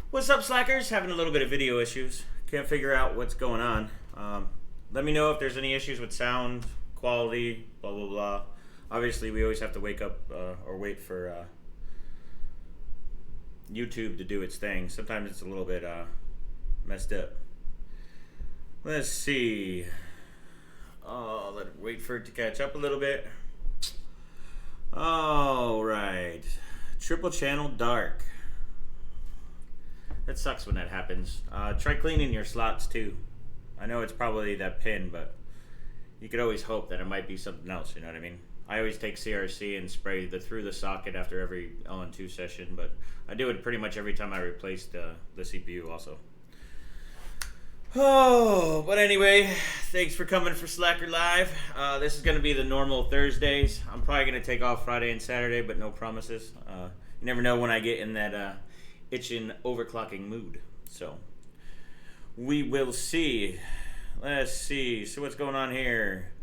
What's up, slackers? Having a little bit of video issues. Can't figure out what's going on. Let me know if there's any issues with sound quality, blah, blah, blah. Obviously, we always have to wake up or wait for YouTube to do its thing. Sometimes it's a little bit messed up. Let's see. Wait for it to catch up a little bit. All right. Triple channel dark. That sucks when that happens. Try cleaning your slots too. I know it's probably that pin, but you could always hope that it might be something else, you know what I mean? I always take CRC and spray through the socket after every LN2 session, but I do it pretty much every time I replace the CPU also. Oh, but anyway, thanks for coming for Slacker Live. This is going to be the normal Thursdays. I'm probably going to take off Friday and Saturday, but no promises. You never know when I get in that itching overclocking mood. So we will see. Let's see. So what's going on here?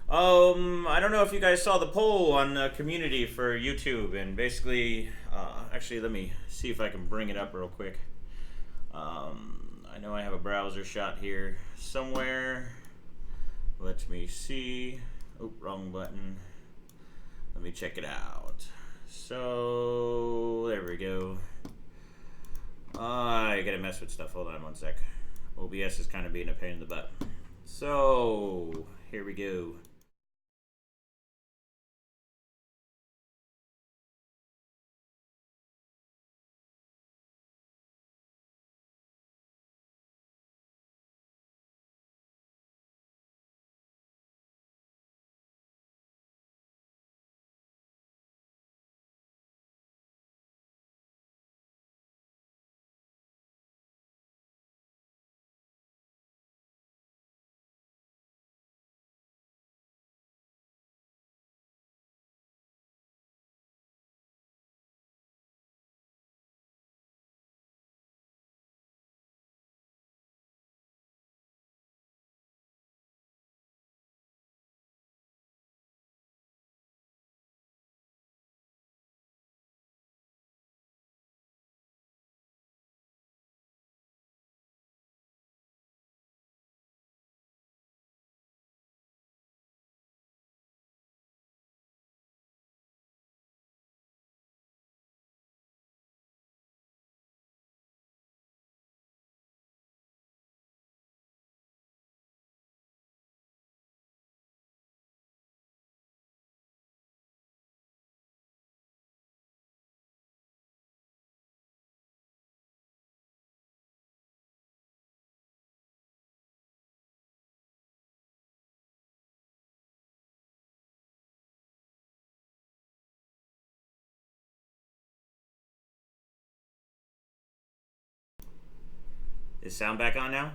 I don't know if you guys saw the poll on the community for YouTube, and basically, actually, let me see if I can bring it up real quick. I know I have a browser shot here somewhere. Let me see. Oh, wrong button. Let me check it out. So, there we go. I gotta mess with stuff. Hold on one sec. OBS is kind of being a pain in the butt. So, here we go. Is sound back on now?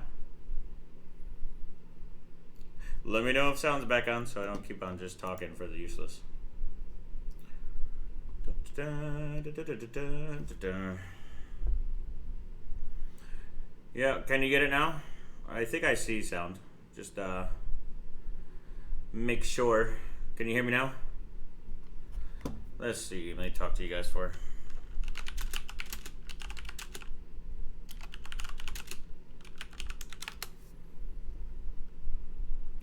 Let me know if sound's back on so I don't keep on just talking for the useless. Yeah, can you get it now? I think I see sound. Just make sure. Can you hear me now? Let's see. Let me talk to you guys for.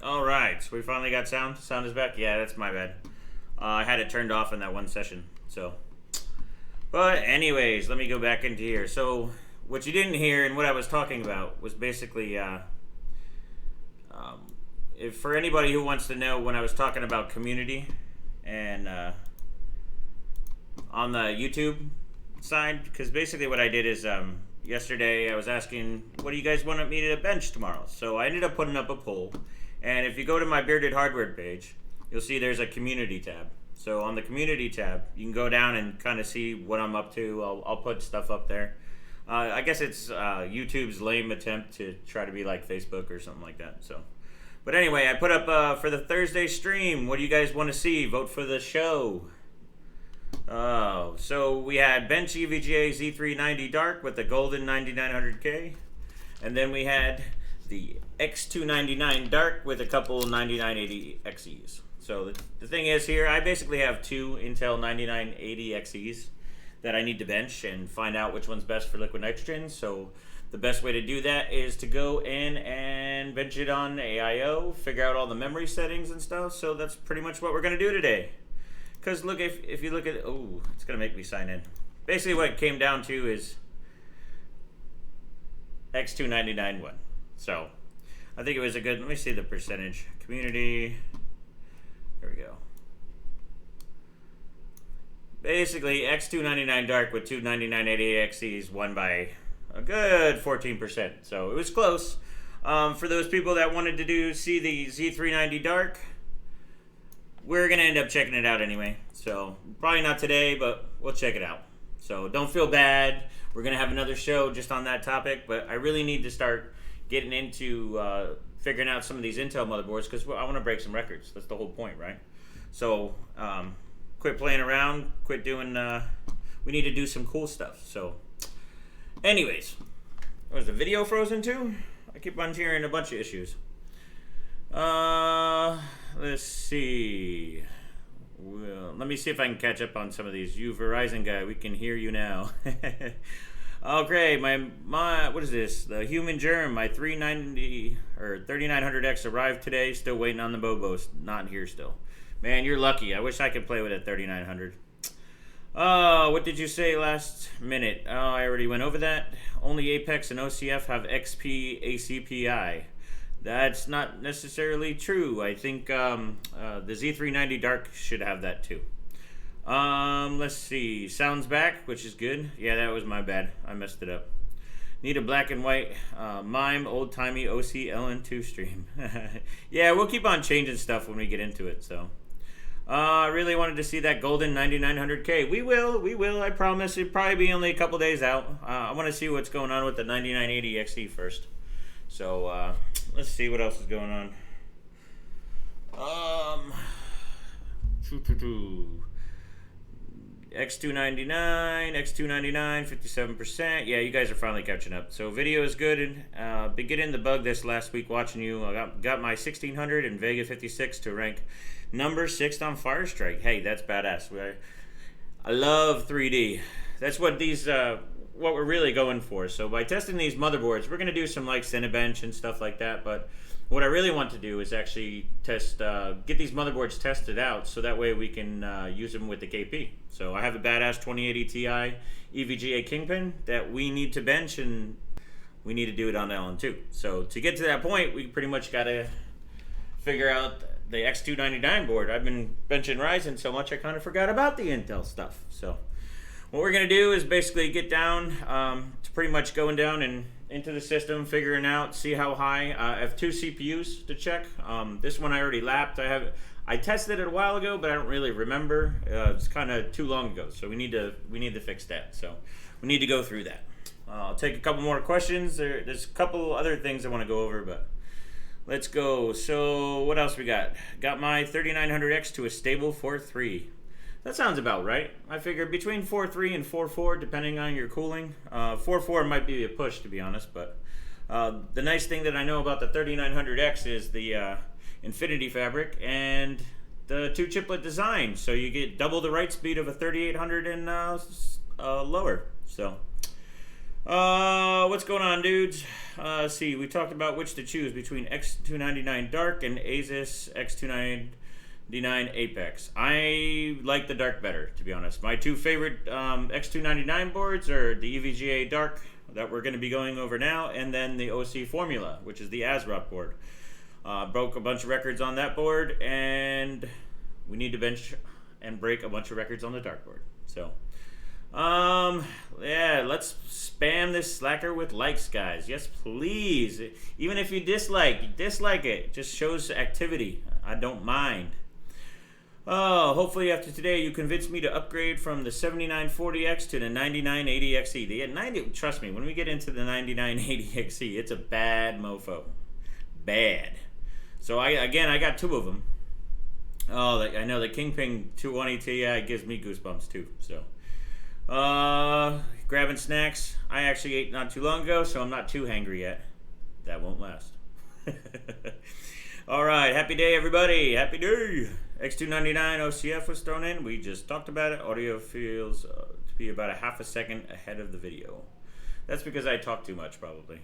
Alright, so we finally got sound. Sound is back? Yeah, that's my bad. I had it turned off in that one session, so. But anyways, let me go back into here. So, what you didn't hear and what I was talking about was basically, if for anybody who wants to know, when I was talking about community and on the YouTube side, because basically what I did is yesterday I was asking, what do you guys want me to bench tomorrow? So I ended up putting up a poll. And if you go to my Bearded Hardware page, you'll see there's a community tab. So on the community tab, you can go down and kind of see what I'm up to. I'll put stuff up there. I guess it's YouTube's lame attempt to try to be like Facebook or something like that. So, but anyway, I put up for the Thursday stream, what do you guys want to see? Vote for the show. So we had bench EVGA Z390 Dark with the golden 9900K. And then we had the X299 Dark with a couple 9980 XEs. So the thing is here, I basically have two Intel 9980 XEs that I need to bench and find out which one's best for liquid nitrogen. So the best way to do that is to go in and bench it on AIO, figure out all the memory settings and stuff. So that's pretty much what we're going to do today. Because look, if you look at, oh, it's going to make me sign in. Basically what it came down to is X299 won. So I think it was a good, let me see the percentage. Community, there we go. Basically, X299 Dark with 299 AXEs won by a good 14%. So it was close. For those people that wanted to see the Z390 Dark, we're going to end up checking it out anyway. So probably not today, but we'll check it out. So don't feel bad. We're going to have another show just on that topic, but I really need to start getting into figuring out some of these Intel motherboards because I want to break some records. That's the whole point, right? So quit playing around, quit doing, we need to do some cool stuff. So anyways, was the video frozen too? I keep on hearing a bunch of issues. Let's see. Well, let me see if I can catch up on some of these. You Verizon guy, we can hear you now. Okay, my what is this? The Human Germ, my 390 or 3900X arrived today. Still waiting on the Bobos. Not here still. Man, you're lucky. I wish I could play with a 3900. What did you say last minute? Oh, I already went over that. Only Apex and OCF have XP ACPI. That's not necessarily true. I think the Z390 Dark should have that too. Let's see. Sounds back, which is good. Yeah, that was my bad. I messed it up. Need a black and white MIME old-timey OC LN2 stream. Yeah, we'll keep on changing stuff when we get into it. So, I really wanted to see that golden 9900K. We will. I promise. It'll probably be only a couple days out. I want to see what's going on with the 9980 XE first. So, let's see what else is going on. X299, X299, 57%. Yeah, you guys are finally catching up. So video is good. Been getting the bug this last week watching you. I got my 1600 in Vega 56 to rank number 6 on Firestrike. Hey, that's badass. I love 3D. That's what these what we're really going for. So by testing these motherboards, we're going to do some like Cinebench and stuff like that, but what I really want to do is actually test, get these motherboards tested out so that way we can use them with the KP. So I have a badass 2080 Ti EVGA Kingpin that we need to bench, and we need to do it on LN2. So to get to that point, we pretty much got to figure out the X299 board. I've been benching Ryzen so much I kind of forgot about the Intel stuff. So what we're going to do is basically get down to pretty much going down and into the system, figuring out, see how high. I have 2 CPUs to check. This one I already lapped. I tested it a while ago, but I don't really remember. It's kind of too long ago, so we need to fix that. So we need to go through that. I'll take a couple more questions. There's a couple other things I want to go over, but let's go. So what else we got? Got my 3900X to a stable 4.3. That sounds about right. I figured between 4.3 and 4.4, depending on your cooling. 4.4 might be a push, to be honest, but the nice thing that I know about the 3900X is the Infinity fabric and the 2-chiplet design. So you get double the write speed of a 3800 and lower. So what's going on, dudes? See, we talked about which to choose between X299 Dark and Asus X299 Apex. I like the Dark better, to be honest. My 2 favorite X299 boards are the EVGA Dark that we're going to be going over now, and then the OC Formula, which is the ASRock board. Broke a bunch of records on that board, and we need to bench and break a bunch of records on the Dark board. So, yeah, let's spam this slacker with likes, guys. Yes, please. Even if you dislike it. It just shows activity. I don't mind. Oh, hopefully after today you convince me to upgrade from the 7940X to the 9980XE. Trust me, when we get into the 9980XE, it's a bad mofo. Bad. So I got 2 of them. Oh, I know the KINGPIN 220 Ti gives me goosebumps too. So, grabbing snacks. I actually ate not too long ago, so I'm not too hangry yet. That won't last. All right, happy day, everybody. Happy day. X299 OCF was thrown in. We just talked about it. Audio feels be about a half a second ahead of the video. That's because I talk too much, probably.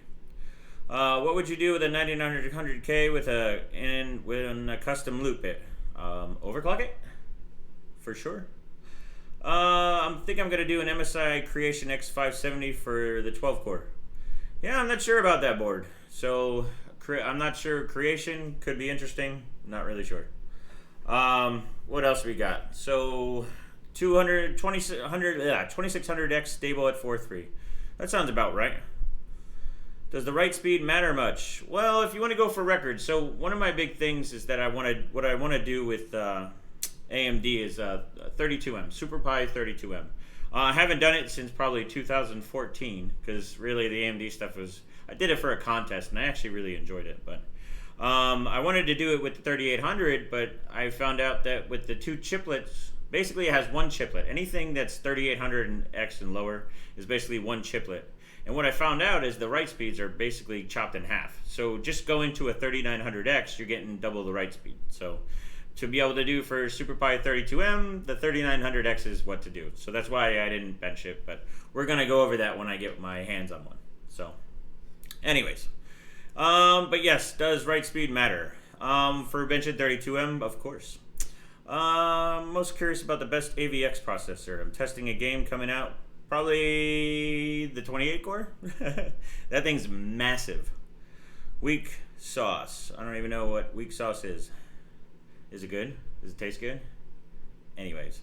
What would you do with a 9900K with a custom loop it? Overclock it? For sure. I think I'm going to do an MSI Creation X570 for the 12 core. Yeah, I'm not sure about that board. So, I'm not sure. Creation could be interesting. Not really sure. What else we got? So, 2600X stable at 4.3. That sounds about right. Does the write speed matter much? Well, if you want to go for records, so one of my big things is that what I want to do with AMD is 32M, SuperPi 32M. I haven't done it since probably 2014 because really the AMD stuff I did it for a contest and I actually really enjoyed it. But I wanted to do it with the 3800, but I found out that with the two chiplets, basically it has one chiplet. Anything that's 3800X and lower is basically one chiplet. And what I found out is the write speeds are basically chopped in half. So just going to a 3900X, you're getting double the write speed. So to be able to do for SuperPi 32M, the 3900X is what to do. So that's why I didn't bench it, but we're gonna go over that when I get my hands on one. So anyways, but yes, does write speed matter? For benching 32M, of course. Most curious about the best AVX processor. I'm testing a game coming out, probably the 28 core. That thing's massive. Weak sauce. I don't even know what weak sauce is. Is it good? Does it taste good? Anyways,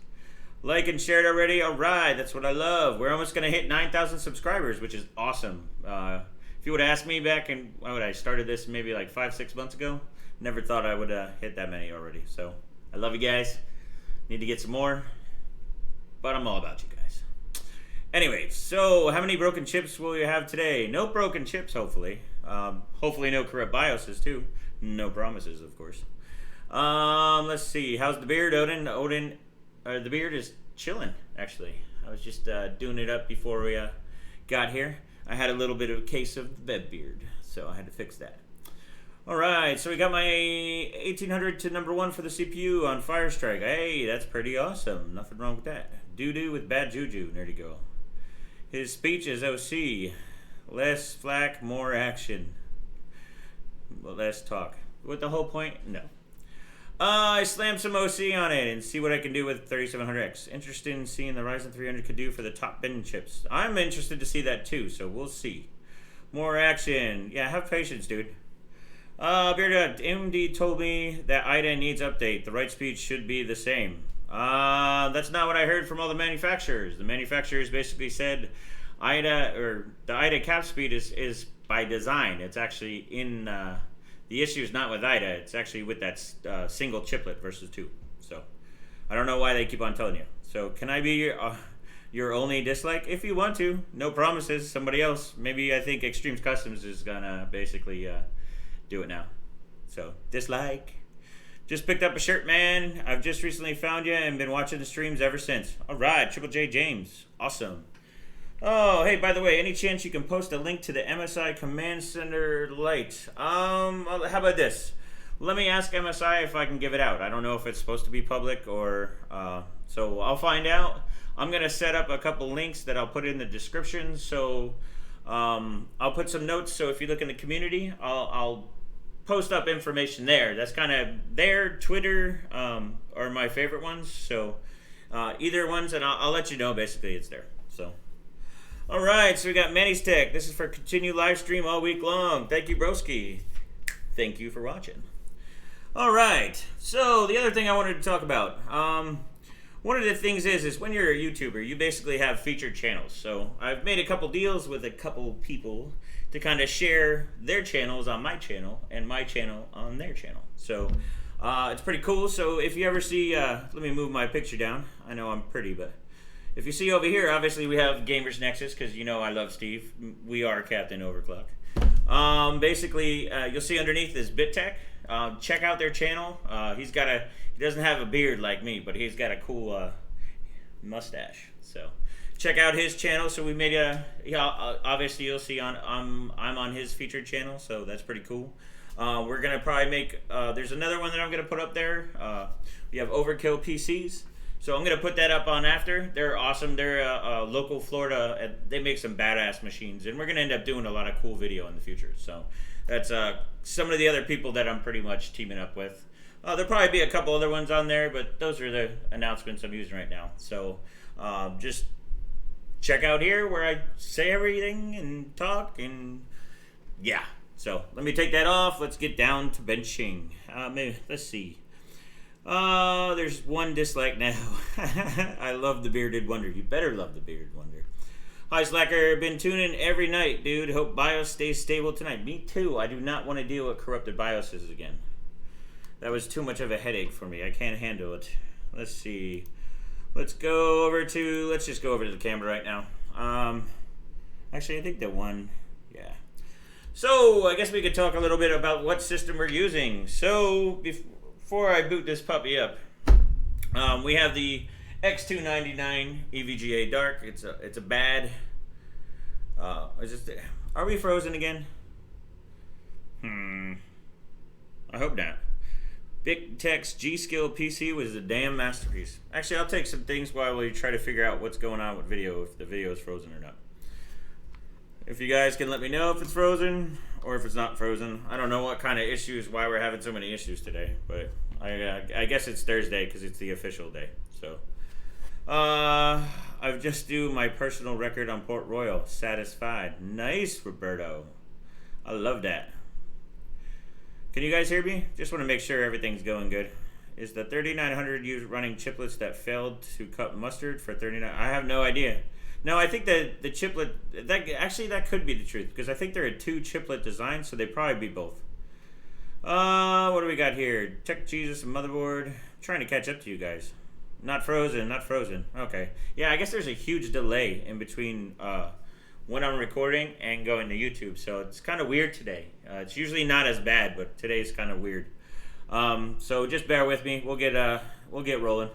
like and share it already. All right, that's what I love. We're almost gonna hit 9,000 subscribers, which is awesome. If you would have asked me back in when I started this maybe like 5-6 months ago, never thought I would hit that many already. So I love you guys. Need to get some more, but I'm all about you guys. Anyway, so how many broken chips will you have today? No broken chips, hopefully. Hopefully no corrupt BIOSes too. No promises, of course. Let's see. How's the beard, Odin? The beard is chilling, actually. I was just doing it up before we got here. I had a little bit of a case of bed beard, so I had to fix that. All right, so we got my 1800 to #1 for the CPU on Firestrike. Hey, that's pretty awesome. Nothing wrong with that. Doo-doo with bad juju. There you go. His speech is OC. Less flack, more action. Less talk. What the whole point? No. I slammed some OC on it and see what I can do with 3700X. Interested in seeing the Ryzen 300 could do for the top bin chips. I'm interested to see that too, so we'll see. More action. Yeah, have patience, dude. Beard, AMD told me that IDA needs update. The write speed should be the same. That's not what I heard from all the manufacturers. The manufacturers basically said IDA, or the IDA cap speed is by design. It's actually in... the issue is not with IDA, it's actually with that single chiplet versus two. So, I don't know why they keep on telling you. So, can I be your only dislike? If you want to, no promises, somebody else. Maybe I think Extremes Customs is gonna basically do it now. So, dislike. Just picked up a shirt, man. I've just recently found you and been watching the streams ever since. Alright, Triple J James. Awesome. Oh, hey, by the way, any chance you can post a link to the MSI Command Center Lite? How about this? Let me ask MSI if I can give it out. I don't know if it's supposed to be public or... so I'll find out. I'm going to set up a couple links that I'll put in the description. So I'll put some notes. So if you look in the community, I'll post up information there. That's kind of there. Twitter are my favorite ones. So either ones, and I'll let you know. Basically, it's there. So... Alright, so we got Manny's Tech. This is for continued live stream all week long. Thank you, broski. Thank you for watching. Alright, so the other thing I wanted to talk about. One of the things is when you're a YouTuber, you basically have featured channels. So I've made a couple deals with a couple people to kind of share their channels on my channel and my channel on their channel. So it's pretty cool. So if you ever see, let me move my picture down. I know I'm pretty, but... If you see over here, obviously we have Gamers Nexus because you know I love Steve. We are Captain Overclock. Basically, you'll see underneath is BitTech. Check out their channel. He doesn't have a beard like me, but he's got a cool mustache. So check out his channel. So we made obviously you'll see I'm on his featured channel, so that's pretty cool. We're gonna probably make. There's another one that I'm gonna put up there. We have Overkill PCs. So I'm going to put that up on after. They're awesome. They're local Florida. They make some badass machines. And we're going to end up doing a lot of cool video in the future. So that's some of the other people that I'm pretty much teaming up with. There'll probably be a couple other ones on there, but those are the announcements I'm using right now. So just check out here where I say everything and talk, and yeah. So let me take that off. Let's get down to benching. Maybe, let's see. There's one dislike now. I love the Bearded Wonder. You better love the Bearded Wonder. Hi Slacker, been tuning every night, dude. Hope BIOS stays stable tonight. Me too. I do not want to deal with corrupted BIOSes again. That was too much of a headache for me. I can't handle it. Let's see. Let's just go over to the camera right now. Actually, I think the one, yeah. So, I guess we could talk a little bit about what system we're using. So, before I boot this puppy up, we have the X299 EVGA Dark. It's a bad, are we frozen again? I hope not. Big Tech's G-Skill PC was a damn masterpiece. Actually, I'll take some things while we try to figure out what's going on with video, if the video is frozen or not. If you guys can let me know if it's frozen or if it's not frozen. I don't know what kind of issues, why we're having so many issues today, but I guess it's Thursday because it's the official day. So, I've just do my personal record on Port Royal. Satisfied. Nice, Roberto. I love that. Can you guys hear me? Just want to make sure everything's going good. Is the 3900 used running chiplets that failed to cut mustard for 39? I have no idea. No, I think that the chiplet, that could be the truth, because I think there are 2 chiplet designs, so they'd probably be both. What do we got here? Tech Jesus and motherboard. I'm trying to catch up to you guys. Not frozen, not frozen. Okay. Yeah, I guess there's a huge delay in between when I'm recording and going to YouTube, so it's kind of weird today. It's usually not as bad, but today's kind of weird. So just bear with me. We'll get rolling.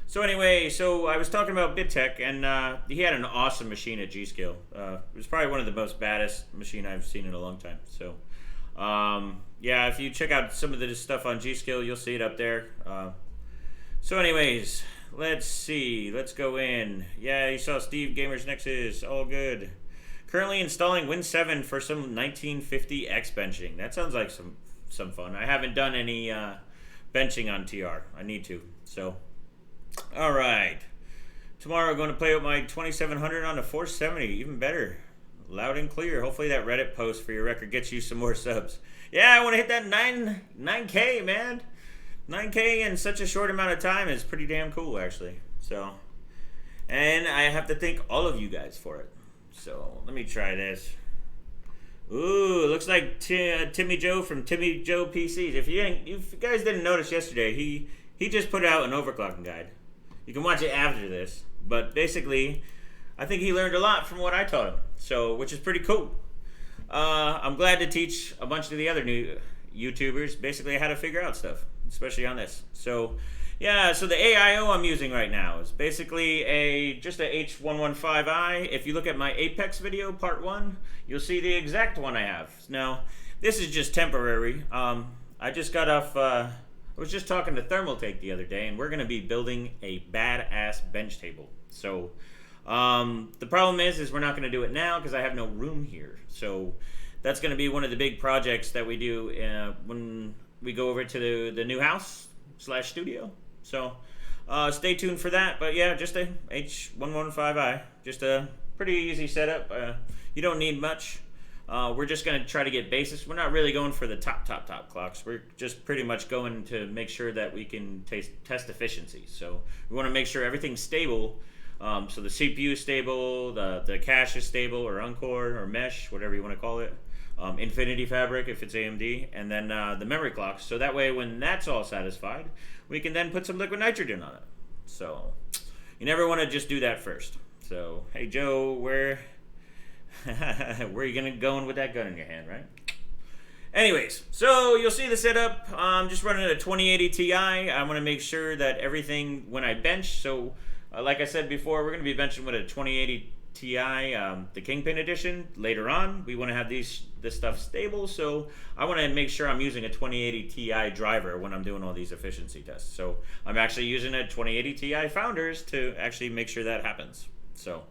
So anyway, so I was talking about BitTech, and he had an awesome machine at G-Skill. It was probably one of the most baddest machine I've seen in a long time. So yeah, if you check out some of the stuff on G-Skill, you'll see it up there. So anyways, let's see. Let's go in. Yeah, you saw Steve Gamers Nexus. All good. Currently installing Win 7 for some 1950X benching. That sounds like some fun. I haven't done any benching on TR. I need to. So, all right. Tomorrow I'm going to play with my 2700 on the 470. Even better. Loud and clear. Hopefully that Reddit post for your record gets you some more subs. Yeah, I want to hit that 9K, man. 9K in such a short amount of time is pretty damn cool, actually. So, and I have to thank all of you guys for it. So let me try this. Ooh, looks like Timmy Joe from Timmy Joe PCs. If you guys didn't notice yesterday, he just put out an overclocking guide. You can watch it after this, but basically, I think he learned a lot from what I taught him. So, which is pretty cool. I'm glad to teach a bunch of the other new YouTubers basically how to figure out stuff, especially on this. So. Yeah, so the AIO I'm using right now is basically just a H115i. If you look at my Apex video, part 1, you'll see the exact one I have. Now, this is just temporary. I just got off, I was just talking to Thermaltake the other day, and we're going to be building a badass bench table. So, the problem is we're not going to do it now because I have no room here. So, that's going to be one of the big projects that we do when we go over to the new house / studio. So stay tuned for that. But yeah, just a H115i. Just a pretty easy setup. You don't need much. We're just going to try to get basics. We're not really going for the top clocks. We're just pretty much going to make sure that we can test efficiency. So we want to make sure everything's stable. So the CPU is stable, the cache is stable, or Encore, or Mesh, whatever you want to call it. Infinity Fabric if it's AMD, and then the memory clocks. So that way when that's all satisfied, we can then put some liquid nitrogen on it. So you never want to just do that first. So, hey Joe, where are you going to go with that gun in your hand, right? Anyways, so you'll see the setup. I'm just running a 2080 Ti. I want to make sure that everything, when I bench, so like I said before, we're going to be benching with a 2080 Ti, the KINGPIN Edition. Later on, we want to have this stuff stable, so I want to make sure I'm using a 2080 Ti driver when I'm doing all these efficiency tests. So I'm actually using a 2080 Ti Founders to actually make sure that happens. So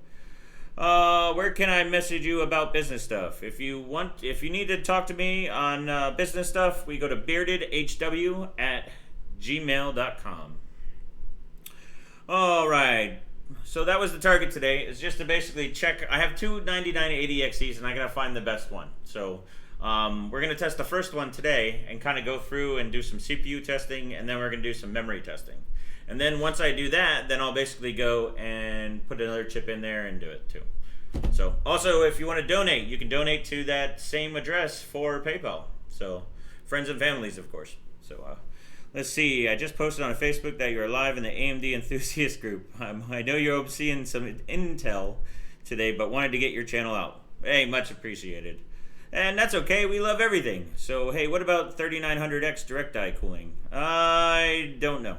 where can I message you about business stuff? If you need to talk to me on business stuff, we go to beardedhw@gmail.com. All right. So that was the target today. Is just to basically check. I have two 9980 XEs, and I gotta find the best one. So we're gonna test the first one today and kind of go through and do some CPU testing, and then we're gonna do some memory testing. And then once I do that, then I'll basically go and put another chip in there and do it too. So also, if you want to donate, you can donate to that same address for PayPal. So friends and families, of course. So let's see. I just posted on Facebook that you're live in the AMD enthusiast group. I know you're overseeing some intel today, but wanted to get your channel out. Hey, much appreciated. And that's okay. We love everything. So hey, what about 3900X direct die cooling? I don't know.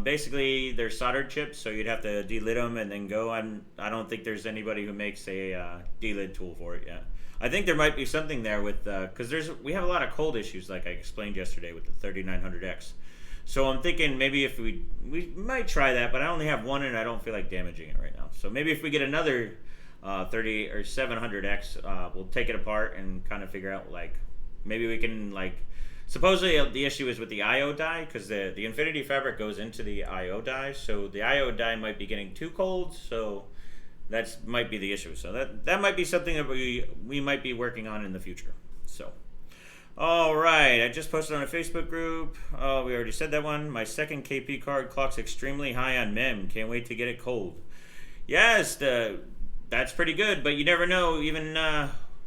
Basically, they're soldered chips, so you'd have to delid them and then go. I don't think there's anybody who makes a delid tool for it yet. I think there might be something there with because we have a lot of cold issues, like I explained yesterday with the 3900X. So I'm thinking maybe if we might try that, but I only have one and I don't feel like damaging it right now. So maybe if we get another 30 or 700X, we'll take it apart and kind of figure out like maybe we can like. Supposedly the issue is with the I/O die because the Infinity Fabric goes into the I/O die, so the I/O die might be getting too cold, so that might be the issue. So that might be something that we might be working on in the future. So, all right, I just posted on a Facebook group. Oh, we already said that one. My second KP card clocks extremely high on mem. Can't wait to get it cold. Yes, that's pretty good, but you never know. Even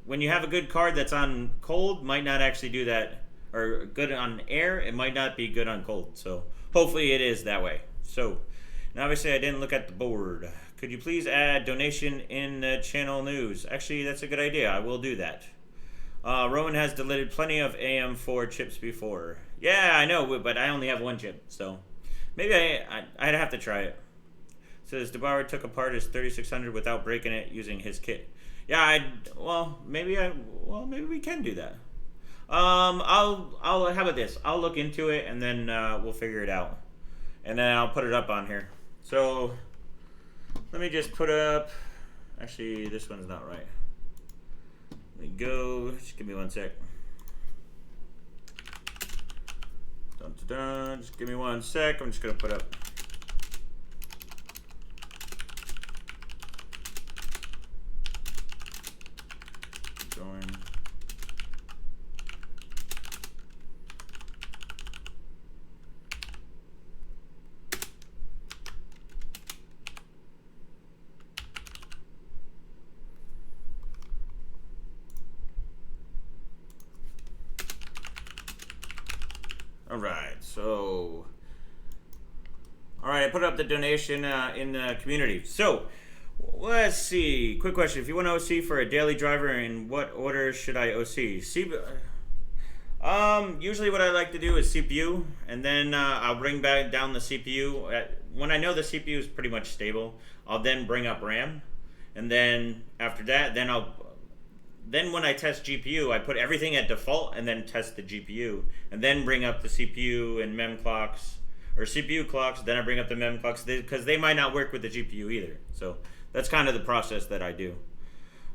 when you have a good card that's on cold, might not actually do that. Or good on air, it might not be good on cold. So hopefully it is that way. So, and obviously I didn't look at the board. Could you please add donation in the channel news? Actually, that's a good idea. I will do that. Roman has deleted plenty of AM4 chips before. Yeah, I know, but I only have one chip. So maybe I'd have to try it. Says DeBauer took apart his 3600 without breaking it using his kit. Yeah, maybe we can do that. How about this? I'll look into it and then we'll figure it out, and then I'll put it up on here. So let me just put up. Actually, this one's not right. Let me go. Just give me one sec. Dun, dun, dun. Just give me one sec. I'm just gonna put up. Going. Alright, I put up the donation in the community. So, let's see. Quick question. If you want OC for a daily driver, in what order should I OC? Usually what I like to do is CPU, and then I'll bring back down the CPU. When I know the CPU is pretty much stable, I'll then bring up RAM. And then after that, then when I test GPU, I put everything at default and then test the GPU, and then bring up the CPU and mem clocks, or CPU clocks, then I bring up the mem clocks, because they might not work with the GPU either. So that's kind of the process that I do.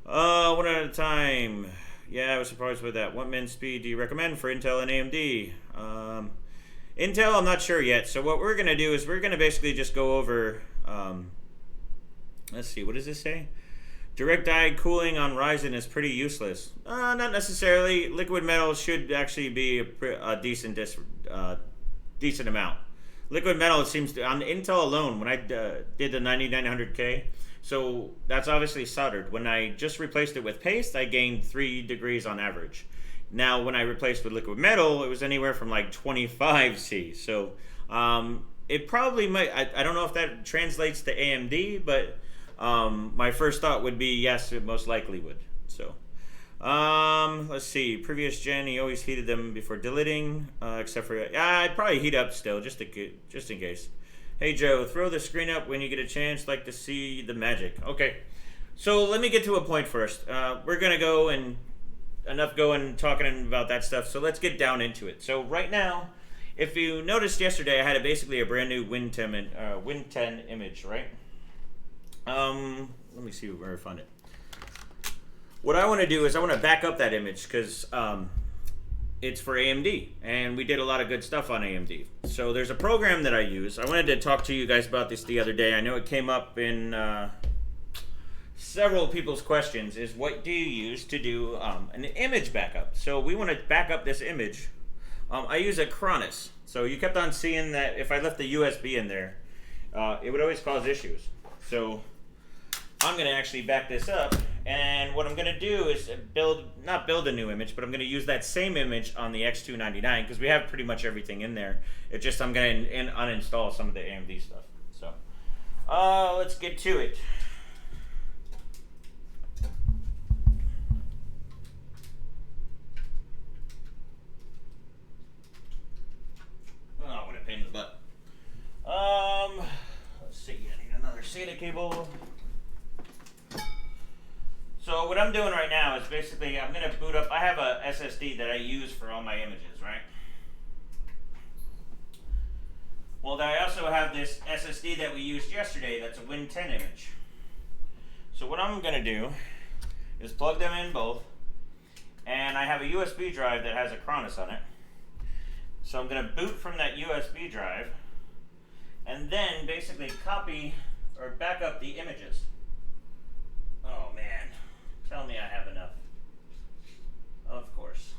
One at a time. Yeah, I was surprised with that. What min speed do you recommend for Intel and AMD? Intel, I'm not sure yet. So what we're going to do is we're going to basically just go over, let's see, what does this say? Direct die cooling on Ryzen is pretty useless. Not necessarily. Liquid metal should actually be a decent amount. Liquid metal, it seems to, on Intel alone, when I did the 9900K, so that's obviously soldered. When I just replaced it with paste, I gained 3 degrees on average. Now, when I replaced with liquid metal, it was anywhere from like 25 C. So it probably might, I don't know if that translates to AMD, but my first thought would be yes, it most likely would. So let's see, previous gen he always heated them before deleting, except for I'd probably heat up still just in case. Hey Joe, throw the screen up when you get a chance. Like to see the magic. Okay, so let me get to a point first. We're gonna go and enough going talking about that stuff. So let's get down into it. So right now, if you noticed yesterday, I had basically a brand new Win 10 image, right? Let me see where I found it. What I want to do is I want to back up that image because it's for AMD, and we did a lot of good stuff on AMD. So there's a program that I use. I wanted to talk to you guys about this the other day. I know it came up in several people's questions, is what do you use to do an image backup? So we want to back up this image. I use a Acronis. So you kept on seeing that if I left the USB in there, it would always cause issues. So I'm going to actually back this up, and what I'm going to do is not build a new image, but I'm going to use that same image on the X299 because we have pretty much everything in there. It's just I'm going to uninstall some of the AMD stuff. So let's get to it. Oh, what a pain in the butt. Let's see, I need another SATA cable. So what I'm doing right now is basically I'm going to boot up. I have a SSD that I use for all my images, right? Well, I also have this SSD that we used yesterday that's a Win 10 image. So what I'm going to do is plug them in both, and I have a USB drive that has a Acronis on it. So I'm going to boot from that USB drive and then basically copy or back up the images. Oh man. Tell me I have enough. Of course.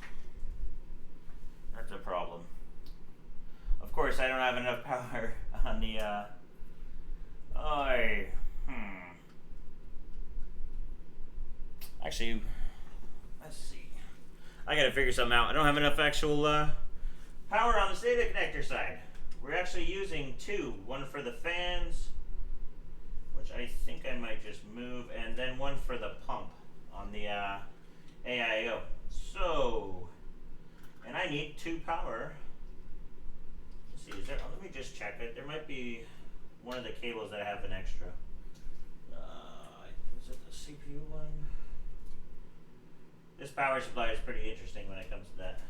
That's a problem. Of course, I don't have enough power on the, Actually, let's see. I gotta figure something out. I don't have enough actual, power on the SATA connector side. We're actually using two. One for the fans, which I think I might just move, and then one for the pump on the AIO. So, and I need two power. Let's see, let me just check it. There might be one of the cables that I have an extra. Is it the CPU one? This power supply is pretty interesting when it comes to that.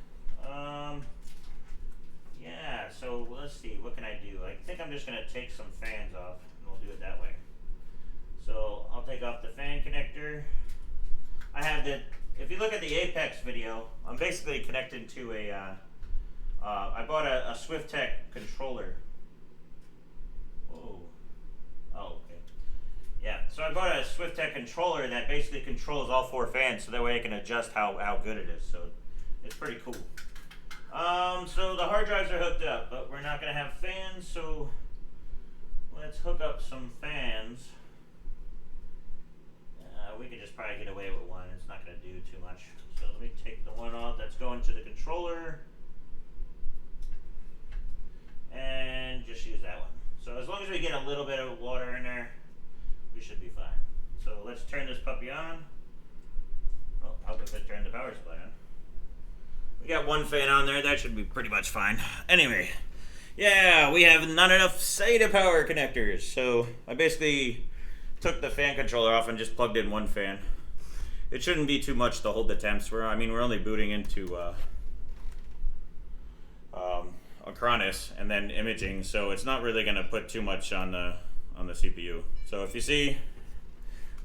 Yeah, so let's see, what can I do? I think I'm just gonna take some fans off and we'll do it that way. So I'll take off the fan connector. I have if you look at the Apex video, I'm basically connected to I bought a SwiftTech controller. Whoa. Oh, okay. Yeah, so I bought a SwiftTech controller that basically controls all four fans, so that way I can adjust how good it is. So it's pretty cool. So the hard drives are hooked up, but we're not going to have fans, so let's hook up some fans. We could just probably get away with one. It's not going to do too much. So let me take the one off that's going to the controller and just use that one. So as long as we get a little bit of water in there, we should be fine. So let's turn this puppy on. Oh, I'll go ahead and turn the power supply on. We got one fan on there. That should be pretty much fine. Anyway, yeah, we have not enough SATA power connectors. So I basically took the fan controller off and just plugged in one fan. It shouldn't be too much to hold the temps. We're only booting into Acronis and then imaging, so it's not really going to put too much on the CPU. So if you see,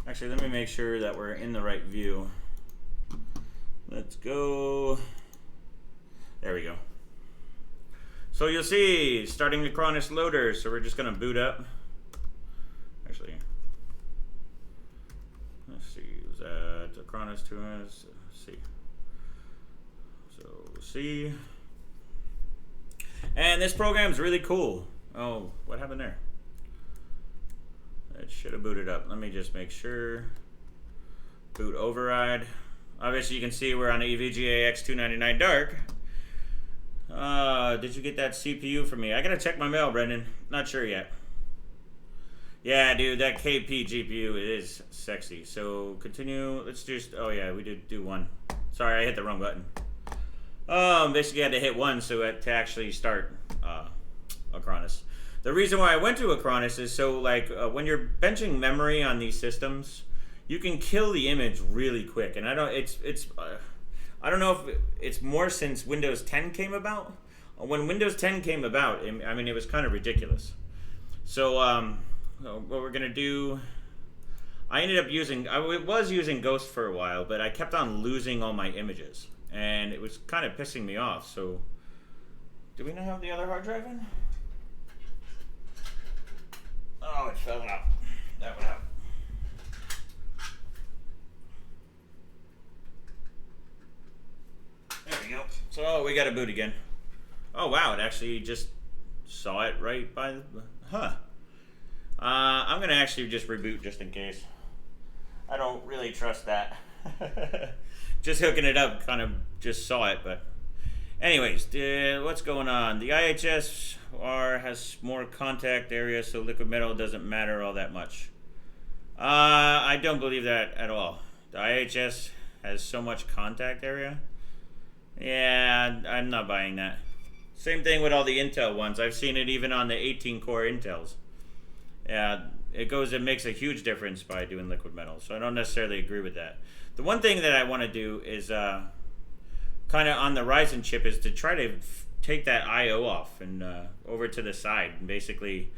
actually, let me make sure that we're in the right view. Let's go. There we go. So you'll see, starting the Acronis loader. So we're just going to boot up. Actually, let's see. Was that Acronis to us? Let's see. So C. And this program is really cool. Oh, what happened there? It should have booted up. Let me just make sure. Boot override. Obviously, you can see we're on the EVGA X299 DARK. Did you get that CPU for me? I gotta check my mail, Brendan. Not sure yet. Yeah, dude, that KP GPU is sexy. So continue. Let's just. Oh yeah, we did do one. Sorry, I hit the wrong button. Basically, I had to hit one so to actually start Acronis. The reason why I went to Acronis is so like when you're benching memory on these systems, you can kill the image really quick. And I don't I don't know if it's more since Windows 10 came about. When Windows 10 came about, I mean, it was kind of ridiculous. So what we're gonna do, I ended up using, I was using Ghost for a while, but I kept on losing all my images, and it was kind of pissing me off. So, do we not have the other hard drive in? Oh, it fell out. That went out. There we go. So we got a boot again. Oh wow, it actually just saw it right by the, I'm gonna actually just reboot just in case. I don't really trust that. Just hooking it up kind of just saw it, but anyways, what's going on? The IHS has more contact area, so liquid metal doesn't matter all that much. I don't believe that at all. The IHS has so much contact area. Yeah, I'm not buying that. Same thing with all the Intel ones. I've seen it even on the 18-core Intels. Yeah, it makes a huge difference by doing liquid metal. So I don't necessarily agree with that. The one thing that I want to do is kind of on the Ryzen chip is to try to take that I/O off and over to the side and basically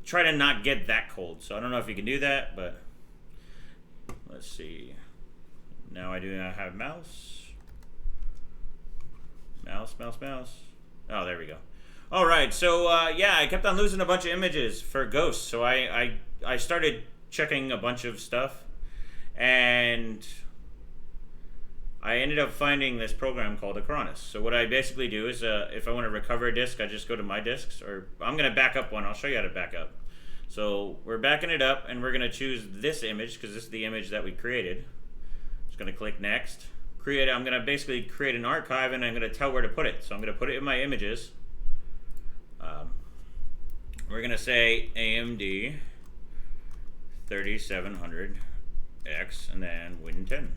try to not get that cold. So I don't know if you can do that, but let's see. Now I do not have mouse. Mouse. Oh, there we go. All right, so yeah, I kept on losing a bunch of images for Ghost. So I started checking a bunch of stuff, and I ended up finding this program called Acronis. So what I basically do is if I want to recover a disk, I just go to My Disks, or I'm going to back up one. I'll show you how to back up. So we're backing it up, and we're going to choose this image because this is the image that we created. Just going to click Next. I'm going to basically create an archive, and I'm going to tell where to put it. So I'm going to put it in my images. We're going to say AMD 3700X and then Win 10.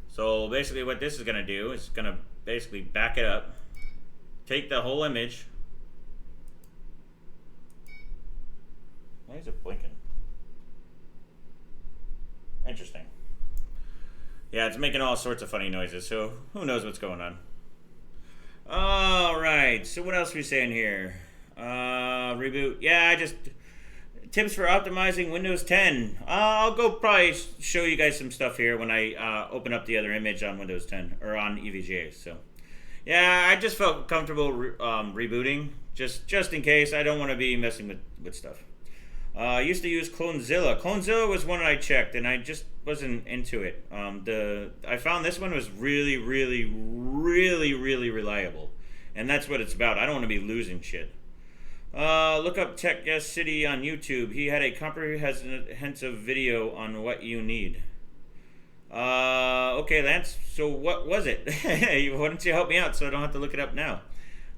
So basically what this is going to do is going to basically back it up, take the whole image. Why is it blinking? Interesting. Yeah, it's making all sorts of funny noises, so who knows what's going on. Alright, so what else are we saying here? Reboot. Yeah, tips for optimizing Windows 10. I'll go probably show you guys some stuff here when I open up the other image on Windows 10, or on EVGA, so. Yeah, I just felt comfortable rebooting, just in case. I don't want to be messing with stuff. I used to use Clonezilla. Clonezilla was one I checked, and I just wasn't into it. I found this one was really reliable, and that's what it's about. I don't want to be losing shit. Look up Tech Guest City on YouTube. He had a comprehensive video on what you need. Okay, Lance. So what was it? Why don't you help me out so I don't have to look it up now?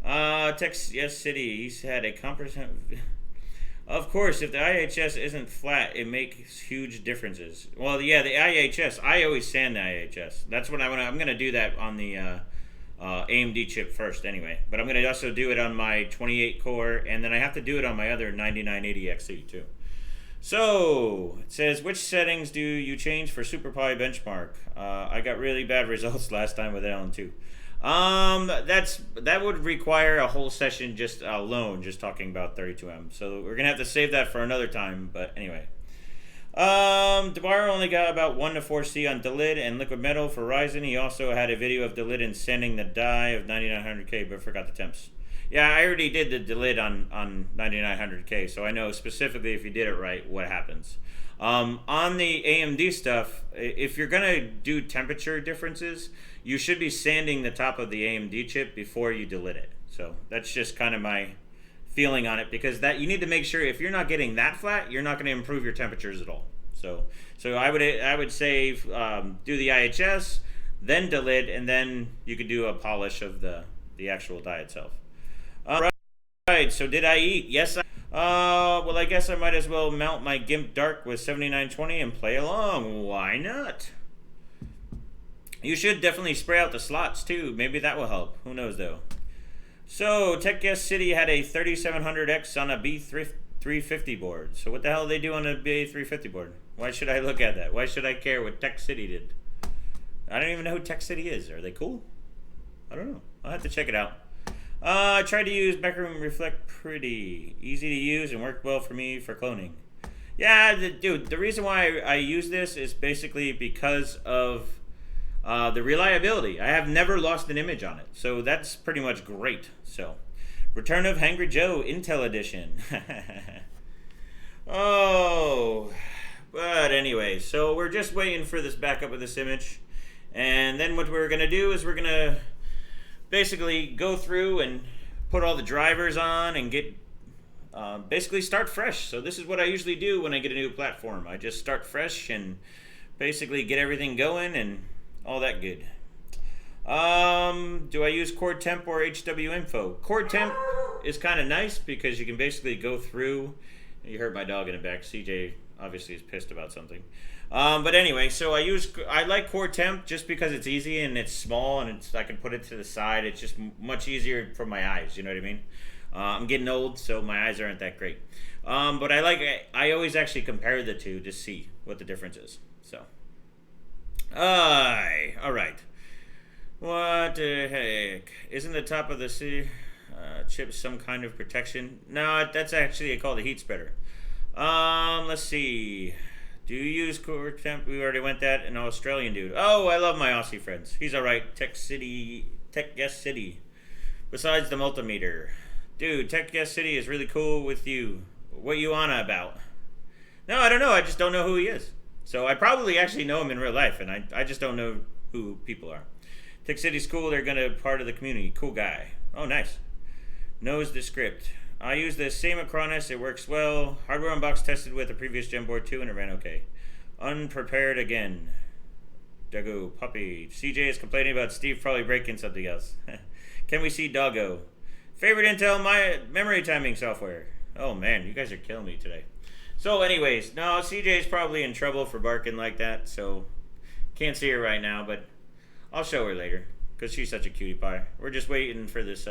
Tech Guest City. He's had a comprehensive. Of course, if the IHS isn't flat, it makes huge differences. Well, yeah, the IHS. I always sand the IHS. That's what I'm going to do that on the AMD chip first, anyway. But I'm going to also do it on my 28 core, and then I have to do it on my other 9980XE too. So it says, which settings do you change for SuperPi benchmark? I got really bad results last time with LN2. That would require a whole session just alone, just talking about 32M. So we're gonna have to save that for another time. But anyway, DeBar only got about 1 to 4C on DeLid and liquid metal for Ryzen. He also had a video of DeLid and sending the die of 9900K, but forgot the temps. Yeah, I already did the DeLid on 9900K, so I know specifically if you did it right what happens. On the AMD stuff, if you're gonna do temperature differences, you should be sanding the top of the AMD chip before you delete it. So that's just kind of my feeling on it, because that you need to make sure if you're not getting that flat, you're not going to improve your temperatures at all. So I would say do the IHS, then delete, and then you could do a polish of the actual die itself. Right. So did I eat? Yes. Well, I guess I might as well mount my GIMP Dark with 7920 and play along. Why not? You should definitely spray out the slots too. Maybe that will help. Who knows though. So, Tech Guest City had a 3700X on a B350 board. So what the hell do they do on a B350 board? Why should I look at that? Why should I care what Tech City did? I don't even know who Tech City is. Are they cool? I don't know. I'll have to check it out. I tried to use Backroom Reflect Pretty. Easy to use and worked well for me for cloning. Yeah, dude, the reason why I use this is basically because of the reliability. I have never lost an image on it. So that's pretty much great. So, Return of Hangry Joe Intel Edition. Oh, but anyway, so we're just waiting for this backup of this image. And then what we're going to do is we're going to basically go through and put all the drivers on and get basically start fresh. So this is what I usually do when I get a new platform. I just start fresh and basically get everything going and all that good. Do I use Core Temp or HW Info? Core Temp is kind of nice because you can basically go through. You heard my dog in the back. CJ obviously is pissed about something. But anyway, so I like Core Temp just because it's easy and it's small and I can put it to the side. It's just much easier for my eyes. You know what I mean? I'm getting old, so my eyes aren't that great. But I always actually compare the two to see what the difference is. So, all right. What the heck? Isn't the top of the chip some kind of protection? No, that's actually called a heat spreader. Let's see. Do you use Core Temp? We already went that. An Australian dude. Oh, I love my Aussie friends. He's all right. Tech Guest City. Besides the multimeter. Dude, Tech Guest City is really cool with you. What you on about? No, I don't know. I just don't know who he is. So I probably actually know him in real life, and I just don't know who people are. Tech City's cool. They're going to be part of the community. Cool guy. Oh, nice. Knows the script. I use the same Acronis. It works well. Hardware unbox tested with a previous Gen board too, and it ran okay. Unprepared again. Doggo puppy. CJ is complaining about Steve probably breaking something else. Can we see Doggo? Favorite Intel memory timing software. Oh man, you guys are killing me today. So anyways, no, CJ's probably in trouble for barking like that, so can't see her right now, but I'll show her later because she's such a cutie pie. We're just waiting for this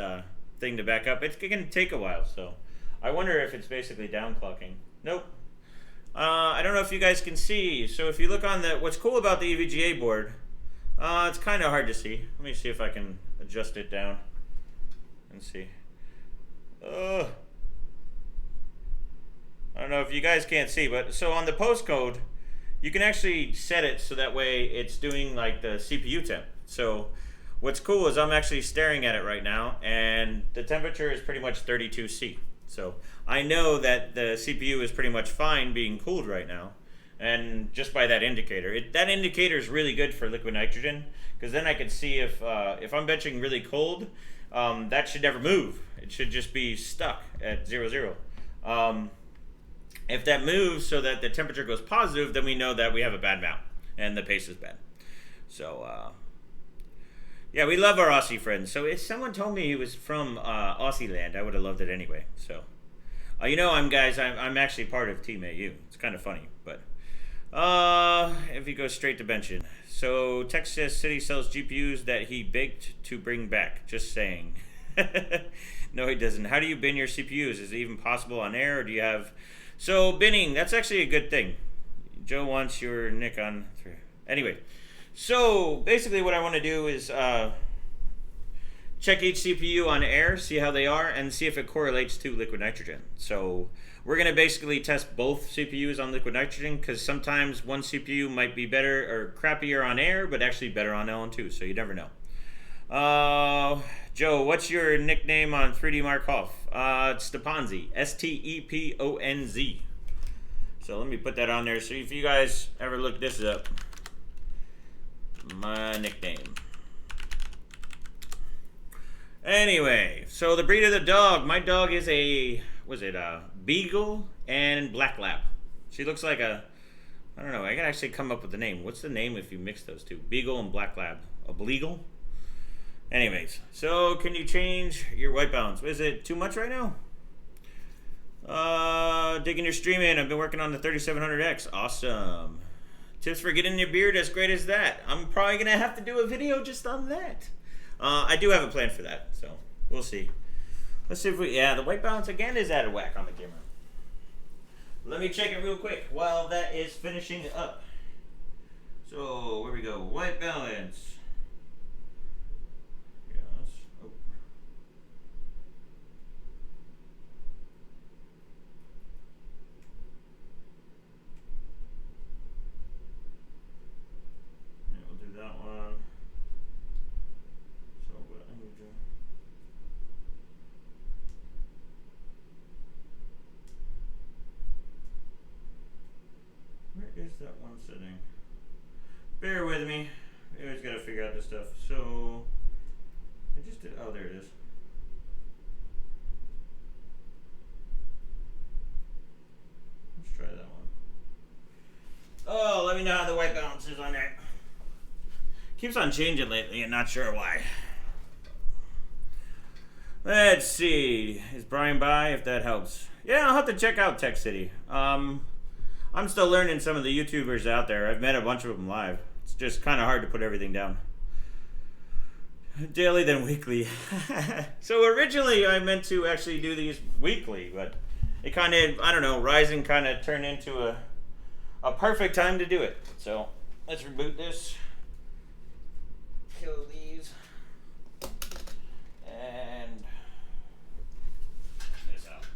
thing to back up. It's going to take a while, so I wonder if it's basically downclocking. Nope. I don't know if you guys can see. So if you look on what's cool about the EVGA board, it's kind of hard to see. Let me see if I can adjust it down and see. I don't know if you guys can't see, but so on the postcode, you can actually set it so that way it's doing like the CPU temp. So what's cool is I'm actually staring at it right now, and the temperature is pretty much 32°C. So I know that the CPU is pretty much fine being cooled right now, and just by that indicator. That indicator is really good for liquid nitrogen, because then I can see if I'm benching really cold, that should never move. It should just be stuck at 0, 0. If that moves so that the temperature goes positive, then we know that we have a bad mount and the pace is bad. So, yeah, we love our Aussie friends. So if someone told me he was from Aussie land, I would have loved it anyway. So, you know, I'm actually part of Team AU. It's kind of funny, but if you go straight to benching. So Texas City sells GPUs that he baked to bring back. Just saying. No, he doesn't. How do you bin your CPUs? Is it even possible on air, or do you have... So binning, that's actually a good thing. Joe wants your nick on... Anyway, so basically what I want to do is check each CPU on air, see how they are, and see if it correlates to liquid nitrogen. So we're going to basically test both CPUs on liquid nitrogen, because sometimes one CPU might be better or crappier on air, but actually better on LN2, so you never know. Joe, what's your nickname on 3D Markov? It's Steponzi, Steponz. So let me put that on there. So if you guys ever look this up, my nickname. Anyway, so the breed of the dog. My dog is a Beagle and Black Lab. She looks like I don't know, I can actually come up with the name. What's the name if you mix those two? Beagle and Black Lab. A Bleagle? Anyways, so can you change your white balance? Is it too much right now? Digging your stream in. I've been working on the 3700X. Awesome. Tips for getting your beard as great as that. I'm probably going to have to do a video just on that. I do have a plan for that, so we'll see. Let's see if we, yeah, the white balance again is out of whack on the camera. Let me check it real quick while that is finishing up. So, where we go, white balance. Yes. Oh. Yeah, we'll do that one. So, what I need to do. Where is that one sitting? Bear with me. We always gotta figure out this stuff. So, I just did, oh, there it is. Let's try that one. Oh, let me know how the white balance is on there. Keeps on changing lately and not sure why. Let's see. Is Brian by, if that helps? Yeah, I'll have to check out Tech City. I'm still learning some of the YouTubers out there. I've met a bunch of them live. It's just kind of hard to put everything down. Daily, then weekly. So originally I meant to actually do these weekly, but it kind of, I don't know, Ryzen kind of turned into a perfect time to do it. So let's reboot this. Kill these. And this out.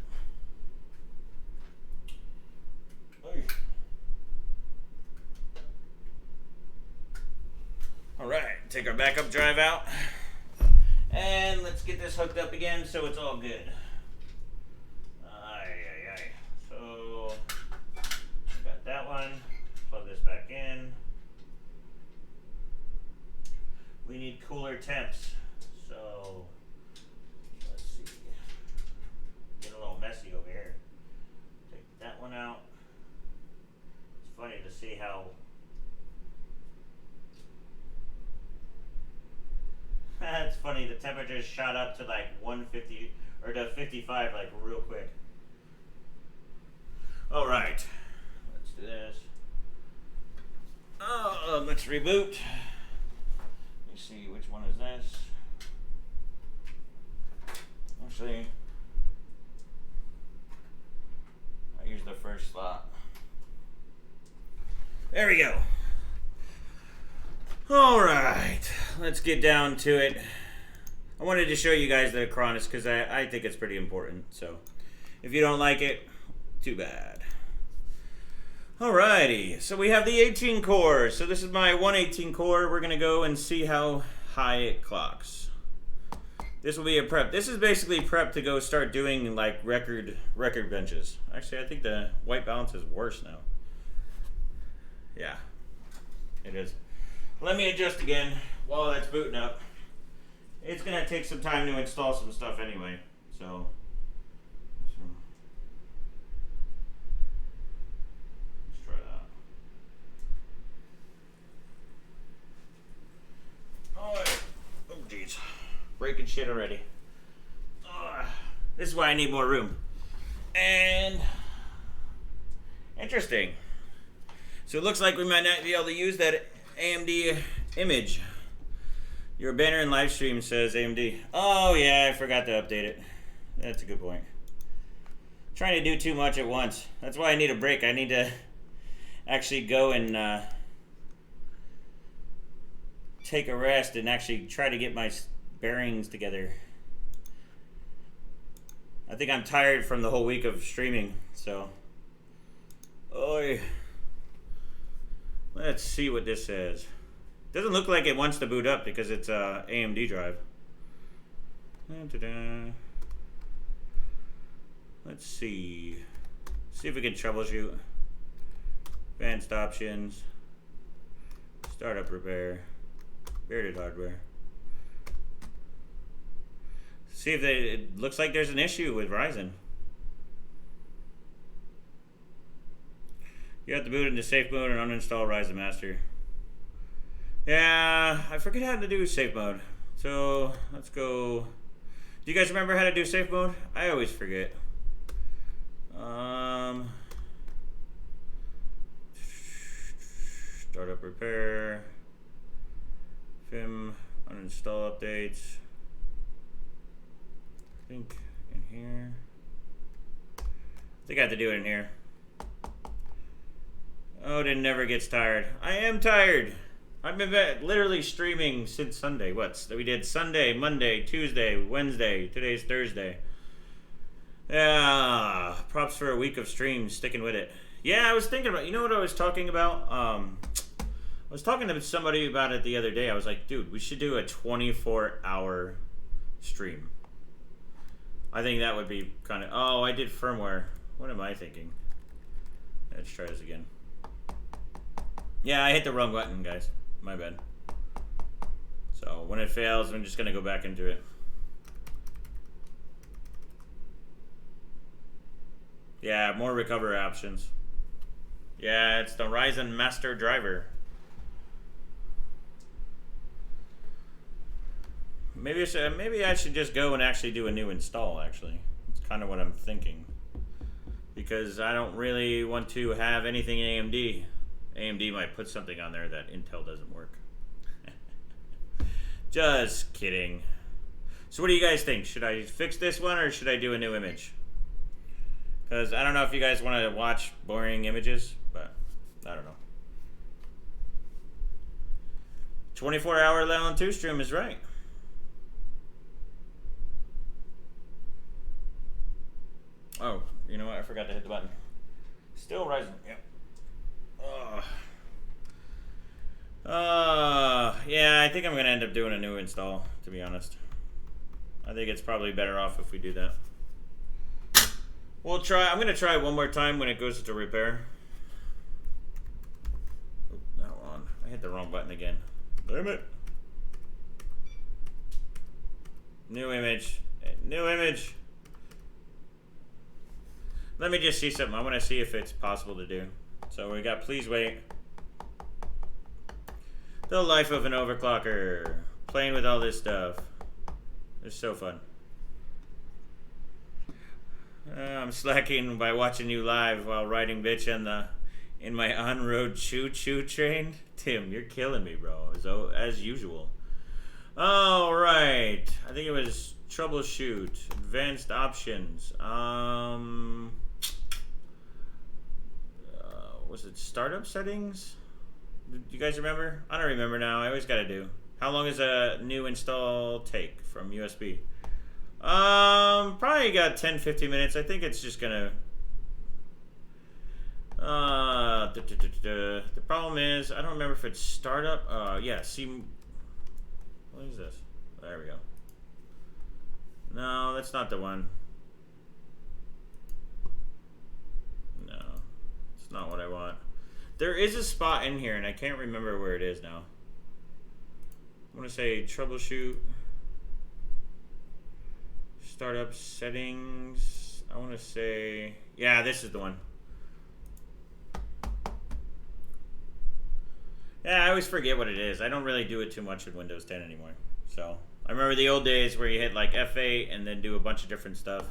Alright, take our backup drive out. And let's get this hooked up again so it's all good. So, got that one. Plug this back in. We need cooler temps. So, let's see. Get a little messy over here. Take that one out. It's funny to see how it's funny, the temperature shot up to like 150 or to 55 like real quick. All right, let's do this. Let's reboot. Let me see, which one is this? Actually, I use the first slot. There we go. All right, let's get down to it. I wanted to show you guys the Acronis because I think it's pretty important. So if you don't like it, too bad. Alrighty, so we have the 18 core. So this is my 118 core. We're gonna go and see how high it clocks. This will be a prep. This is basically prep to go start doing like record benches. Actually, I think the white balance is worse now. Yeah, it is. Let me adjust again while that's booting up. It's gonna take some time to install some stuff anyway, so. Let's try that. Alright. Oh jeez. Breaking shit already. This is why I need more room. And interesting. So it looks like we might not be able to use that AMD image. Your banner in live stream says AMD. Oh yeah, I forgot to update it. That's a good point. Trying to do too much at once. That's why I need a break. I need to actually go and take a rest and actually try to get my bearings together. I think I'm tired from the whole week of streaming, so. Oy. Let's see what this says. Doesn't look like it wants to boot up because it's a AMD drive. Let's see. See if we can troubleshoot. Advanced options. Startup repair. Bearded hardware. See if it looks like there's an issue with Ryzen. You have to boot into safe mode and uninstall Ryzen Master. Yeah, I forget how to do safe mode. So let's go. Do you guys remember how to do safe mode? I always forget. Startup repair. FIM uninstall updates. I think here. I think I have to do it in here. Odin never gets tired. I am tired. I've been literally streaming since Sunday. We did Sunday, Monday, Tuesday, Wednesday. Today's Thursday. Yeah, props for a week of streams, sticking with it. Yeah, I was thinking about, you know what I was talking about? I was talking to somebody about it the other day. I was like, dude, we should do a 24-hour stream. I think that would be kind of, oh, I did firmware. What am I thinking? Let's try this again. Yeah, I hit the wrong button, guys. My bad. So when it fails, I'm just going to go back into it. Yeah, more recovery options. Yeah, it's the Ryzen Master Driver. Maybe I should just go and actually do a new install, actually. It's kind of what I'm thinking. Because I don't really want to have anything AMD. AMD might put something on there that Intel doesn't work. Just kidding. So what do you guys think? Should I fix this one or should I do a new image? Because I don't know if you guys want to watch boring images, but I don't know. 24-hour Level 2 stream is right. Oh, you know what? I forgot to hit the button. Still rising. Yep. Yeah, I think I'm going to end up doing a new install, to be honest. I think it's probably better off if we do that. We'll try. I'm going to try one more time when it goes to repair. Oop, that one. I hit the wrong button again. Damn it. New image. New image. Let me just see something. I want to see if it's possible to do. So we got please wait. The life of an overclocker. Playing with all this stuff. It's so fun. I'm slacking by watching you live while riding bitch in my on-road choo-choo train. Tim, you're killing me, bro. As usual. All right. I think it was troubleshoot. Advanced options. Was it startup settings? Do you guys remember? I don't remember now. I always got to do. How long does a new install take from USB? Probably got 10-15 minutes. I think it's just gonna the problem is I don't remember if it's startup. Yeah, see, what is this? There we go. No, that's not the one. No, it's not what I want. There is a spot in here and I can't remember where it is now. I want to say troubleshoot. Startup settings. I want to say, yeah, this is the one. Yeah, I always forget what it is. I don't really do it too much in Windows 10 anymore. So I remember the old days where you hit like F8 and then do a bunch of different stuff.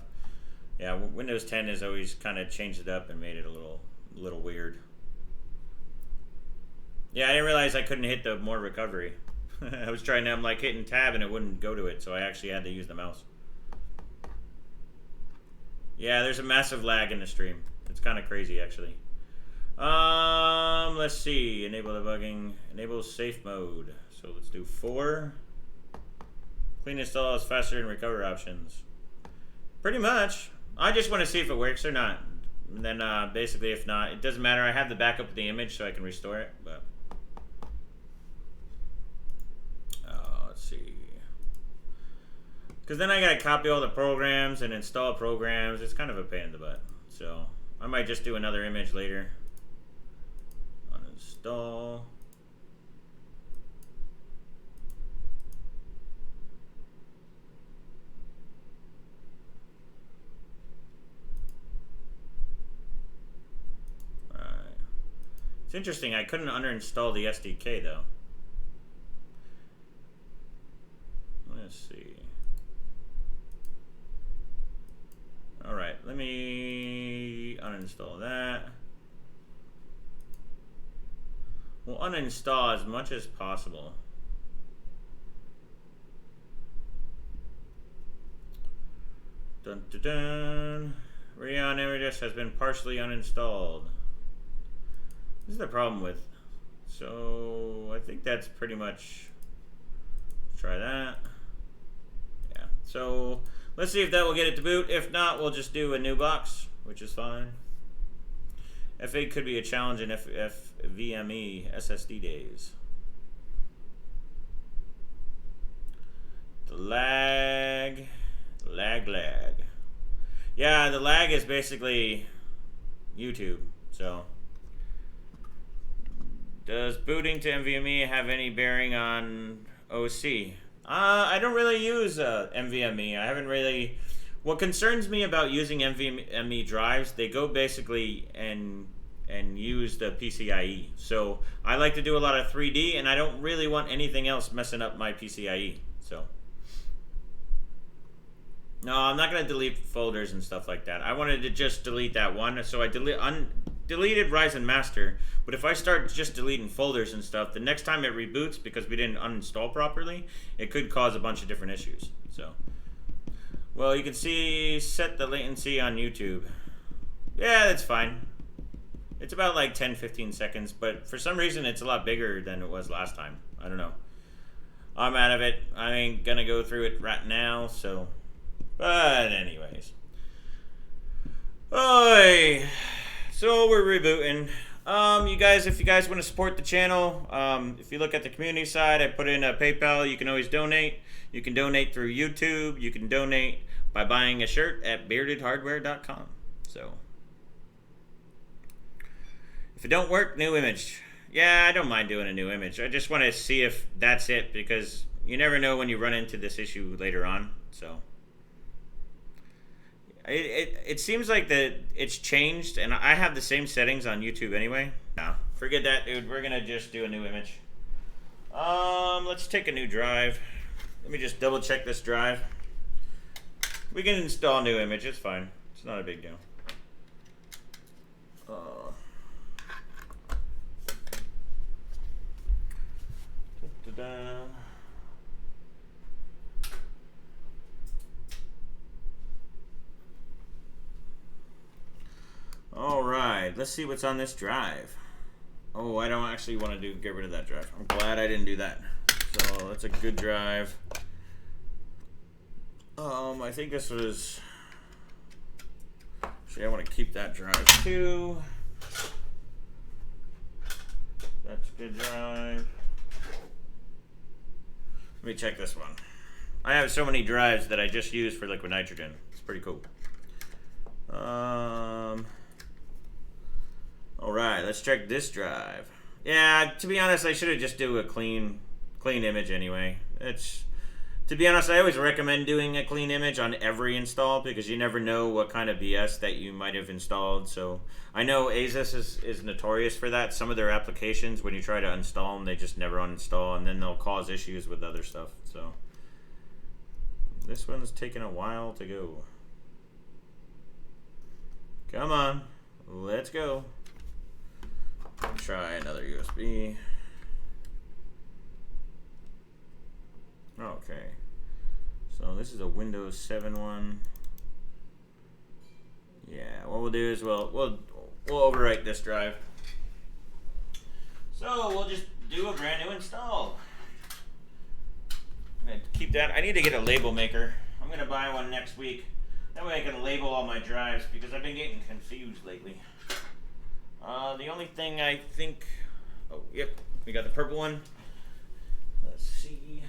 Yeah, Windows 10 has always kind of changed it up and made it a little weird. Yeah, I didn't realize I couldn't hit the more recovery. I was trying to, I'm like hitting tab and it wouldn't go to it, so I actually had to use the mouse. Yeah, there's a massive lag in the stream. It's kind of crazy, actually. Let's see. Enable debugging. Enable safe mode. So let's do 4. Clean install is faster than recovery options. Pretty much. I just want to see if it works or not. And then basically, if not, it doesn't matter. I have the backup of the image so I can restore it. But let's see. Because then I gotta copy all the programs and install programs. It's kind of a pain in the butt. So I might just do another image later. Uninstall. Alright. It's interesting, I couldn't uninstall the SDK though. Let's see. Alright, let me uninstall that. We'll uninstall as much as possible. Dun, dun, dun. Rayon Images has been partially uninstalled. This is the problem with. So I think that's pretty much. Let's try that. Yeah. So let's see if that will get it to boot. If not, we'll just do a new box, which is fine. F8 could be a challenge in FVME SSD days. The lag. Yeah, the lag is basically YouTube. So, does booting to NVMe have any bearing on OC? I don't really use NVMe. I haven't really. What concerns me about using NVMe drives, they go basically and use the PCIe. So I like to do a lot of 3D, and I don't really want anything else messing up my PCIe. So. No, I'm not going to delete folders and stuff like that. I wanted to just delete that one, so I deleted Ryzen Master. But if I start just deleting folders and stuff, the next time it reboots, because we didn't uninstall properly, it could cause a bunch of different issues. So, well, you can see set the latency on YouTube. Yeah, that's fine. It's about like 10-15 seconds, but for some reason it's a lot bigger than it was last time. I don't know. I'm out of it. I ain't going to go through it right now, so... But anyways. Oi. So we're rebooting. You guys, if you guys want to support the channel, if you look at the community side, I put in a PayPal. You can always donate. You can donate through YouTube. You can donate by buying a shirt at beardedhardware.com. So if it don't work, new image. Yeah, I don't mind doing a new image. I just want to see if that's it, because you never know when you run into this issue later on. So It seems like that it's changed, and I have the same settings on YouTube anyway. No, forget that, dude. We're gonna just do a new image. Let's take a new drive. Let me just double check this drive. We can install a new image. It's fine. It's not a big deal. Da-da-da. Alright, let's see what's on this drive. Oh, I don't actually want to get rid of that drive. I'm glad I didn't do that. So that's a good drive. I think this was... Actually, I want to keep that drive too. That's a good drive. Let me check this one. I have so many drives that I just use for liquid nitrogen. It's pretty cool. Alright, let's check this drive. Yeah, to be honest, I should have just do a clean image anyway. To be honest, I always recommend doing a clean image on every install, because you never know what kind of BS that you might have installed. So I know Asus is notorious for that. Some of their applications, when you try to install them, they just never uninstall, and then they'll cause issues with other stuff. So this one's taking a while to go. Come on, let's go. Try another USB. Okay. So this is a Windows 7 one. Yeah, what we'll do is we'll overwrite this drive. So we'll just do a brand new install. I'm gonna keep that. I need to get a label maker. I'm gonna buy one next week. That way I can label all my drives, because I've been getting confused lately. The only thing I think... Oh, yep. We got the purple one. Let's see.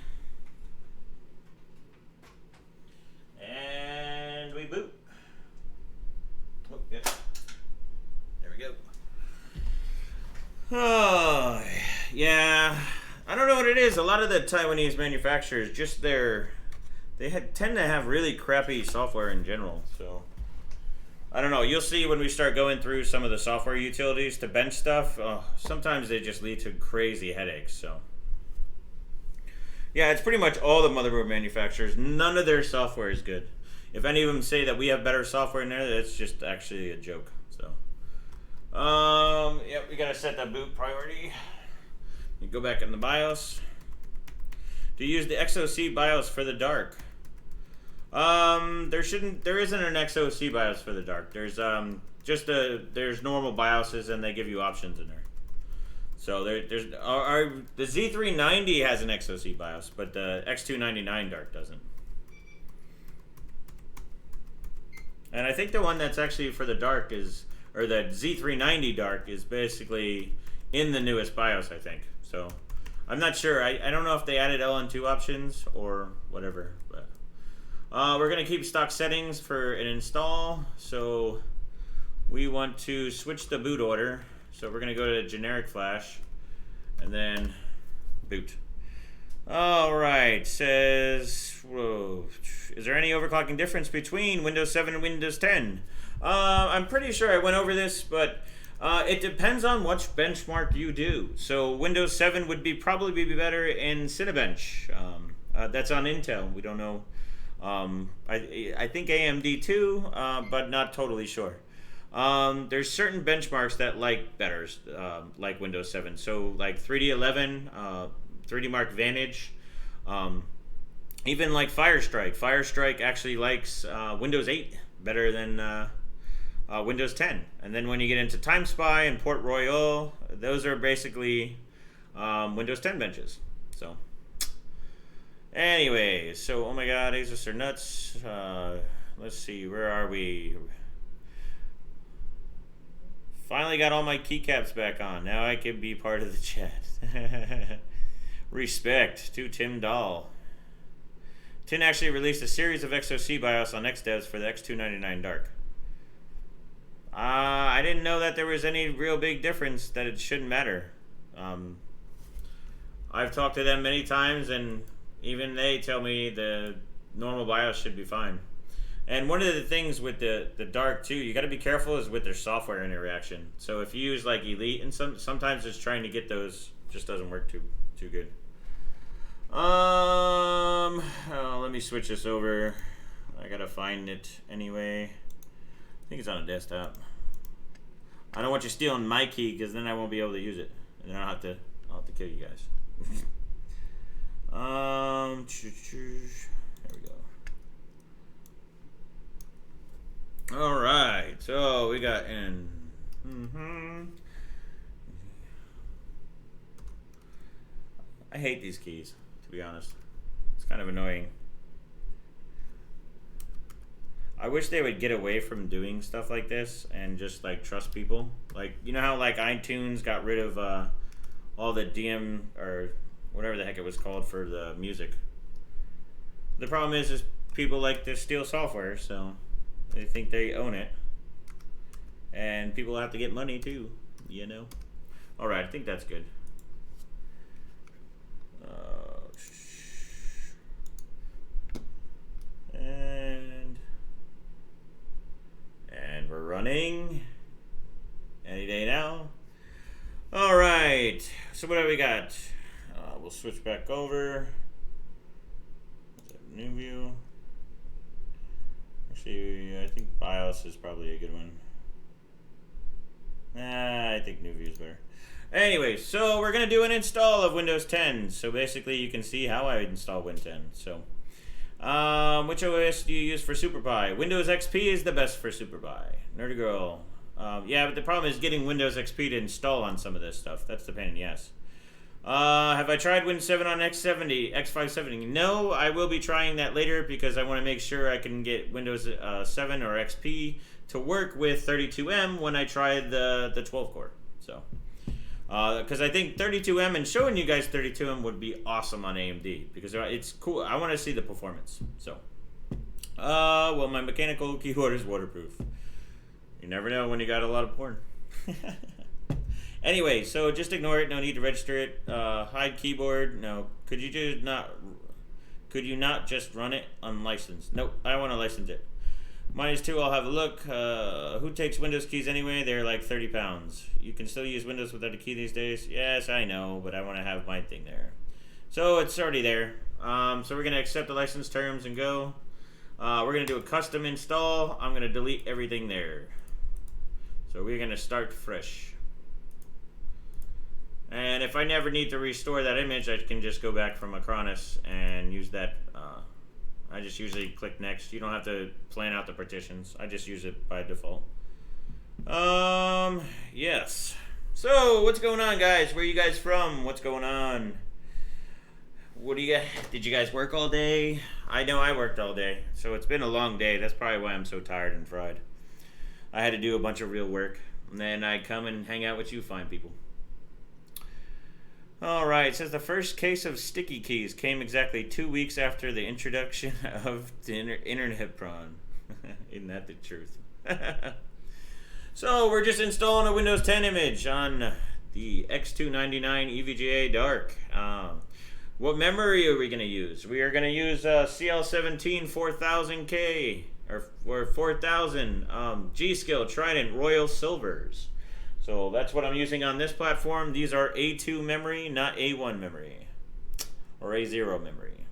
And we boot. Oh, yep. There we go. Oh, yeah. I don't know what it is. A lot of the Taiwanese manufacturers, just tend to have really crappy software in general, so... I don't know. You'll see when we start going through some of the software utilities to bench stuff. Sometimes they just lead to crazy headaches. So, yeah, it's pretty much all the motherboard manufacturers. None of their software is good. If any of them say that we have better software in there, that's just actually a joke. So, yep, we gotta set that boot priority. You go back in the BIOS. Do you use the XOC BIOS for the Dark? There isn't an XOC BIOS for the Dark. There's there's normal BIOSes and they give you options in there. So there's the Z390 has an XOC BIOS, but the X299 Dark doesn't. And I think the one that's actually for the Dark is, or the Z390 Dark is basically in the newest BIOS, I think. So I'm not sure. I don't know if they added LN2 options or whatever. But we're going to keep stock settings for an install. So we want to switch the boot order. So we're going to go to generic flash and then boot. All right, says, whoa, is there any overclocking difference between Windows 7 and Windows 10? I'm pretty sure I went over this, but it depends on which benchmark you do. So Windows 7 would probably be better in Cinebench. That's on Intel. We don't know. I think AMD too, but not totally sure. There's certain benchmarks that like better, like Windows 7. So like 3D11, 3D Mark Vantage, even like Firestrike. Firestrike actually likes Windows 8 better than Windows 10. And then when you get into TimeSpy and Port Royal, those are basically Windows 10 benches. So anyway, so oh my god, Asus are nuts. Let's see, where are we? Finally got all my keycaps back on. Now I can be part of the chat. Respect to Tim Dahl. Tin actually released a series of XOC BIOS on XDevs for the X299 Dark. I didn't know that there was any real big difference, that it shouldn't matter. I've talked to them many times, and even they tell me the normal BIOS should be fine. And one of the things with the Dark too, you got to be careful, is with their software interaction. So if you use like Elite, and sometimes just trying to get those just doesn't work too good. Let me switch this over. I gotta find it anyway. I think it's on a desktop. I don't want you stealing my key, because then I won't be able to use it, and then I'll have to kill you guys. There we go. All right, so we got in. I hate these keys, to be honest. It's kind of annoying. I wish they would get away from doing stuff like this and just like trust people. Like, you know how like iTunes got rid of all the DM or whatever the heck it was called for the music. The problem is people like to steal software, so they think they own it. And people have to get money too, you know. All right, I think that's good. And we're running any day now. All right, so what have we got? We'll switch back over. New view. Actually, I think BIOS is probably a good one. I think new view is better. Anyway, so we're gonna do an install of Windows 10. So basically, you can see how I install Win 10. So, which OS do you use for SuperPi? Windows XP is the best for SuperPi. Nerdy girl. Yeah, but the problem is getting Windows XP to install on some of this stuff. That's the pain in the ass. Have I tried Win 7 on X570? No, I will be trying that later because I want to make sure I can get Windows 7 or XP to work with 32M when I try the 12 core. So, because I think 32M and showing you guys 32M would be awesome on AMD because it's cool. I want to see the performance. So, well, my mechanical keyboard is waterproof. You never know when you got a lot of porn. Anyway, so just ignore it. No need to register it. Hide keyboard. No. Could you not just run it unlicensed? Nope. I want to license it. -2. I'll have a look. Who takes Windows keys anyway? They're like 30 pounds. You can still use Windows without a key these days. Yes, I know, but I want to have my thing there. So it's already there. So we're gonna accept the license terms and go. We're gonna do a custom install. I'm gonna delete everything there. So we're gonna start fresh. And if I never need to restore that image, I can just go back from Acronis and use that I just usually click next. You don't have to plan out the partitions. I just use it by default. Yes. So, what's going on, guys? Where are you guys from? What's going on? What do you guys, did you guys work all day? I know I worked all day, so it's been a long day. That's probably why I'm so tired and fried. I had to do a bunch of real work, and then I come and hang out with you fine people. Alright, it says the first case of sticky keys came exactly 2 weeks after the introduction of the internet prawn. Isn't that the truth? So, we're just installing a Windows 10 image on the X299 EVGA DARK. What memory are we going to use? We are going to use CL17 4000K or 4000 G-Skill Trident Royal Silvers. So that's what I'm using on this platform. These are A2 memory, not A1 memory or A0 memory.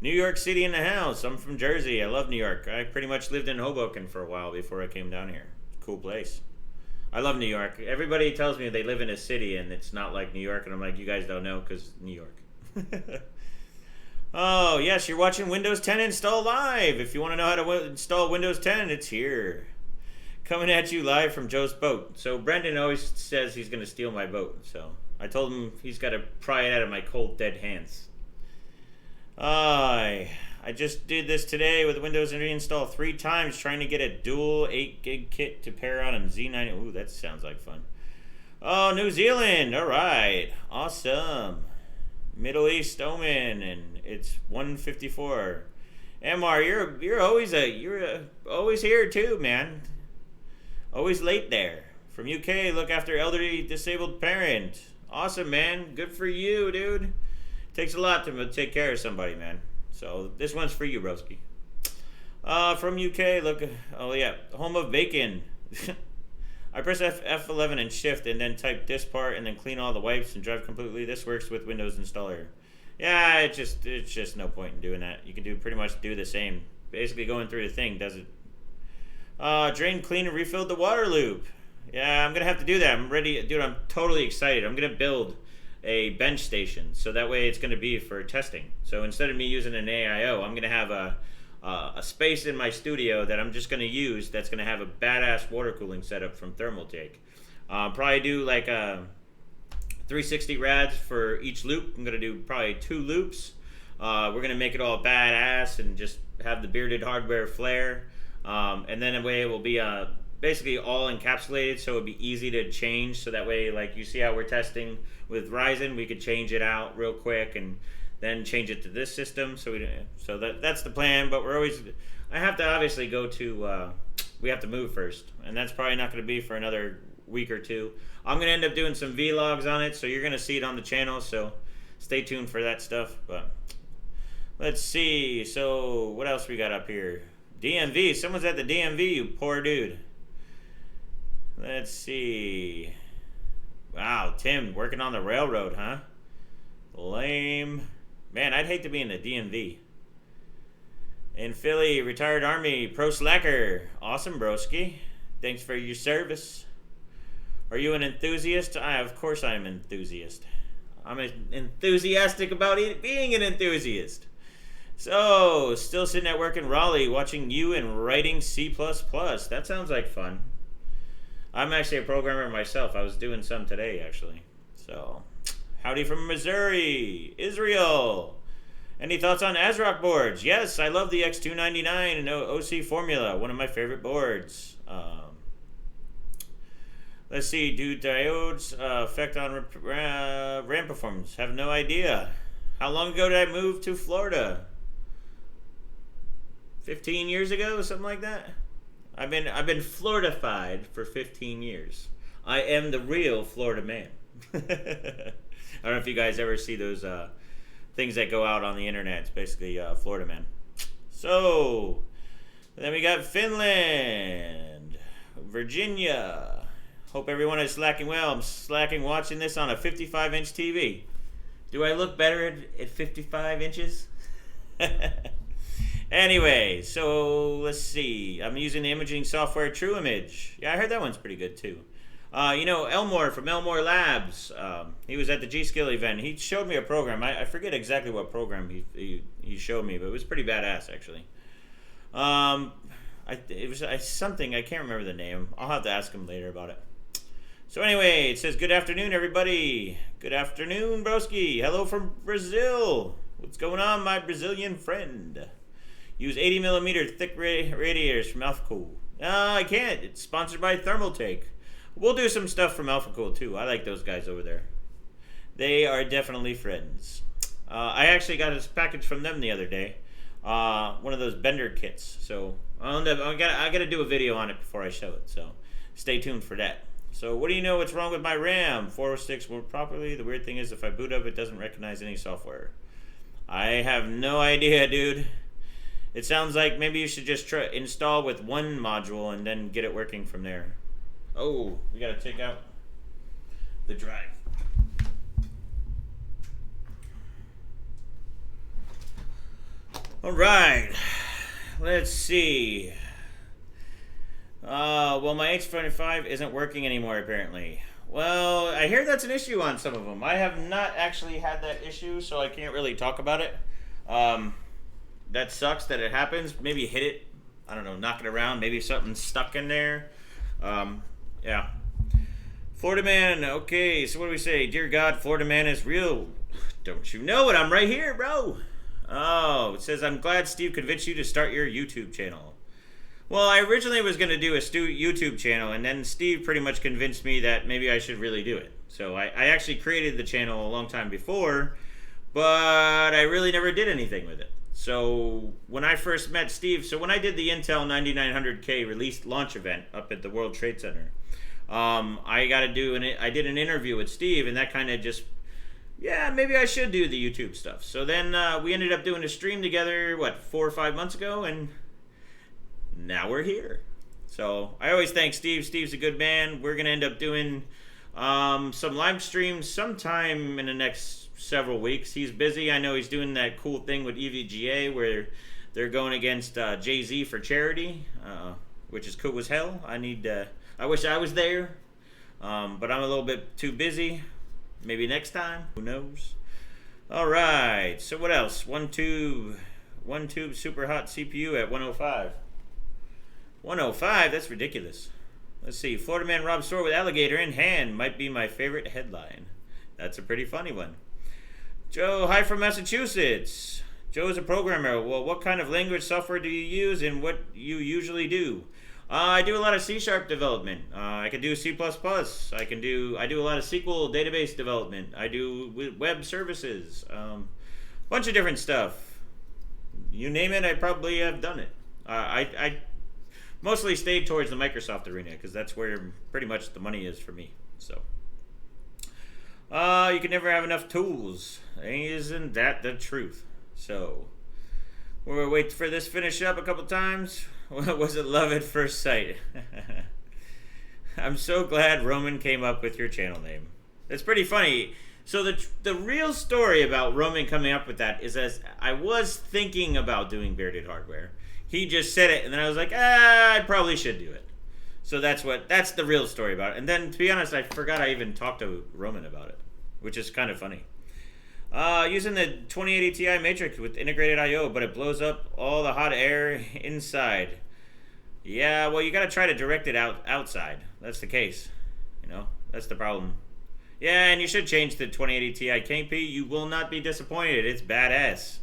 New York City in the house. I'm from Jersey. I love New York. I pretty much lived in Hoboken for a while before I came down here. Cool place. I love New York. Everybody tells me they live in a city and it's not like New York, and I'm like, you guys don't know because New York. Oh, yes, you're watching Windows 10 install live. If you want to know how to install Windows 10, it's here. Coming at you live from Joe's boat. So Brendan always says he's going to steal my boat, so I told him he's got to pry it out of my cold, dead hands. I just did this today with Windows reinstall 3 times trying to get a dual 8 gig kit to pair on a Z90. Ooh, that sounds like fun. Oh, New Zealand. All right. Awesome. Middle East Omen, and it's 154. MR, you're always here too, man. Always late there. From UK, look after elderly disabled parent. Awesome, man. Good for you, dude. Takes a lot to take care of somebody, man. So this one's for you, broski. From UK, look. Oh yeah, home of bacon. I press F11 and shift and then type this part and then clean all the wipes and drive completely. This works with Windows installer. Yeah, it's just no point in doing that. You can pretty much do the same. Basically going through the thing does it. Drain, clean, and refilled the water loop. Yeah, I'm gonna have to do that. I'm ready, dude. I'm totally excited. I'm gonna build a bench station, so that way it's going to be for testing. So instead of me using an AIO, I'm going to have a space in my studio that I'm just going to use that's going to have a badass water cooling setup from Thermaltake. Probably do like a 360 rads for each loop. I'm going to do probably 2 loops. We're going to make it all badass and just have the bearded hardware flare. And then that way it will be basically all encapsulated, so it'd be easy to change. So that way, like you see how we're testing with Ryzen, we could change it out real quick and then change it to this system. So that's the plan. But I have to obviously go to. We have to move first, and that's probably not going to be for another week or 2. I'm going to end up doing some vlogs on it, so you're going to see it on the channel. So stay tuned for that stuff. But let's see. So what else we got up here? DMV. Someone's at the DMV. You poor dude. Let's see. Wow, Tim, working on the railroad, huh? Lame. Man, I'd hate to be in the DMV. In Philly, retired Army, pro slacker. Awesome, broski. Thanks for your service. Are you an enthusiast? Of course I'm an enthusiast. I'm enthusiastic about being an enthusiast. So, still sitting at work in Raleigh, watching you and writing C++. That sounds like fun. I'm actually a programmer myself. I was doing some today, actually. So, howdy from Missouri, Israel. Any thoughts on ASRock boards? Yes, I love the X299 and OC Formula, one of my favorite boards. Let's see, do diodes affect on RAM performance? Have no idea. How long ago did I move to Florida? 15 years ago, something like that. I've been Floridified for 15 years. I am the real Florida man. I don't know if you guys ever see those things that go out on the internet. It's basically Florida man. So then we got Finland, Virginia. Hope everyone is slacking well. I'm slacking watching this on a 55-inch TV. Do I look better at 55 inches? Anyway, so let's see. I'm using the imaging software TrueImage. Yeah, I heard that one's pretty good too. You know, Elmore from Elmore Labs. He was at the G-Skill event. He showed me a program. I forget exactly what program he showed me, but it was pretty badass, actually. It was something, I can't remember the name. I'll have to ask him later about it. So anyway, it says, good afternoon, everybody. Good afternoon, broski. Hello from Brazil. What's going on, my Brazilian friend? Use 80 millimeter thick radiators from AlphaCool. I can't. It's sponsored by Thermaltake. We'll do some stuff from AlphaCool, too. I like those guys over there. They are definitely friends. I actually got a package from them the other day. One of those bender kits. So I gotta do a video on it before I show it. So stay tuned for that. So what do you know what's wrong with my RAM? 406 work properly. The weird thing is if I boot up, it doesn't recognize any software. I have no idea, dude. It sounds like maybe you should just install with one module and then get it working from there. Oh, we gotta take out the drive. All right, let's see. Well, my H25 isn't working anymore, apparently. Well, I hear that's an issue on some of them. I have not actually had that issue, so I can't really talk about it. That sucks that it happens. Maybe hit it, I don't know, knock it around. Maybe something's stuck in there. Yeah. Florida Man, okay, so what do we say? Dear God, Florida Man is real. Don't you know it? I'm right here, bro. Oh, it says, I'm glad Steve convinced you to start your YouTube channel. Well, I originally was going to do a YouTube channel, and then Steve pretty much convinced me that maybe I should really do it. So I actually created the channel a long time before, but I really never did anything with it. So when I first met Steve, so when I did the Intel 9900K release launch event up at the World Trade Center, I did an interview with Steve, and that kind of just, yeah, maybe I should do the YouTube stuff. So then we ended up doing a stream together, 4 or 5 months ago, and now we're here. So I always thank Steve. Steve's a good man. We're going to end up doing some live streams sometime in the next several weeks. He's busy. I know he's doing that cool thing with EVGA where they're going against Jay-Z for charity, which is cool as hell. I wish I was there, but I'm a little bit too busy. Maybe next time. Who knows? All right. So what else? One tube super hot CPU at 105. 105? That's ridiculous. Let's see. Florida Man robs store with alligator in hand might be my favorite headline. That's a pretty funny one. Joe, hi from Massachusetts. Joe's a programmer. Well, what kind of language software do you use and what you usually do? I do a lot of C# development. I can do C++. I do a lot of SQL database development. I do web services. Bunch of different stuff. You name it, I probably have done it. I mostly stayed towards the Microsoft arena because that's where pretty much the money is for me. So, you can never have enough tools. Isn't that the truth? So, we'll wait for this finish up a couple times. Was it love at first sight? I'm so glad Roman came up with your channel name. It's pretty funny. So the real story about Roman coming up with that is as I was thinking about doing Bearded Hardware. He just said it, and then I was like, I probably should do it. So that's the real story about it. And then, to be honest, I forgot I even talked to Roman about it, which is kind of funny. Using the 2080 Ti matrix with integrated I/O, but it blows up all the hot air inside. Yeah, well, you got to try to direct it outside. That's the case. You know, that's the problem. Yeah, and you should change the 2080 Ti KP. You will not be disappointed. It's badass.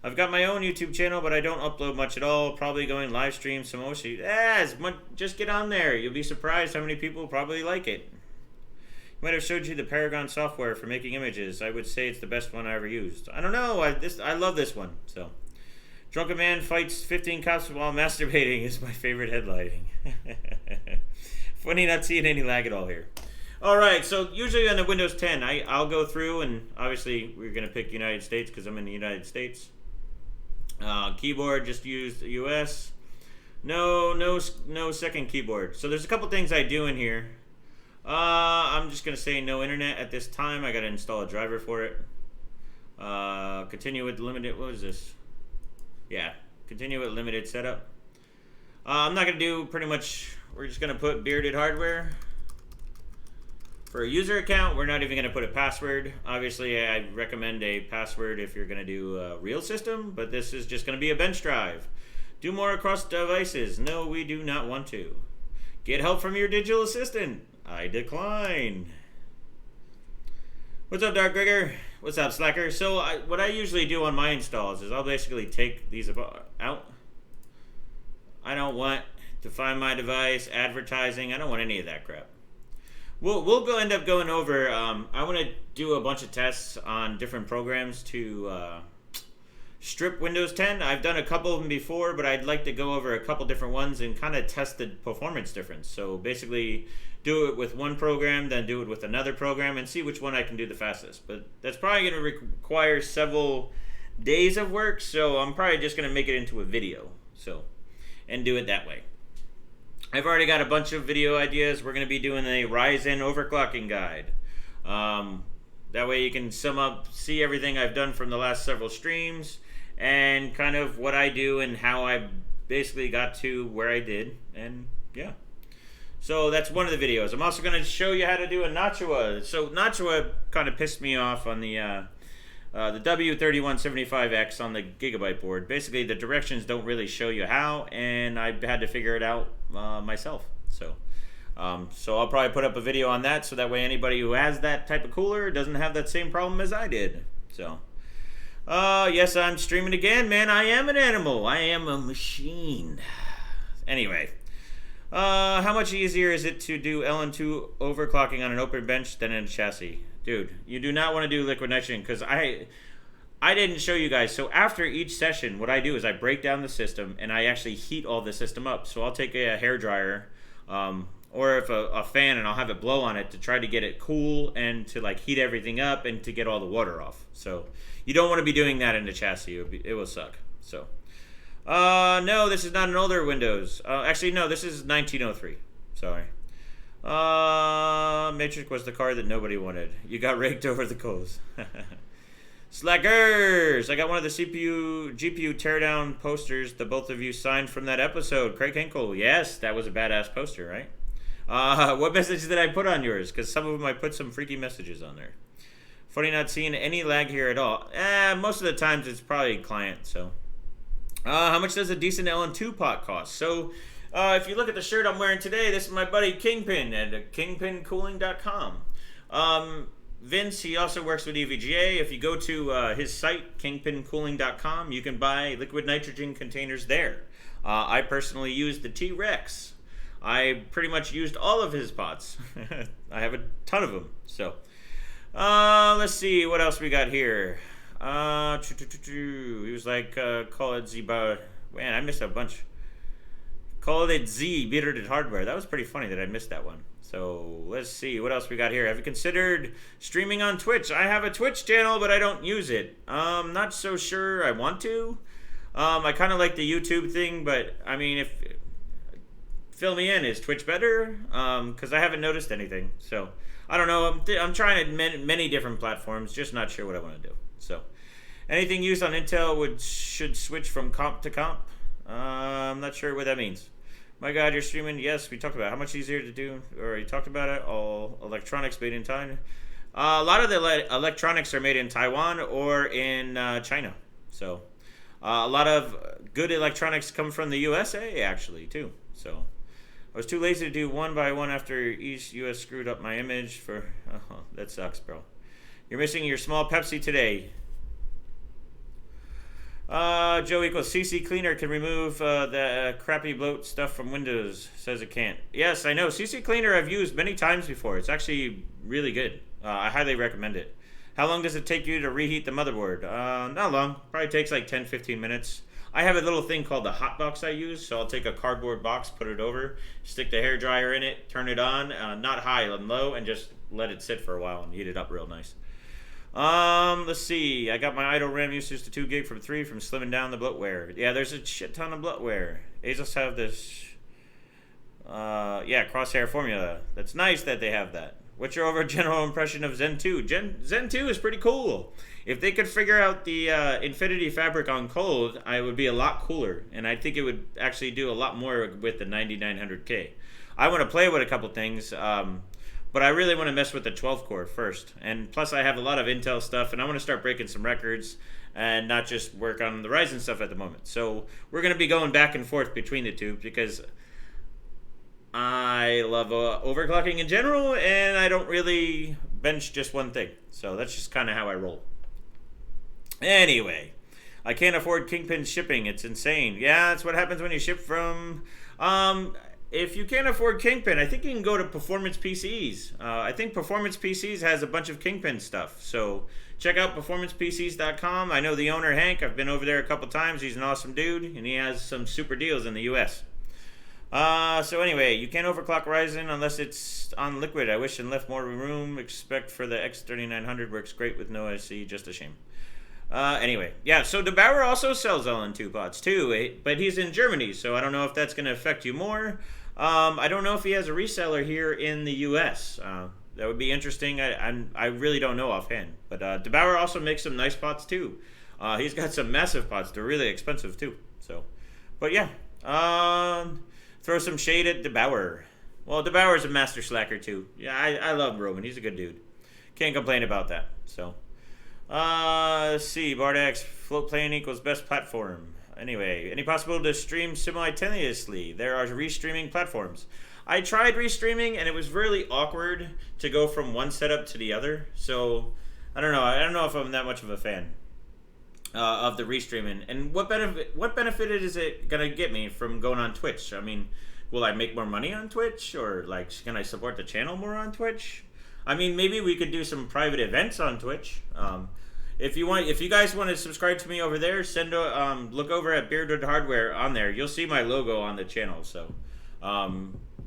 I've got my own YouTube channel, but I don't upload much at all. Probably going live stream some more. Just get on there. You'll be surprised how many people probably like it. Might have showed you the Paragon software for making images. I would say it's the best one I ever used. I don't know. I love this one. So, drunken man fights 15 cops while masturbating is my favorite headlining. Funny not seeing any lag at all here. All right. So usually on the Windows 10, I'll go through and obviously we're gonna pick United States because I'm in the United States. Keyboard just use the US. No second keyboard. So there's a couple things I do in here. I'm just going to say no internet at this time. I got to install a driver for it. Continue with limited, what is this? Yeah, continue with limited setup. I'm not going to do pretty much, we're just going to put Bearded Hardware. For a user account, we're not even going to put a password. Obviously, I recommend a password if you're going to do a real system, but this is just going to be a bench drive. Do more across devices. No, we do not want to. Get help from your digital assistant. I decline. What's up, Dark Rigger? What's up, Slacker? So what I usually do on my installs is I'll basically take these out. I don't want to find my device, advertising. I don't want any of that crap. We'll end up going over. I want to do a bunch of tests on different programs to strip Windows 10. I've done a couple of them before, but I'd like to go over a couple different ones and kind of test the performance difference. So basically, do it with one program, then do it with another program, and see which one I can do the fastest. But that's probably going to require several days of work, so I'm probably just going to make it into a video. And do it that way. I've already got a bunch of video ideas. We're going to be doing a Ryzen overclocking guide. That way you can see everything I've done from the last several streams and kind of what I do and how I basically got to where I did. And yeah. So that's one of the videos. I'm also going to show you how to do a Noctua. So Noctua kind of pissed me off on the W3175X on the Gigabyte board. Basically, the directions don't really show you how, and I had to figure it out myself. So I'll probably put up a video on that, so that way anybody who has that type of cooler doesn't have that same problem as I did. So, yes, I'm streaming again, man. I am an animal. I am a machine. Anyway, how much easier is it to do LN2 overclocking on an open bench than in a chassis? Dude, you do not want to do liquid nitrogen because I didn't show you guys. So after each session, what I do is I break down the system and I actually heat all the system up. So I'll take a hair dryer or if a fan and I'll have it blow on it to try to get it cool and to like heat everything up and to get all the water off. So you don't want to be doing that in the chassis. It will suck. So no, this is not an older Windows. Actually, no, this is 1903. Sorry. Matrix was the card that nobody wanted. You got raked over the coals. Slackers! I got one of the GPU teardown posters that both of you signed from that episode. Craig Henkel. Yes, that was a badass poster, right? What message did I put on yours? Because some of them I put some freaky messages on there. Funny not seeing any lag here at all. Most of the times it's probably client, so. How much does a decent LN2 pot cost? So, if you look at the shirt I'm wearing today, this is my buddy Kingpin at KingPinCooling.com. Vince, he also works with EVGA. If you go to his site, KingPinCooling.com, you can buy liquid nitrogen containers there. I personally use the T-Rex. I pretty much used all of his pots. I have a ton of them. So, let's see what else we got here. He was like, call it Z-Bar. Man, I missed a bunch. Call it Z, bearded hardware. That was pretty funny that I missed that one. So let's see what else we got here. Have you considered streaming on Twitch? I have a Twitch channel, but I don't use it. Not so sure I want to. I kind of like the YouTube thing, but I mean, if fill me in, is Twitch better? Because I haven't noticed anything. So I don't know. I'm trying it many different platforms, just not sure what I want to do. So anything used on Intel should switch from comp to comp. I'm not sure what that means. My God, you're streaming. Yes, we talked about it. How much easier to do, or you talked about it. All electronics made in China. A lot of the electronics are made in Taiwan or in China. So a lot of good electronics come from the USA actually too. So I was too lazy to do one by one after each US screwed up my image for. Oh, that sucks, bro. You're missing your small Pepsi today. Joe equals CC Cleaner can remove the crappy bloat stuff from Windows. Says it can't. Yes, I know. CC Cleaner I've used many times before. It's actually really good. I highly recommend it. How long does it take you to reheat the motherboard? Not long. Probably takes like 10-15 minutes. I have a little thing called the hot box I use. So I'll take a cardboard box, put it over, stick the hairdryer in it, turn it on, not high and low, and just let it sit for a while and heat it up real nice. Let's see. I got my idle RAM usage to 2 gig from 3 from slimming down the bloatware. Yeah, there's a shit ton of bloatware. Asus have this, crosshair formula. That's nice that they have that. What's your overall general impression of Zen 2? Zen 2 is pretty cool. If they could figure out the Infinity fabric on cold, I would be a lot cooler. And I think it would actually do a lot more with the 9900K. I want to play with a couple things. But I really want to mess with the 12 core first. And plus I have a lot of Intel stuff, and I want to start breaking some records and not just work on the Ryzen stuff at the moment. So we're going to be going back and forth between the two because I love overclocking in general, and I don't really bench just one thing. So that's just kind of how I roll. Anyway, I can't afford KINGPIN shipping. It's insane. Yeah, that's what happens when you ship from... if you can't afford KINGPIN, I think you can go to Performance PCs. I think Performance PCs has a bunch of KINGPIN stuff. So check out performancepcs.com. I know the owner, Hank. I've been over there a couple times. He's an awesome dude, and he has some super deals in the U.S. So anyway, you can't overclock Ryzen unless it's on liquid. I wish and left more room. Expect for the X3900 works great with no IC. Just a shame. Anyway, yeah, so DeBauer also sells LN2 pots too, but he's in Germany, so I don't know if that's going to affect you more. I don't know if he has a reseller here in the U.S. That would be interesting. I really don't know offhand. But DeBauer also makes some nice pots too. He's got some massive pots. They're really expensive too. So, but yeah, throw some shade at DeBauer. Well, DeBauer's a master slacker too. Yeah, I love Roman. He's a good dude. Can't complain about that. So. Let's see, Bardax, float plane equals best platform. Anyway, any possibility to stream simultaneously? There are restreaming platforms. I tried restreaming, and it was really awkward to go from one setup to the other. So, I don't know. I don't know if I'm that much of a fan of the restreaming. And what benefit is it going to get me from going on Twitch? I mean, will I make more money on Twitch? Or, like, can I support the channel more on Twitch? I mean, maybe we could do some private events on Twitch. If you guys want to subscribe to me over there, look over at Beardwood Hardware on there. You'll see my logo on the channel. So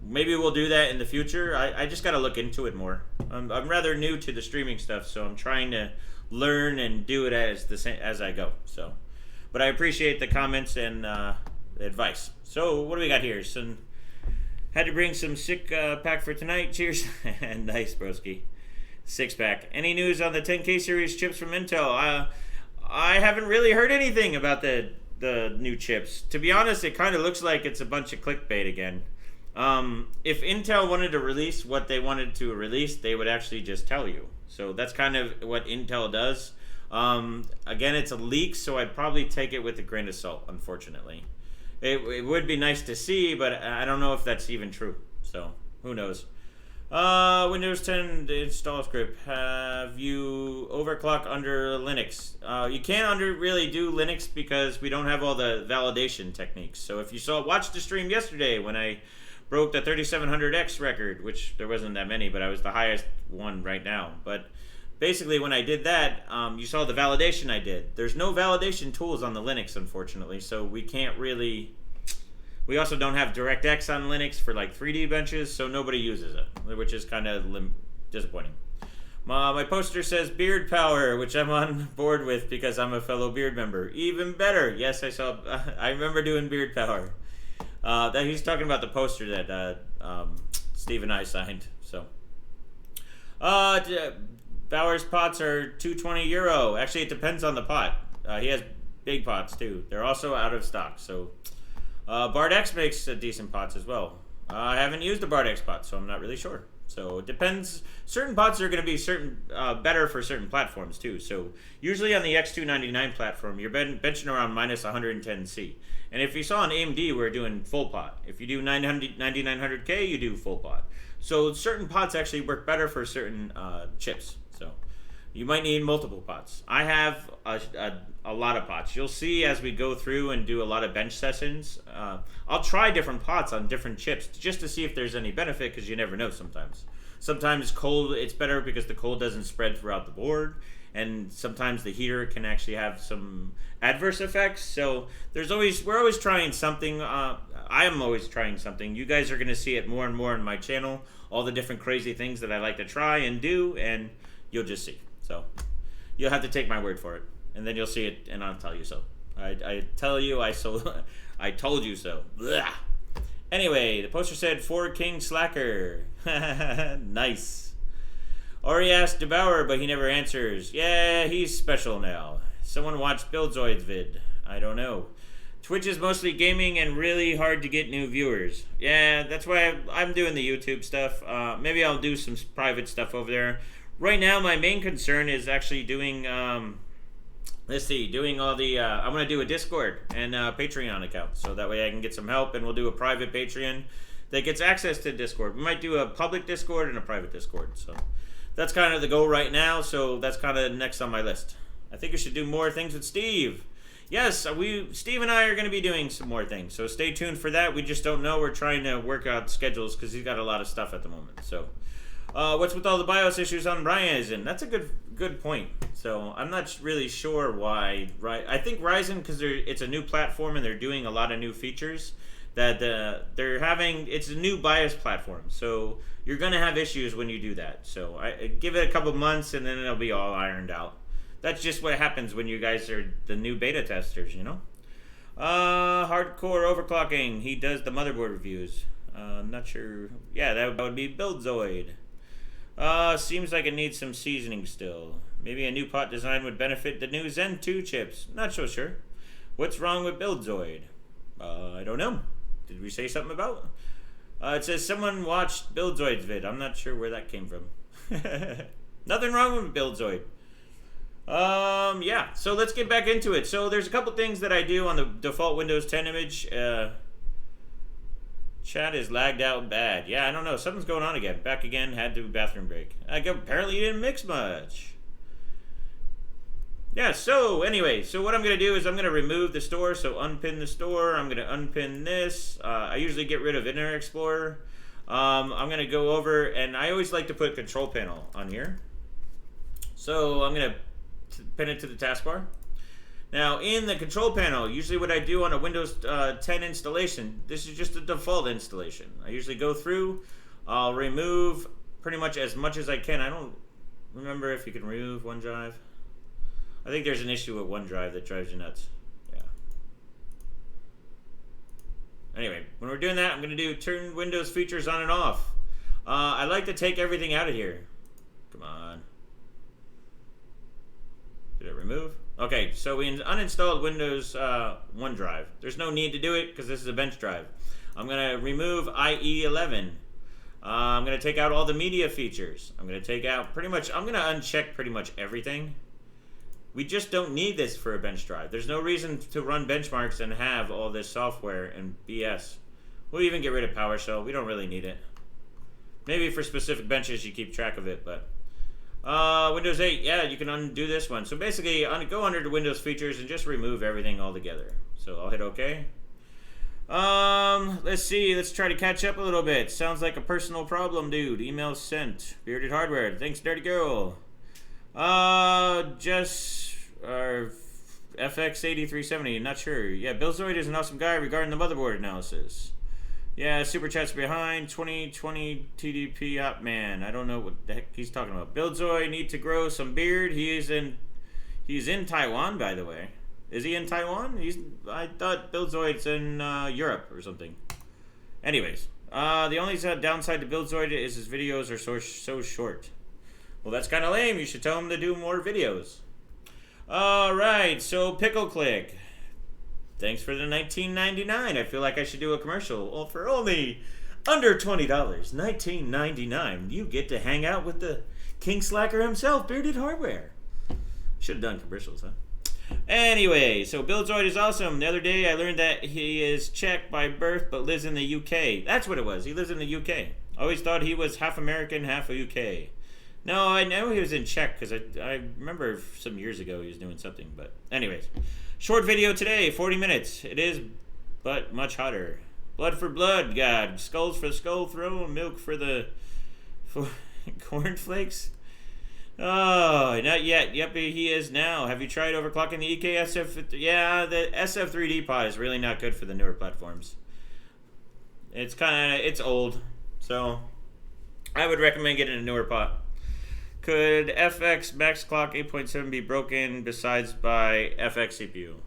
maybe we'll do that in the future. I just got to look into it more. I'm rather new to the streaming stuff, so I'm trying to learn and do it as I go. So, but I appreciate the comments and advice. So what do we got here? Had to bring some sick pack for tonight. Cheers. Nice, broski. 6-pack. Any news on the 10K series chips from Intel? I haven't really heard anything about the new chips. To be honest, it kind of looks like it's a bunch of clickbait again. If Intel wanted to release what they wanted to release, they would actually just tell you. So that's kind of what Intel does. Again, it's a leak, so I'd probably take it with a grain of salt, unfortunately. It would be nice to see, but I don't know if that's even true. So, who knows? Windows 10 install script. Have you overclock under Linux? You can't really do Linux because we don't have all the validation techniques. So if you watched the stream yesterday when I broke the 3700X record, which there wasn't that many, but I was the highest one right now. But basically when I did that, you saw the validation I did. There's no validation tools on the Linux, unfortunately, so we can't really... We also don't have DirectX on Linux for like 3D benches, so nobody uses it, which is kind of disappointing. My poster says Beard Power, which I'm on board with because I'm a fellow Beard member. Even better. Yes, I remember doing Beard Power. That he's talking about the poster that Steve and I signed. So, Bauer's pots are €220. Actually, it depends on the pot. He has big pots too. They're also out of stock. So. Bardex makes decent pots as well. I haven't used a Bardex pot, so I'm not really sure. So it depends. Certain pots are going to be better for certain platforms too. So usually on the X299 platform, you're benching around minus 110C. And if you saw on AMD, we're doing full pot. If you do 9900K, you do full pot. So certain pots actually work better for certain chips. So you might need multiple pots. I have a lot of pots. You'll see as we go through and do a lot of bench sessions. I'll try different pots on different chips just to see if there's any benefit, because you never know sometimes. Sometimes cold, it's better because the cold doesn't spread throughout the board, and sometimes the heater can actually have some adverse effects. So we're always trying something. I am always trying something. You guys are going to see it more and more on my channel, all the different crazy things that I like to try and do, and you'll just see. So you'll have to take my word for it, and then you'll see it, and I'll tell you so. I told you so. Blah. Anyway, the poster said 4 King Slacker. Nice. Already asked DeBauer, but he never answers. Yeah, he's special now. Someone watched Buildzoid's vid. I don't know. Twitch is mostly gaming and really hard to get new viewers. Yeah, that's why I'm doing the YouTube stuff. Maybe I'll do some private stuff over there. Right now, my main concern is actually doing, doing all the, I'm going to do a Discord and Patreon account. So that way I can get some help, and we'll do a private Patreon that gets access to Discord. We might do a public Discord and a private Discord. So that's kind of the goal right now. So that's kind of next on my list. I think we should do more things with Steve. Yes, Steve and I are going to be doing some more things, so stay tuned for that. We just don't know. We're trying to work out schedules because he's got a lot of stuff at the moment. So, what's with all the BIOS issues on Ryzen? That's a good point. So, I'm not really sure why. I think Ryzen, because it's a new platform and they're doing a lot of new features that they're having. It's a new BIOS platform, so you're going to have issues when you do that. So, I give it a couple months and then it'll be all ironed out. That's just what happens when you guys are the new beta testers, you know? Hardcore overclocking. He does the motherboard reviews. Not sure. Yeah, that would be Buildzoid. Seems like it needs some seasoning still. Maybe a new pot design would benefit the new Zen 2 chips. Not so sure. What's wrong with Buildzoid? I don't know. Did we say something about? It says someone watched Buildzoid's vid. I'm not sure where that came from. Nothing wrong with Buildzoid. Yeah, so let's get back into it. So there's a couple things that I do on the default Windows 10 image. Chat is lagged out bad. Yeah, I don't know. Something's going on again. Back again, had to bathroom break. Apparently you didn't mix much. Yeah, so anyway, so what I'm going to do is I'm going to remove the store. So unpin the store. I'm going to unpin this. I usually get rid of Internet Explorer. I'm going to go over, and I always like to put control panel on here. So I'm going to pin it to the taskbar. Now in the control panel, usually what I do on a Windows 10 installation, this is just a default installation. I usually go through, I'll remove pretty much as I can. I don't remember if you can remove OneDrive. I think there's an issue with OneDrive that drives you nuts. Yeah. Anyway, when we're doing that, I'm going to turn Windows features on and off. I like to take everything out of here. Come on. Did it remove? Okay, so we uninstalled Windows OneDrive. There's no need to do it because this is a bench drive. I'm going to remove IE11. I'm going to take out all the media features. I'm going to take out I'm going to uncheck pretty much everything. We just don't need this for a bench drive. There's no reason to run benchmarks and have all this software and BS. We'll even get rid of PowerShell. We don't really need it. Maybe for specific benches you keep track of it, but Windows 8, yeah, you can undo this one. So basically, go under the Windows features and just remove everything altogether. So I'll hit OK. Let's see. Let's try to catch up a little bit. Sounds like a personal problem, dude. Email sent. Bearded Hardware. Thanks, Dirty Girl. FX8370. Not sure. Yeah, Buildzoid is an awesome guy regarding the motherboard analysis. Yeah, Super Chat's behind. 2020 TDP Hot Man. I don't know what the heck he's talking about. Buildzoid need to grow some beard. He's in Taiwan, by the way. Is he in Taiwan? I thought Buildzoid's in Europe or something. Anyways, the only downside to Buildzoid is his videos are so short. Well, that's kind of lame. You should tell him to do more videos. Alright, so Pickle Click. Thanks for the $19.99. I feel like I should do a commercial. Well, for only under $20, $19.99, you get to hang out with the King Slacker himself, Bearded Hardware. Should have done commercials, huh? Anyway, so Buildzoid is awesome. The other day I learned that he is Czech by birth but lives in the UK. That's what it was. He lives in the UK. I always thought he was half American, half UK. No, I know he was in Czech because I remember some years ago he was doing something. But anyways, short video today, 40 minutes. It is, but much hotter. Blood for blood, God. Skulls for the skull throne. Milk for the cornflakes. Oh, not yet. Yep, he is now. Have you tried overclocking the EVGA SF? Yeah, the SF3D pod is really not good for the newer platforms. It's old, so I would recommend getting a newer pot. Could FX max clock 8.7 be broken besides by FX CPU?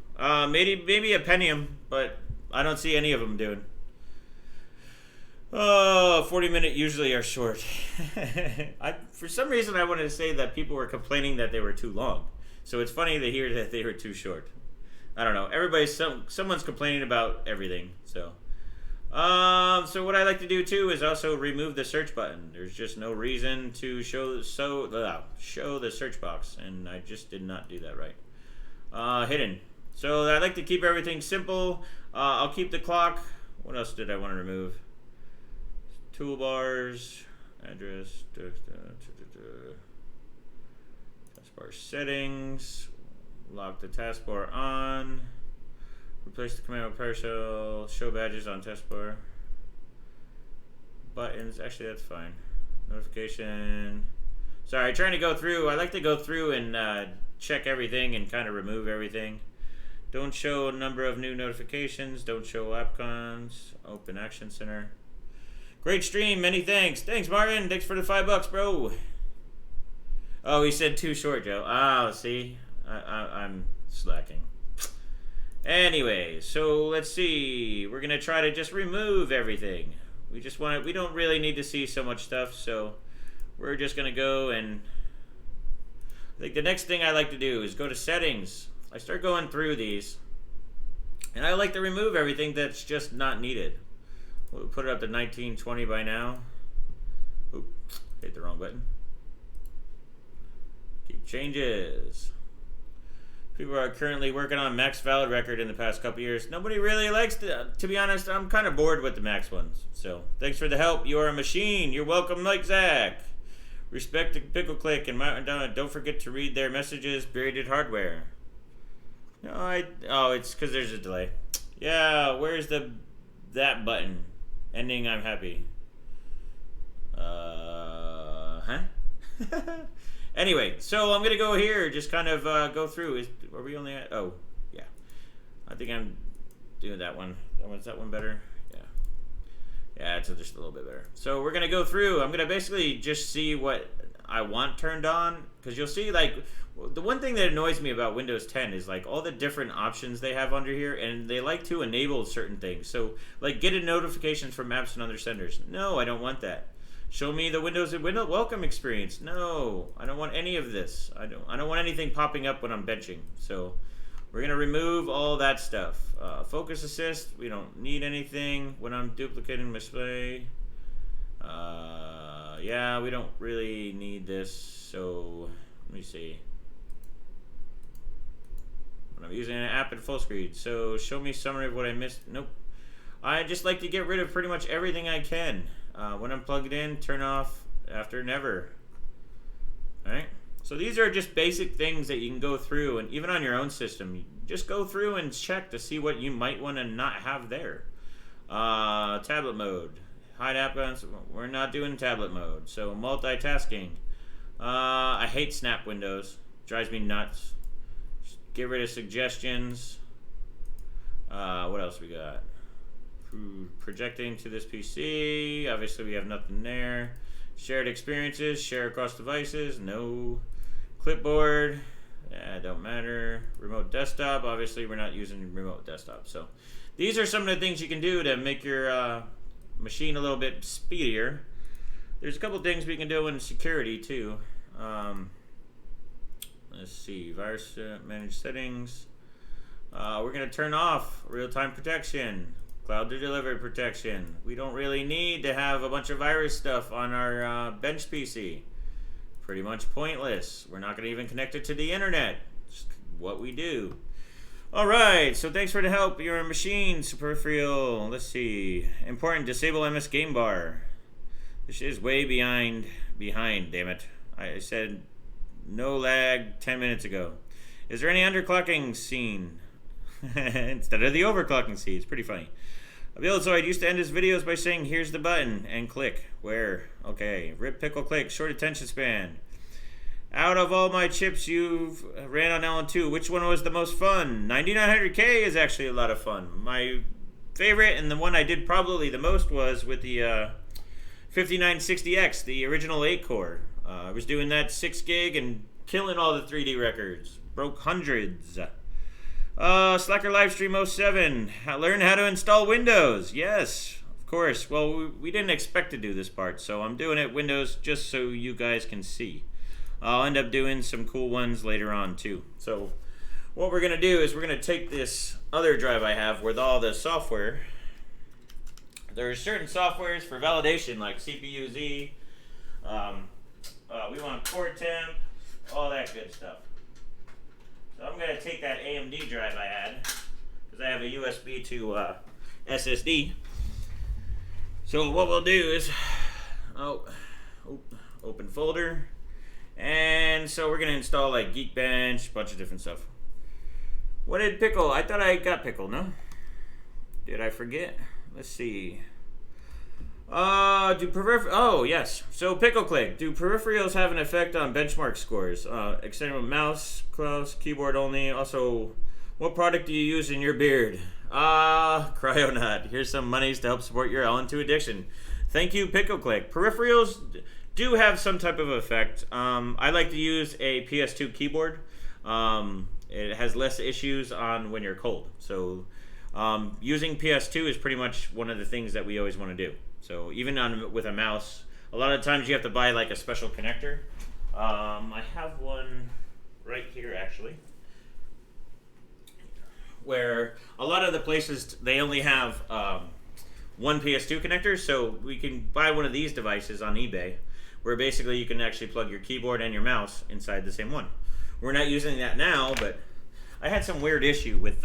Maybe a Pentium, but I don't see any of them doing. Oh, 40-minute usually are short. For some reason, I wanted to say that people were complaining that they were too long. So it's funny to hear that they were too short. I don't know. Someone's complaining about everything. So, so what I like to do too is also remove the search button. There's just no reason to show the search box, and I just did not do that right. Hidden. So I like to keep everything simple. I'll keep the clock. What else did I want to remove? Toolbars, address, taskbar settings. Lock the taskbar on. Replace the command with partial. Show badges on taskbar. Buttons. Actually, that's fine. Notification. Sorry, trying to go through. I like to go through and check everything and kind of remove everything. Don't show a number of new notifications. Don't show AppCons. Open Action Center. Great stream. Many thanks. Thanks, Marvin. Thanks for the $5, bro. Oh, he said too short, Joe. Oh, see? I'm slacking. Anyway, so let's see. We're going to try to just remove everything. We don't really need to see so much stuff, so we're just going to go and I think the next thing I like to do is go to settings. I start going through these, and I like to remove everything that's just not needed. We'll put it up to 1920 by now. Oop, hit the wrong button. Keep changes. People are currently working on max valid record in the past couple years. Nobody really likes to be honest, I'm kind of bored with the max ones. So thanks for the help. You are a machine. You're welcome, like Zach. Respect to Pickle Click and Mountain Down. Don't forget to read their messages. Buried hardware. No, oh, it's because there's a delay. Yeah, where's that button? Ending. I'm happy. Huh? Anyway, so I'm gonna go here, just kind of go through. Are we only at? Oh, yeah. I think I'm doing that one. Is that one better? Yeah. Yeah, it's just a little bit better. So we're gonna go through. I'm gonna basically just see what I want turned on, because you'll see, like, the one thing that annoys me about Windows 10 is like all the different options they have under here, and they like to enable certain things. So, like, get a notifications from apps and other senders. No, I don't want that. Show me the Windows welcome experience. No, I don't want any of this. I don't want anything popping up when I'm benching. So we're gonna remove all that stuff. Focus assist, we don't need anything. When I'm duplicating display, yeah, we don't really need this. So let me see. When I'm using an app at full screen. So show me summary of what I missed. Nope. I just like to get rid of pretty much everything I can. When I'm plugged in, turn off after never. Alright? So these are just basic things that you can go through, and even on your own system, you just go through and check to see what you might want to not have there. Tablet mode. Hide app guns. We're not doing tablet mode. So multitasking. I hate snap windows. Drives me nuts. Just get rid of suggestions. What else we got? Projecting to this PC. Obviously we have nothing there. Shared experiences. Share across devices. No. Clipboard. Yeah, don't matter. Remote desktop. Obviously we're not using remote desktop. So these are some of the things you can do to make your machine a little bit speedier. There's a couple things we can do in security too. Let's see. Virus manage settings. We're going to turn off real-time protection. Cloud to delivered protection. We don't really need to have a bunch of virus stuff on our bench PC. Pretty much pointless. We're not going to even connect it to the internet. Just what we do. Alright, so thanks for the help. You're a machine, Superfreal. Let's see. Important, disable MS Game Bar. This is way behind, damn it. I said no lag 10 minutes ago. Is there any underclocking scene? Instead of the overclocking scene. It's pretty funny. Abilazoid used to end his videos by saying, here's the button, and click. Where? Okay. Rip Pickle Click. Short attention span. Out of all my chips you've ran on LN2, which one was the most fun? 9900K is actually a lot of fun. My favorite, and the one I did probably the most, was with the 5960X, the original 8-core. I was doing that 6 gig and killing all the 3D records. Broke hundreds. Slacker Livestream 07. Learn how to install Windows. Yes, of course. Well, we didn't expect to do this part, so I'm doing it Windows just so you guys can see. I'll end up doing some cool ones later on, too. So what we're going to do is we're going to take this other drive I have with all the software. There are certain softwares for validation like CPU-Z. We want core temp, all that good stuff. So I'm going to take that AMD drive I had because I have a USB to SSD. So what we'll do is, open folder, and so we're going to install like Geekbench, a bunch of different stuff. What did Pickle? I thought I got Pickle, no? Did I forget? Let's see. Oh, yes. So Pickle Click. Do peripherals have an effect on benchmark scores? Extendable mouse, close, keyboard only. Also, what product do you use in your beard? Cryonaut. Here's some monies to help support your LN2 addiction. Thank you, Pickle Click. Peripherals do have some type of effect. I like to use a PS2 keyboard. It has less issues on when you're cold. So using PS2 is pretty much one of the things that we always want to do. So even with a mouse, a lot of times you have to buy like a special connector. I have one right here actually, where a lot of the places they only have one PS2 connector, so we can buy one of these devices on eBay, where basically you can actually plug your keyboard and your mouse inside the same one. We're not using that now, but I had some weird issue with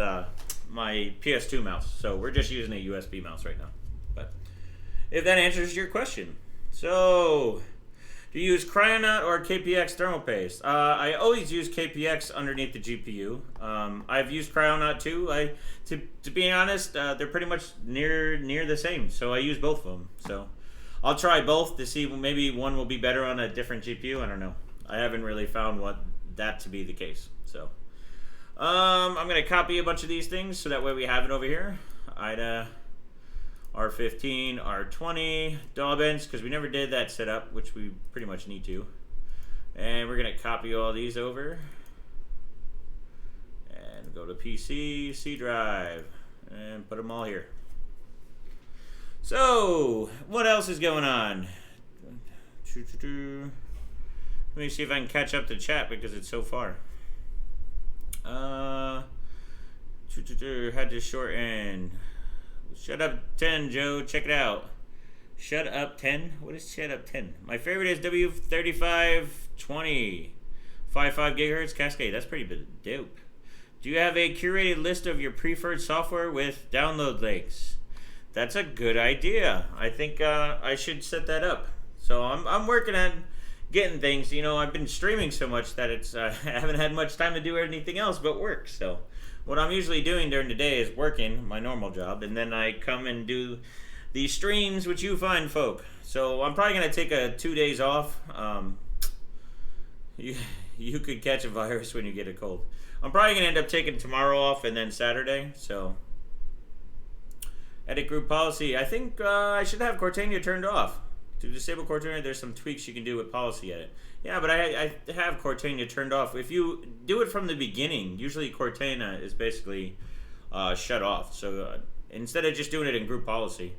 my PS2 mouse, so we're just using a USB mouse right now. But if that answers your question. So, do you use Cryonaut or KPX thermal paste? I always use KPX underneath the GPU. I've used Cryonaut too. To be honest, they're pretty much near the same, so I use both of them. So, I'll try both to see maybe one will be better on a different GPU. I don't know. I haven't really found that to be the case. So, I'm going to copy a bunch of these things so that way we have it over here. IDA, R15, R20, DAW bench, because we never did that setup, which we pretty much need to. And we're going to copy all these over. And go to PC, C drive, and put them all here. So, what else is going on? Let me see if I can catch up to chat because it's so far. Had to shorten. Shut up 10, Joe. Check it out. Shut up 10? What is shut up 10? My favorite is W3520. 55 gigahertz Cascade. That's pretty dope. Do you have a curated list of your preferred software with download links? That's a good idea. I think I should set that up. So I'm working on getting things. You know, I've been streaming so much that it's I haven't had much time to do anything else but work. So what I'm usually doing during the day is working my normal job, and then I come and do the streams with you fine folk. So I'm probably going to take 2 days off. You could catch a virus when you get a cold. I'm probably going to end up taking tomorrow off and then Saturday. So edit group policy. I think I should have Cortana turned off. To disable Cortana, there's some tweaks you can do with policy edit. Yeah, but I have Cortana turned off. If you do it from the beginning, usually Cortana is basically shut off. So instead of just doing it in group policy,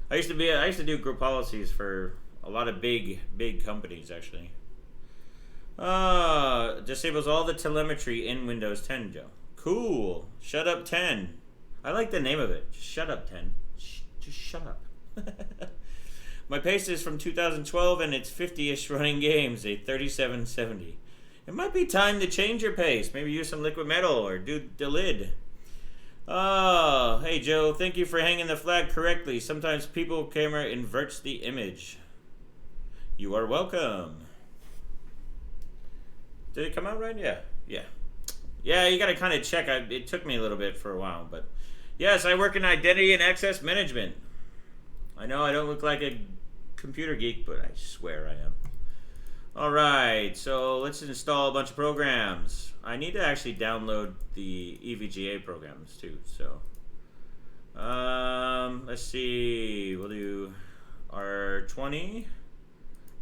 I used to do group policies for a lot of big companies actually. Disables all the telemetry in Windows 10, Joe. Cool. Shut up 10. I like the name of it. Just shut up 10. Just shut up. My pace is from 2012 and it's 50-ish running games, a 3770. It might be time to change your pace. Maybe use some liquid metal or do the lid. Oh, hey Joe, thank you for hanging the flag correctly. Sometimes people camera inverts the image. You are welcome. Did it come out right? Yeah. Yeah, you gotta kind of check. It took me a little bit for a while, but yes, I work in identity and access management. I know I don't look like a computer geek, but I swear I am. Alright, so let's install a bunch of programs. I need to actually download the EVGA programs too, so. Let's see, we'll do R20.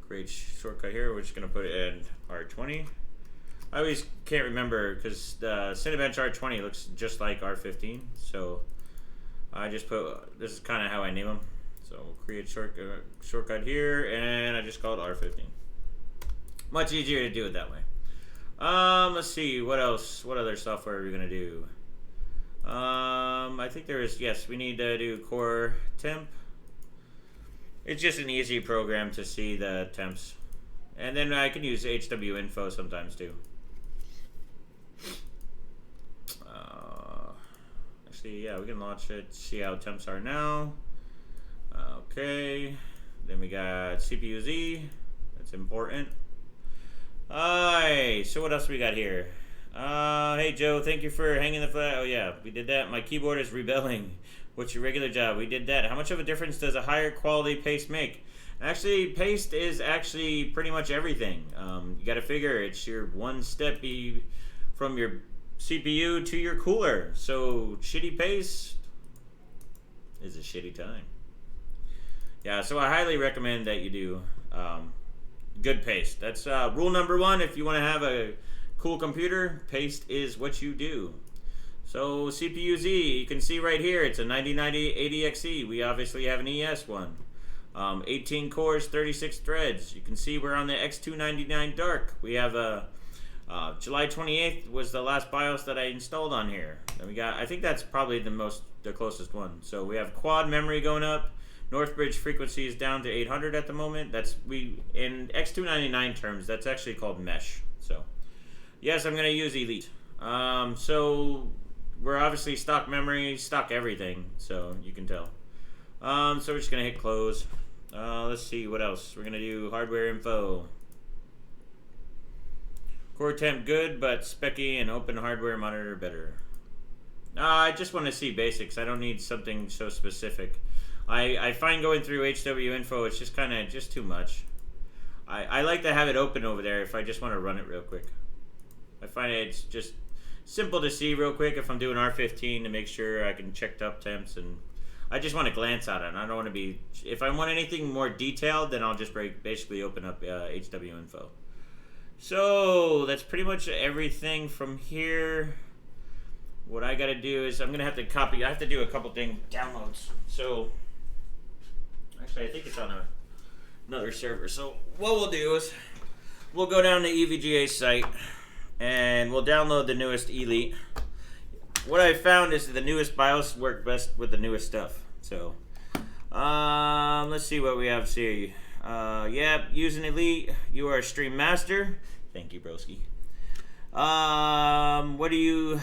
Create shortcut here, we're just going to put it in R20. I always can't remember because the Cinebench R20 looks just like R15, so I just put, this is kind of how I name them. So we'll create shortcut here, and I just call it R15. Much easier to do it that way. Let's see, what else? What other software are we gonna do? I think there is, yes, we need to do core temp. It's just an easy program to see the temps. And then I can use HW info sometimes too. Actually, yeah, we can launch it, see how temps are now. Okay, then we got CPU Z, that's important. Alright, so what else we got here? Hey Joe, thank you for hanging the flag. Oh yeah, we did that. My keyboard is rebelling. What's your regular job? We did that. How much of a difference does a higher quality paste make? Actually, paste is actually pretty much everything. You got to figure it's your one step from your CPU to your cooler. So shitty paste is a shitty time. Yeah, so I highly recommend that you do good paste. That's rule number one. If you want to have a cool computer, paste is what you do. So CPU Z, you can see right here, it's a 9090 ADXE. We obviously have an ES one. 18 cores, 36 threads. You can see we're on the X299 DARK. We have a July 28th was the last BIOS that I installed on here. And we got, I think that's probably the closest one. So we have quad memory going up. Northbridge frequency is down to 800 at the moment. That's in X299 terms, that's actually called mesh. So yes, I'm gonna use Elite. So we're obviously stock memory, stock everything, so you can tell. So we're just gonna hit close. Let's see what else. We're gonna do hardware info. Core temp good, but specky and open hardware monitor better. I just want to see basics. I don't need something so specific. I find going through HW info, it's just kind of just too much. I like to have it open over there if I just want to run it real quick. I find it's just simple to see real quick if I'm doing R15 to make sure I can check up temps, and I just want to glance at it. I don't want to be, if I want anything more detailed, then I'll just basically open up HW info. So that's pretty much everything from here. What I got to do is I'm going to have to copy, I have to do a couple thing downloads. So actually I think it's on another server. So what we'll do is we'll go down to EVGA site and we'll download the newest Elite. What I found is the newest BIOS work best with the newest stuff. So let's see what we have here. Yep, using Elite, you are a stream master. Thank you, broski. What do you,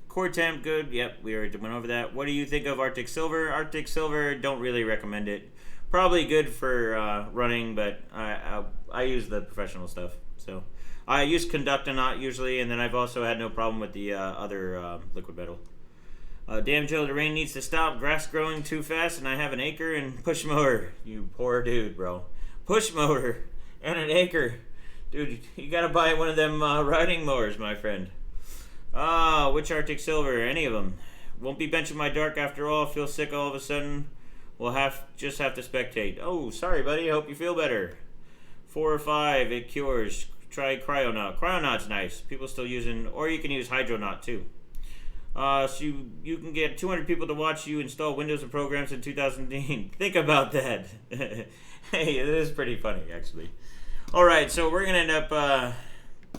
core temp good? Yep, we already went over that. What do you think of Arctic Silver? Arctic Silver, don't really recommend it. Probably good for running, but I use the professional stuff. So I use Conductonaut usually, and then I've also had no problem with the other liquid metal. Damn Joe, the rain needs to stop. Grass growing too fast, and I have an acre and push mower. You poor dude, bro. Push mower and an acre. Dude, you gotta buy one of them riding mowers, my friend. Which Arctic Silver? Any of them. Won't be benching my dark after all. Feel sick all of a sudden. We'll just have to spectate. Oh, sorry, buddy. Hope you feel better. 4 or 5, it cures. Try Cryonaut. Cryonaut's nice. People still using, or you can use Hydronaut too. So you can get 200 people to watch you install Windows and programs in 2018. Think about that. Hey, it is pretty funny, actually. All right, so we're gonna end up.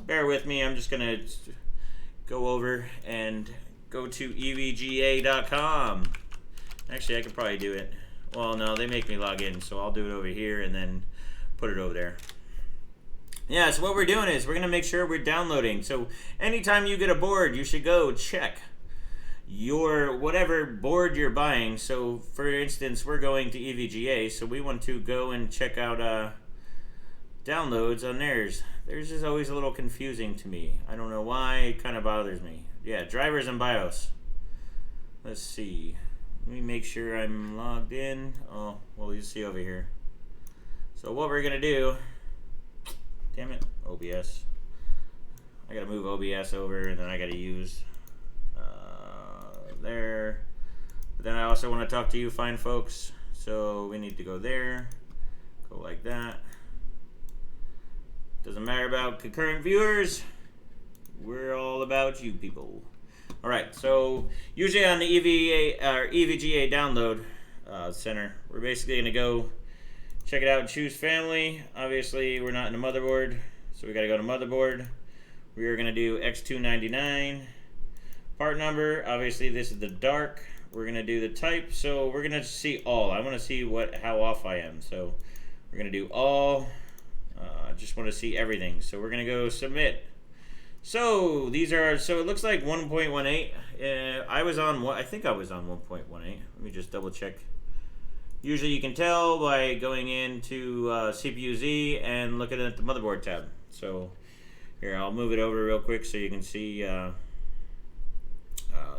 Bear with me. I'm just gonna go over and go to EVGA.com. Actually, I could probably do it. Well, no, they make me log in, so I'll do it over here and then put it over there. Yeah, so what we're doing is we're going to make sure we're downloading. So anytime you get a board, you should go check your whatever board you're buying. So for instance, we're going to EVGA, so we want to go and check out downloads on theirs. Theirs is always a little confusing to me. I don't know why, it kind of bothers me. Yeah, drivers and BIOS. Let's see. Let me make sure I'm logged in. Oh, well, you see over here. So what we're going to do, damn it, OBS. I got to move OBS over, and then I got to use there. But then I also want to talk to you fine folks. So we need to go there, go like that. Doesn't matter about concurrent viewers. We're all about you people. All right, so usually on the EVGA download center, we're basically going to go check it out and choose family. Obviously, we're not in the motherboard, so we got to go to motherboard. We are going to do X299. Part number, obviously this is the dark. We're going to do the type, so we're going to see all. I want to see how off I am. So we're going to do all. I just want to see everything. So we're going to go submit. So these are, so it looks like 1.18. I think I was on 1.18. Let me just double check. Usually you can tell by going into CPU-Z and looking at the motherboard tab. So here, I'll move it over real quick so you can see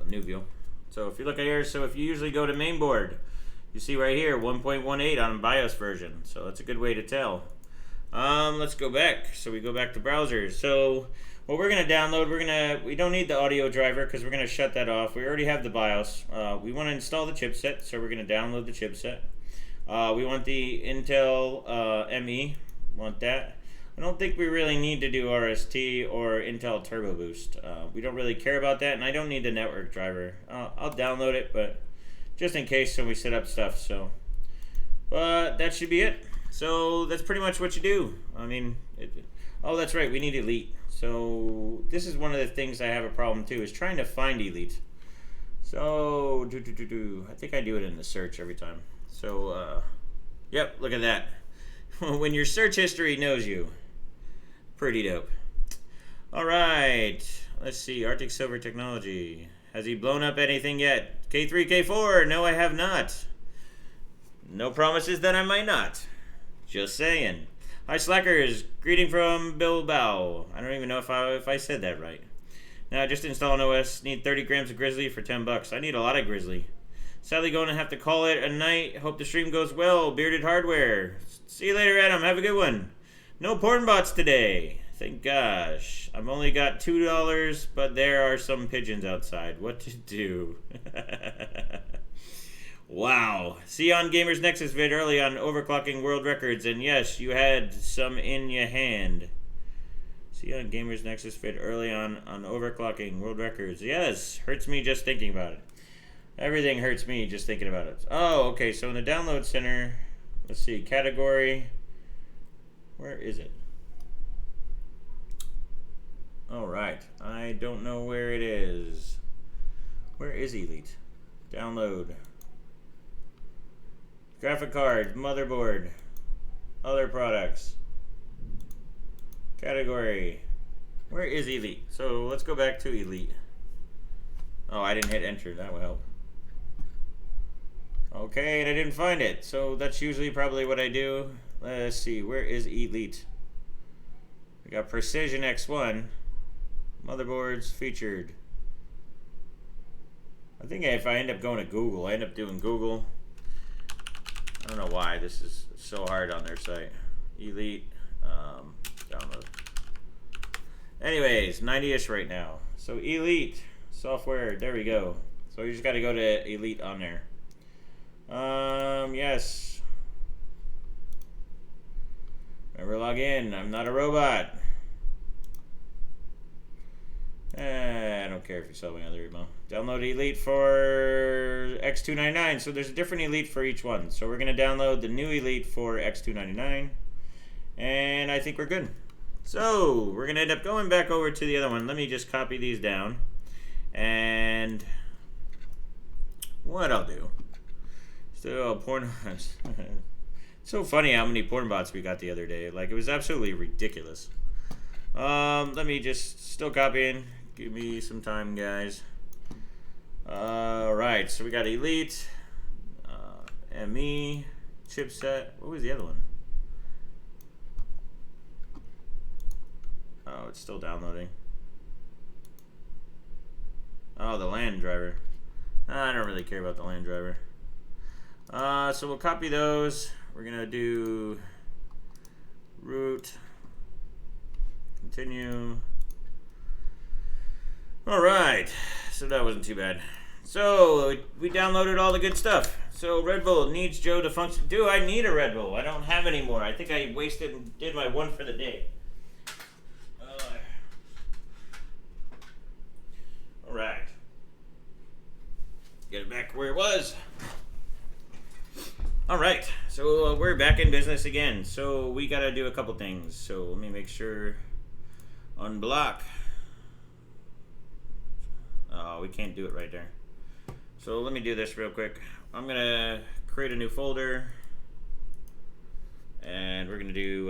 new view. So if you look at here, so if you usually go to mainboard, you see right here 1.18 on BIOS version. So that's a good way to tell. Let's go back. So we go back to browsers. So what we're going to download, we don't need the audio driver because we're going to shut that off. We already have the BIOS. We want to install the chipset, so we're going to download the chipset. We want the Intel ME, want that. I don't think we really need to do RST or Intel Turbo Boost. We don't really care about that, and I don't need the network driver. I'll download it, but just in case when we set up stuff. So, but that should be it. So that's pretty much what you do. I mean, oh, that's right, we need Elite. So this is one of the things I have a problem too, is trying to find Elite. So I think I do it in the search every time. So yep, look at that. When your search history knows you. Pretty dope. All right, let's see. Arctic Silver Technology. Has he blown up anything yet? K3, K4. No, I have not. No promises that I might not. Just saying. Hi Slackers, greeting from Bilbao. I don't even know if I said that right. Now just install an OS. Need 30 grams of Grizzly for 10 bucks. I need a lot of Grizzly. Sadly going to have to call it a night. Hope the stream goes well. Bearded Hardware. See you later, Adam. Have a good one. No porn bots today. Thank gosh. I've only got $2, but there are some pigeons outside. What to do? Wow. See you on Gamers Nexus vid early on overclocking world records, and yes, you had some in your hand. See you on Gamers Nexus vid early on overclocking world records. Yes, hurts me just thinking about it. Everything hurts me just thinking about it. Oh, okay, so in the download center, let's see, category, where is it? All right, I don't know where it is. Where is Elite? Download. Graphic card, motherboard, other products, category. Where is Elite? So let's go back to Elite. Oh, I didn't hit enter. That will help. Okay, and I didn't find it. So that's usually probably what I do. Let's see. Where is Elite? We got Precision X1. Motherboards featured. I think if I end up going to Google, I end up doing Google. I don't know why this is so hard on their site. Elite, download. Anyways, 90-ish right now. So Elite software, there we go. So you just got to go to Elite on there. Yes. Remember, log in. I'm not a robot. I don't care if you sell me another email. Download Elite for X299. So there's a different Elite for each one. So we're going to download the new Elite for X299. And I think we're good. So we're going to end up going back over to the other one. Let me just copy these down. And what I'll do. Still porn. It's so funny how many porn bots we got the other day. Like, it was absolutely ridiculous. Let me just still copying. Give me some time, guys. Alright, so we got Elite, ME, chipset. What was the other one? Oh, it's still downloading. Oh, the LAN driver. I don't really care about the LAN driver. So we'll copy those. We're gonna do root. Continue. Alright, so that wasn't too bad. So, we downloaded all the good stuff. So, Red Bull needs Joe to function. Do I need a Red Bull? I don't have any more. I think I wasted and did my one for the day. Alright. Get it back where it was. Alright, so we're back in business again. So, we gotta do a couple things. So, let me make sure. Unblock. Oh, we can't do it right there. So let me do this real quick. I'm gonna create a new folder, and we're gonna do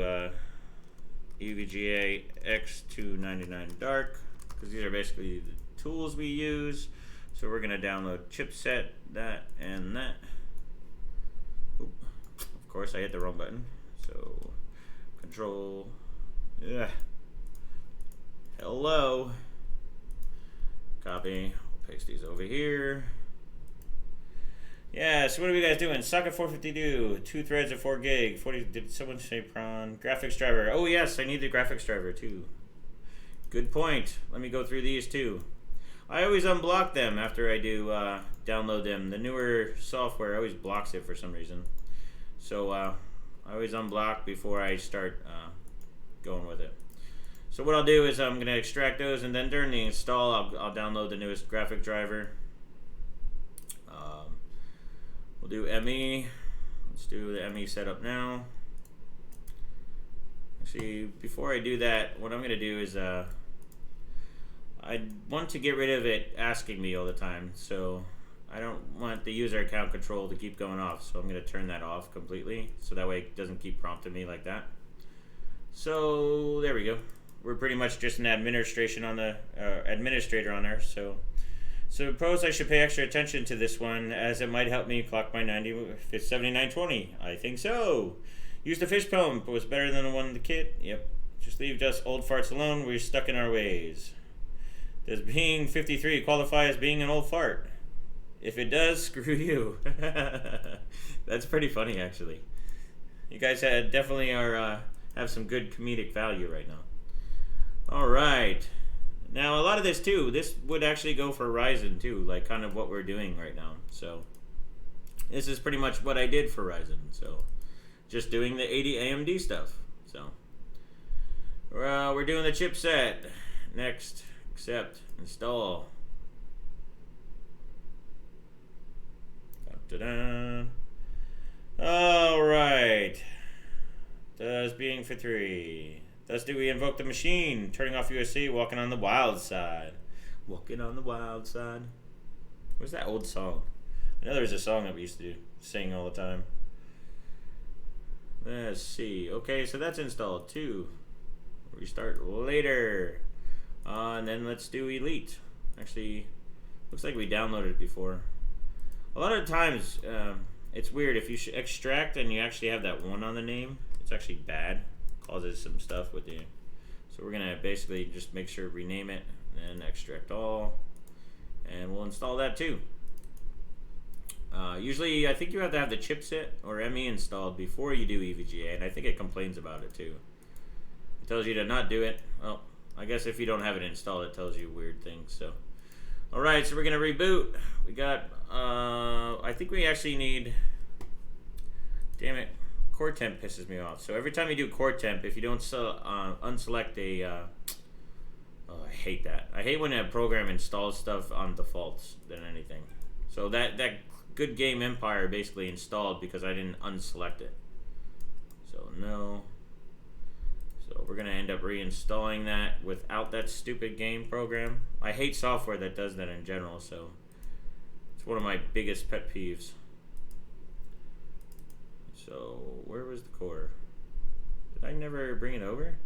EVGA X299 DARK, because these are basically the tools we use. So we're gonna download chipset, that, and that. Oop. Of course I hit the wrong button. So control, yeah. Hello. Copy, paste these over here. Yeah, so what are we guys doing? Socket 452, 2 threads of 4 gig, 40, did someone say prawn? Graphics driver. Oh yes, I need the graphics driver too. Good point. Let me go through these too. I always unblock them after I do download them. The newer software always blocks it for some reason. So I always unblock before I start going with it. So what I'll do is I'm going to extract those, and then during the install I'll download the newest graphic driver. We'll do ME. Let's do the ME setup now. Actually, before I do that, what I'm going to do is I want to get rid of it asking me all the time. So I don't want the user account control to keep going off. So I'm going to turn that off completely, so that way it doesn't keep prompting me like that. So there we go. We're pretty much just an administration on the administrator on there. So suppose I should pay extra attention to this one, as it might help me clock my 7920. I think so. Use the fish pump. It was better than the one in the kit. Yep. Just leave us old farts alone. We're stuck in our ways. Does being 53 qualify as being an old fart? If it does, screw you. That's pretty funny, actually. You guys definitely have some good comedic value right now. All right. Now, a lot of this too, this would actually go for Ryzen too, like kind of what we're doing right now. So this is pretty much what I did for Ryzen. So just doing the 80 AMD stuff. So we're doing the chipset. Next, accept, install. Da-da. All right. Does being for 3. Thus do we invoke the machine, turning off USC, walking on the wild side. Walking on the wild side. What's that old song? I know there was a song that we used to sing all the time. Let's see. Okay, so that's installed too. Restart later. And then let's do Elite. Actually, looks like we downloaded it before. A lot of times, it's weird. If you extract and you actually have that 1 on the name, it's actually bad. Causes some stuff with you. So we're gonna basically just make sure rename it and then extract all, and we'll install that too. Usually I think you have to have the chipset or ME installed before you do EVGA, and I think it complains about it too. It tells you to not do it. Well, I guess if you don't have it installed, it tells you weird things. So alright, so we're gonna reboot. We got I think we actually need, damn it, core temp pisses me off. So every time you do core temp, if you don't unselect a oh, I hate that. I hate when a program installs stuff on defaults than anything. So that Good Game Empire basically installed because I didn't unselect it. So no. So we're gonna end up reinstalling that without that stupid game program. I hate software that does that in general, so it's one of my biggest pet peeves. So where was the core? Did I never bring it over?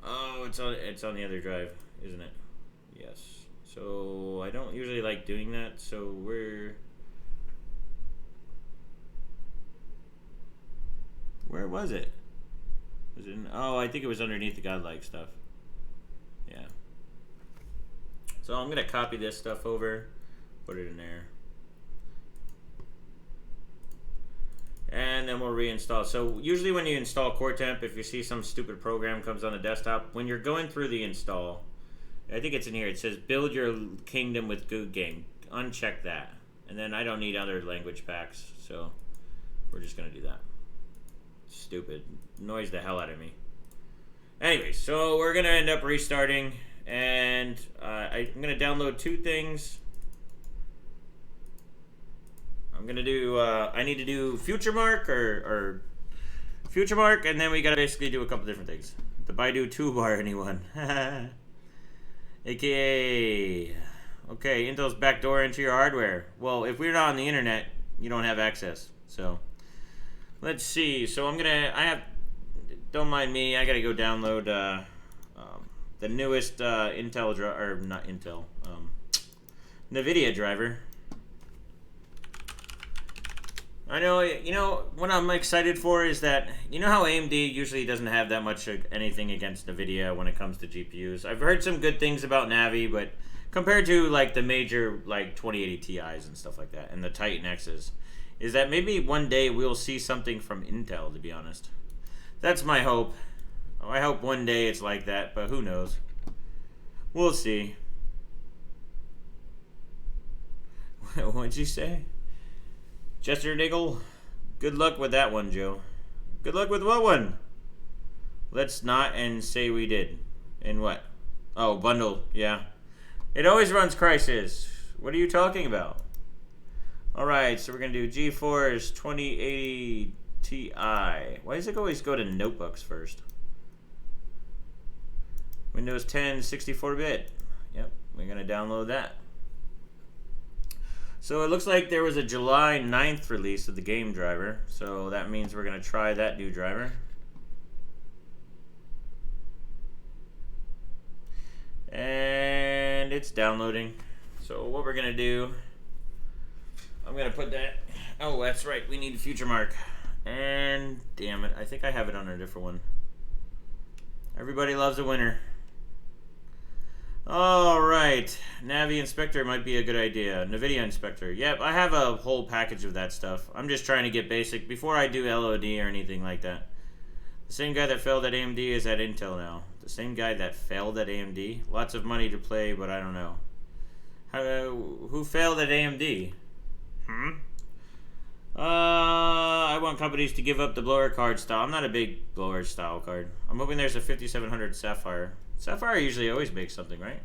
Oh, it's on the other drive, isn't it? Yes. So I don't usually like doing that. So where was it? Was it oh, I think it was underneath the godlike stuff. Yeah. So I'm gonna copy this stuff over, put it in there. And then we'll reinstall. So usually when you install core temp, if you see some stupid program comes on the desktop, when you're going through the install, I think it's in here, it says build your kingdom with Good Game. Uncheck that. And then I don't need other language packs, so we're just gonna do that. Stupid. Annoys the hell out of me. Anyway, so we're gonna end up restarting, and I'm gonna download 2 things. I'm gonna do, I need to do Future Mark or Future Mark, and then we gotta basically do a couple different things. The Baidu toolbar, anyone? AKA, okay, Intel's backdoor into your hardware. Well, if we're not on the internet, you don't have access. So, let's see. So don't mind me, I gotta go download the newest Intel, or not Intel, NVIDIA driver. I know, what I'm excited for is that, you know how AMD usually doesn't have that much anything against NVIDIA when it comes to GPUs. I've heard some good things about Navi, but compared to like the major like 2080 Ti's and stuff like that, and the Titan X's, is that maybe one day we'll see something from Intel, to be honest. That's my hope. I hope one day it's like that, but who knows? We'll see. What'd you say? Chester Niggle? Good luck with that one, Joe. Good luck with what one? Let's not and say we did. And what? Oh, bundle. Yeah. It always runs Crisis. What are you talking about? Alright, so we're going to do GeForce 2080 Ti. Why does it always go to notebooks first? Windows 10 64-bit. Yep, we're going to download that. So it looks like there was a July 9th release of the game driver. So that means we're going to try that new driver. And it's downloading. So what we're going to do, I'm going to put that, oh, that's right, we need a future mark. And damn it, I think I have it on a different one. Everybody loves a winner. Alright, Navi Inspector might be a good idea. NVIDIA Inspector. Yep, I have a whole package of that stuff. I'm just trying to get basic before I do LOD or anything like that. The same guy that failed at AMD is at Intel now. The same guy that failed at AMD? Lots of money to play, but I don't know. Who failed at AMD? I want companies to give up the blower card style. I'm not a big blower style card. I'm hoping there's a 5700 Sapphire. Sapphire usually always makes something, right?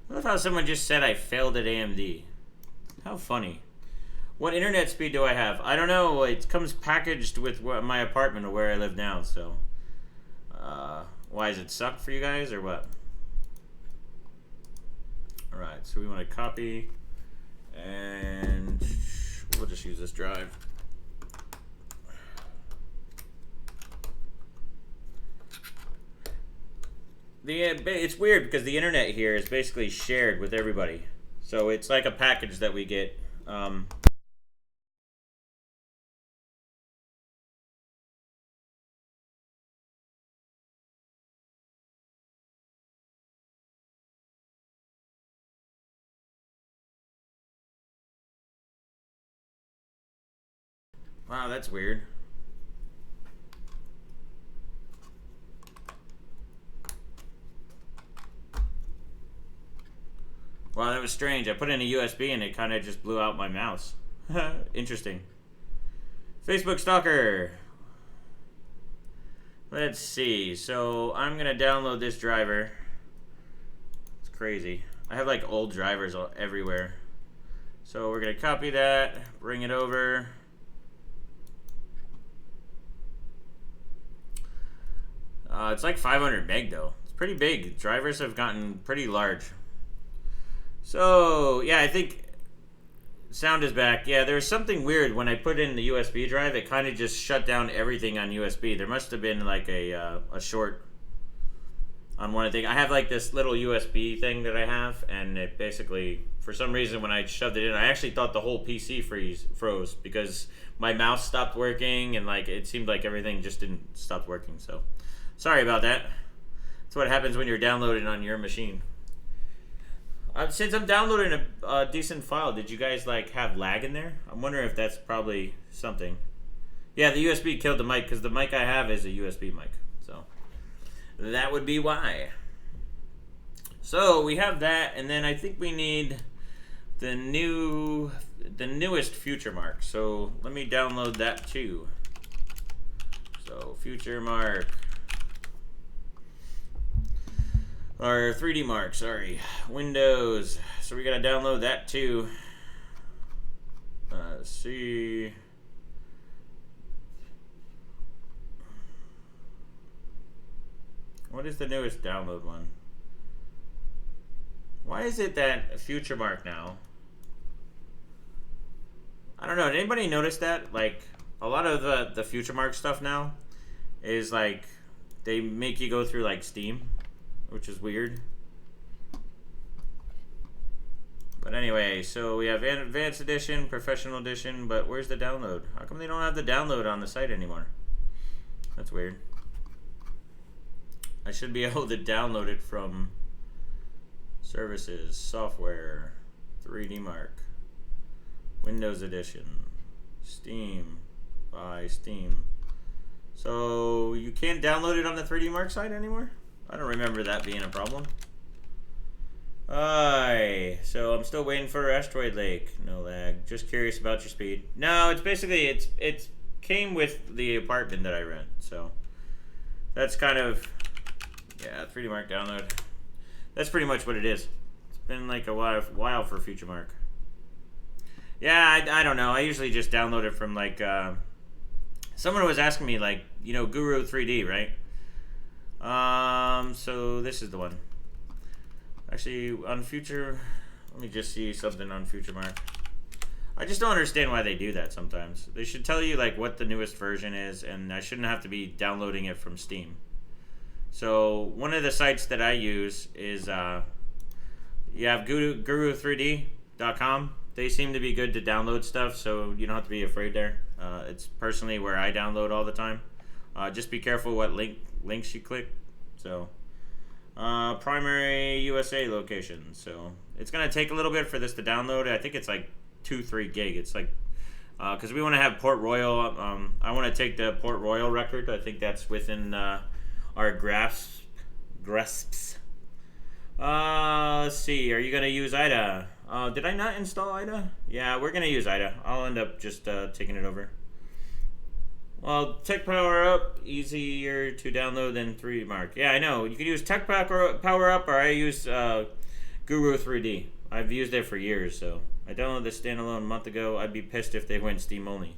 I love how someone just said I failed at AMD. How funny. What internet speed do I have? I don't know. It comes packaged with my apartment or where I live now, so. Why, does it suck for you guys or what? Alright, so we want to copy. And we'll just use this drive. It's weird because the internet here is basically shared with everybody. So it's like a package that we get. Wow, that's weird. Wow, that was strange. I put in a USB and it kind of just blew out my mouse. Interesting. Facebook Stalker. Let's see. So I'm going to download this driver. It's crazy. I have like old drivers everywhere. So we're going to copy that, bring it over. It's like 500 meg though. It's pretty big. Drivers have gotten pretty large. So, yeah, I think sound is back. Yeah, there was something weird when I put in the USB drive. It kind of just shut down everything on USB. There must have been like a short on one of the things. I have like this little USB thing that I have, and it basically, for some reason, when I shoved it in, I actually thought the whole PC froze because my mouse stopped working, and like it seemed like everything just didn't stop working. So, sorry about that. That's what happens when you're downloading on your machine. Since I'm downloading a decent file, did you guys like have lag in there? I'm wondering if that's probably something. Yeah, the USB killed the mic because the mic I have is a USB mic. So that would be why. So we have that, and then I think we need the newest future mark. So let me download that too. So future mark. Or 3D mark, sorry. Windows. So we gotta download that too. Let's see. What is the newest download one? Why is it that Future Mark now? I don't know. Did anybody notice that? Like, a lot of the Future Mark stuff now is like they make you go through like Steam, which is weird. But anyway, so we have Advanced Edition, Professional Edition, but where's the download? How come they don't have the download on the site anymore? That's weird. I should be able to download it from Services, Software, 3D Mark, Windows Edition, Steam, by Steam. So you can't download it on the 3D Mark site anymore? I don't remember that being a problem. So I'm still waiting for Asteroid Lake. No lag. Just curious about your speed. No, it's basically it's came with the apartment that I rent. So that's kind of, yeah, 3D Mark download. That's pretty much what it is. It's been like a while for Future Mark. Yeah, I don't know. I usually just download it from like someone was asking me like, you know, Guru 3D, right? So this is the one. Actually, on Future, let me just see something on Future Mark. I just don't understand why they do that sometimes. They should tell you like what the newest version is, and I shouldn't have to be downloading it from Steam. So one of the sites that I use is you have guru3d.com. They seem to be good to download stuff, so you don't have to be afraid there. It's personally where I download all the time. Just be careful what links you click. So primary USA location. So it's gonna take a little bit for this to download. I think it's like 2-3 gig. It's like because we want to have Port Royal. I want to take the Port Royal record. I think that's within our grasps. Let's see. Are you gonna use IDA? Did I not install IDA? Yeah, we're gonna use IDA. I'll end up just taking it over. Well, Tech Power Up, easier to download than 3D Mark. Yeah, I know. You can use Tech Power Up, or I use Guru 3D. I've used it for years, so I downloaded this standalone a month ago. I'd be pissed if they went Steam only.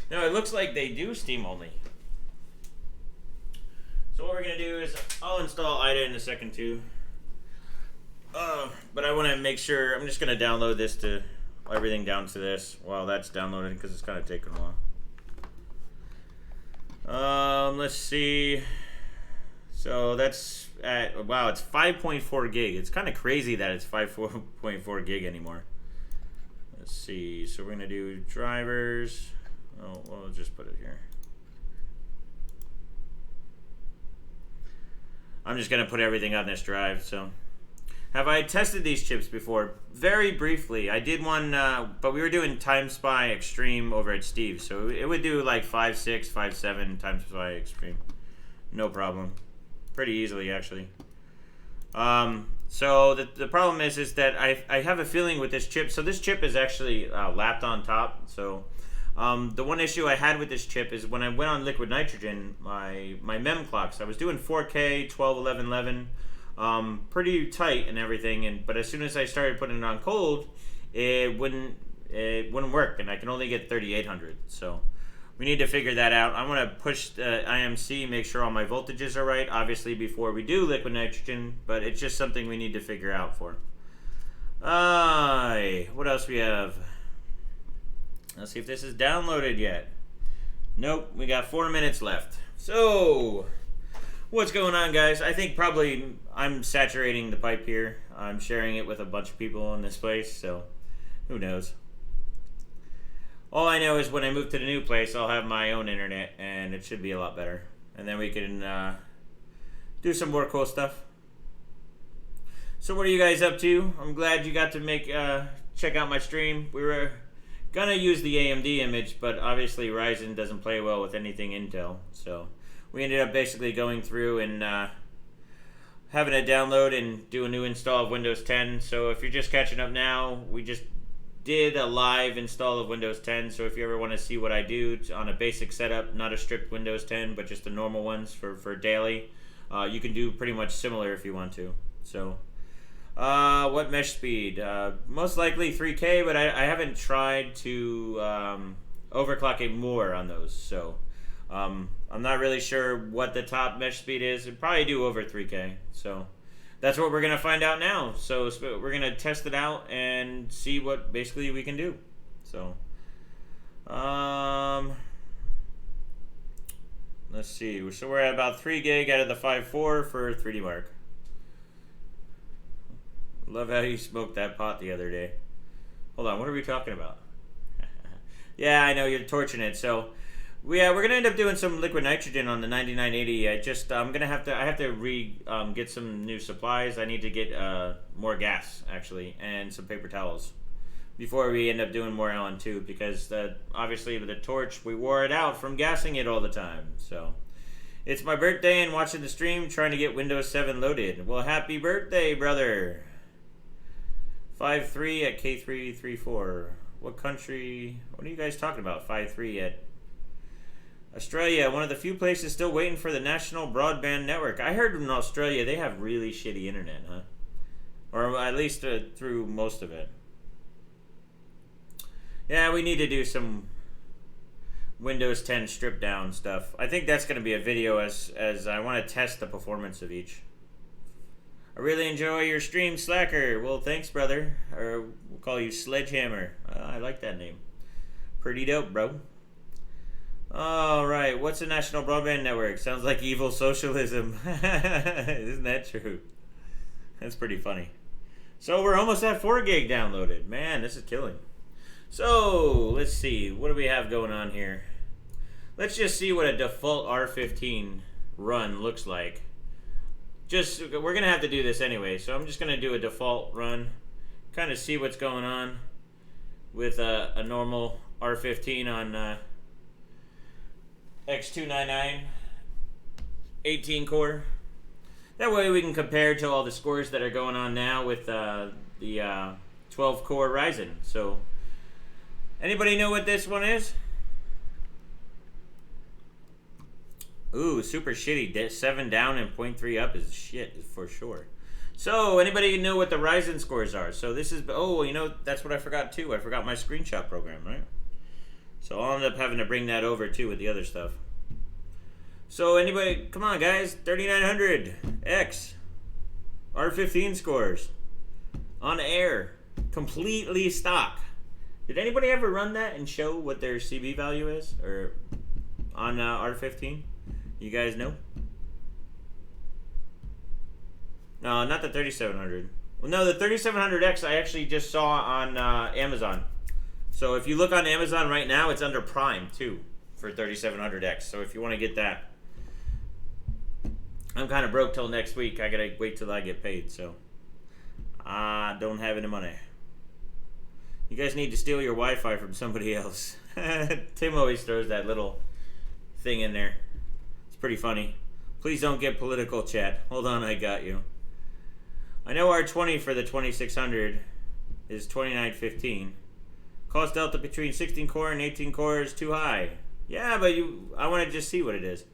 No, it looks like they do Steam only. So what we're gonna do is I'll install IDA in a second too. But I want to make sure I'm just gonna download this to everything down to this while that's downloading because it's kind of taking a while. Let's see. So that's at, wow, it's 5.4 gig. It's kind of crazy that it's 5.4 gig anymore. Let's see. So we're gonna do drivers. Oh, well, I'll just put it here. I'm just gonna put everything on this drive. So, have I tested these chips before? Very briefly. I did one, but we were doing Time Spy Extreme over at Steve, so it would do like 5.6, 5.7 Time Spy Extreme, no problem, pretty easily actually. So the problem is that I have a feeling with this chip. So this chip is actually lapped on top. So the one issue I had with this chip is when I went on liquid nitrogen, my mem clocks, I was doing 4K, 12, 11, 11. Pretty tight and everything, but as soon as I started putting it on cold, it wouldn't work, and I can only get 3800. So we need to figure that out. I want to push the IMC, make sure all my voltages are right, obviously before we do liquid nitrogen, but it's just something we need to figure out for. What else we have? Let's see if this is downloaded yet. Nope, we got 4 minutes left. So what's going on, guys? I think probably I'm saturating the pipe here. I'm sharing it with a bunch of people in this place, so who knows? All I know is when I move to the new place, I'll have my own internet, and it should be a lot better. And then we can do some more cool stuff. So what are you guys up to? I'm glad you got to check out my stream. We were gonna use the AMD image, but obviously Ryzen doesn't play well with anything Intel, so we ended up basically going through and having a download and do a new install of Windows 10. So if you're just catching up now, we just did a live install of Windows 10. So if you ever want to see what I do on a basic setup, not a stripped Windows 10, but just the normal ones for daily, you can do pretty much similar if you want to. So what mesh speed? Most likely 3K, but I haven't tried to overclock it more on those. So I'm not really sure what the top mesh speed is. It'd probably do over 3K. So that's what we're going to find out now. So we're going to test it out and see what basically we can do. So, let's see. So we're at about 3 gig out of the 5.4 for 3D Mark. Love how you smoked that pot the other day. Hold on, what are we talking about? Yeah, I know you're torching it. So, we're gonna end up doing some liquid nitrogen on the 9980. I have to get some new supplies. I need to get more gas actually, and some paper towels before we end up doing more LN2, because obviously with the torch we wore it out from gassing it all the time. So it's my birthday and watching the stream, trying to get Windows 7 loaded. Well, happy birthday, brother. 5.3 at K334. What country? What are you guys talking about? 5.3 at Australia, one of the few places still waiting for the national broadband network. I heard in Australia they have really shitty internet, huh? Or at least through most of it. Yeah, we need to do some Windows 10 strip down stuff. I think that's going to be a video as I want to test the performance of each. I really enjoy your stream, Slacker. Well, thanks, brother. Or we'll call you Sledgehammer. I like that name. Pretty dope, bro. Alright, what's a national broadband network? Sounds like evil socialism. Isn't that true? That's pretty funny. So we're almost at 4 gig downloaded. Man, this is killing. So, let's see. What do we have going on here? Let's just see what a default R15 run looks like. We're going to have to do this anyway, so I'm just going to do a default run. Kind of see what's going on with a normal R15 on X299 18 core. That way we can compare to all the scores that are going on now with the 12 core Ryzen. So, anybody know what this one is? Ooh, super shitty. 7 down and 0.3 up is shit for sure. So, anybody know what the Ryzen scores are? So this is, oh, you know, that's what I forgot too. I forgot my screenshot program, right? So I'll end up having to bring that over too with the other stuff. So anybody, come on guys, 3900X R15 scores on air, completely stock. Did anybody ever run that and show what their CB value is, or on R15? You guys know? No, not the 3700. Well, no, the 3700X I actually just saw on Amazon. So if you look on Amazon right now, it's under Prime too for 3700X. So if you want to get that, I'm kind of broke till next week. I gotta wait till I get paid. So I don't have any money. You guys need to steal your Wi-Fi from somebody else. Tim always throws that little thing in there. It's pretty funny. Please don't get political, chat. Hold on, I got you. I know R20 for the 2600 is 2915. Cost delta between 16 core and 18 core is too high. Yeah, but I want to just see what it is.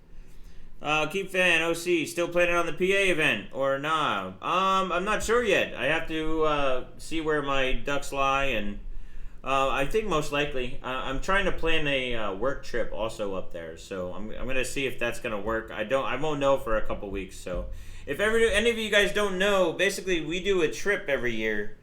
Keep fan OC still planning on the PA event or nah? I'm not sure yet. I have to see where my ducks lie, and I think most likely I'm trying to plan a work trip also up there. So I'm gonna see if that's gonna work. I won't know for a couple weeks. So if any of you guys don't know, basically we do a trip every year.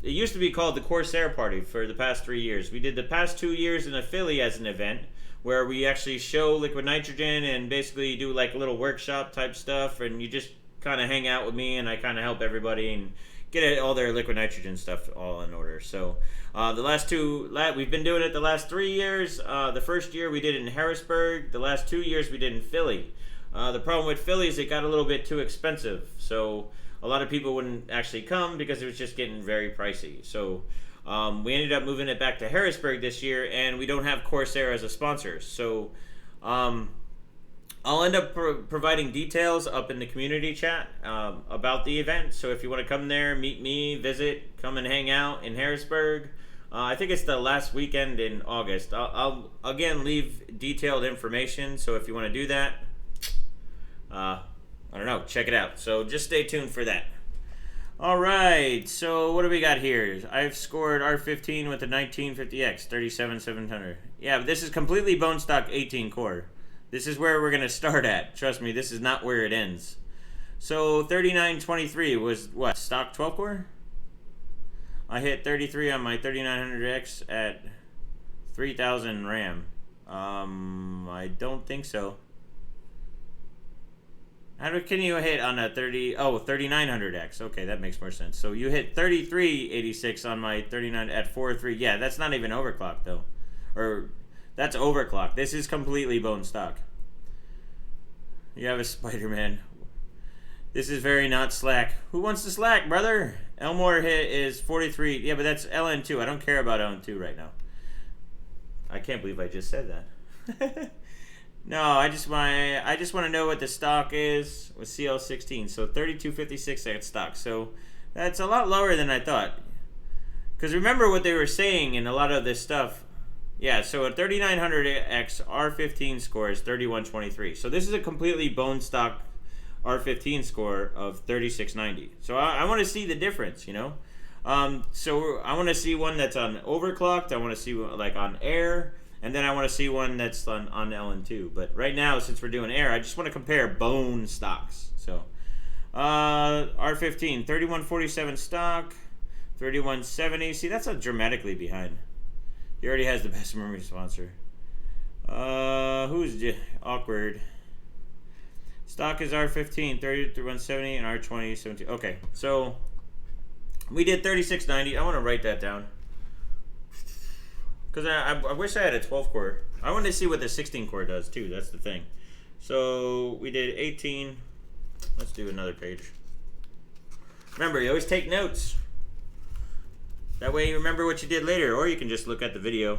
It used to be called the Corsair Party for the past 3 years. We did the past 2 years in Philly as an event where we actually show liquid nitrogen and basically do like a little workshop type stuff, and you just kind of hang out with me and I kind of help everybody and get all their liquid nitrogen stuff all in order. So we've been doing it the last 3 years. The first year we did it in Harrisburg. The last 2 years we did in Philly. The problem with Philly is it got a little bit too expensive. So a lot of people wouldn't actually come because it was just getting very pricey. So we ended up moving it back to Harrisburg this year, and we don't have Corsair as a sponsor. So I'll end up providing details up in the community chat about the event. So if you want to come there, meet me, visit, come and hang out in Harrisburg. I think it's the last weekend in August. I'll again leave detailed information. So if you want to do that, I don't know, check it out. So just stay tuned for that. All right, so what do we got here? I've scored R15 with the 1950X, 37700. Yeah, but this is completely bone stock 18 core. This is where we're going to start at. Trust me, this is not where it ends. So 3923 was what? Stock 12 core? I hit 33 on my 3900X at 3000 RAM. I don't think so. How can you hit on a 3900X? Okay, that makes more sense. So you hit 3386 on my 39 at 4.3. Yeah, that's not even overclock though. Or that's overclock. This is completely bone stock. You have a Spider-Man. This is very not slack. Who wants to slack, brother? Elmore hit is 43. Yeah, but that's LN2. I don't care about LN2 right now. I can't believe I just said that. No, I just want to know what the stock is with CL16. So 3256 at stock. So that's a lot lower than I thought. Because remember what they were saying in a lot of this stuff. Yeah, so a 3900X R15 score is 3123. So this is a completely bone stock R15 score of 3690. So I want to see the difference, you know. So I want to see one that's on overclocked. I want to see like on air. And then I want to see one that's on LN2. But right now, since we're doing air, I just want to compare bone stocks. So R15, 3147 stock, 3170. See, that's a dramatically behind. He already has the best memory sponsor. Who's awkward? Stock is R15, 3170, and R20, 17. Okay, so we did 3690. I want to write that down. Because I wish I had a 12 core. I want to see what the 16 core does too. That's the thing. So we did 18. Let's do another page. Remember, you always take notes. That way you remember what you did later. Or you can just look at the video.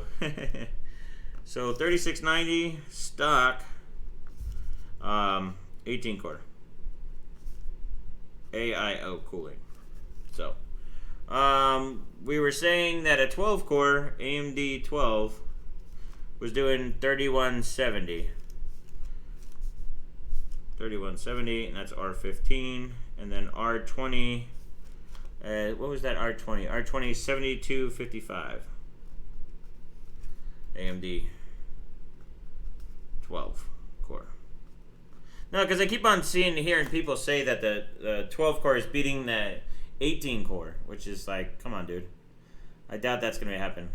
So 3690 stock. 18 core. AIO cooling. So. We were saying that a 12 core AMD 12 was doing 3170. 3170, and that's R15. And then R20, what was that R20? R20 7255. AMD 12 core. No, because I keep on hearing people say that the 12 core is beating the 18 core, which is like, come on, dude. I doubt that's going to happen.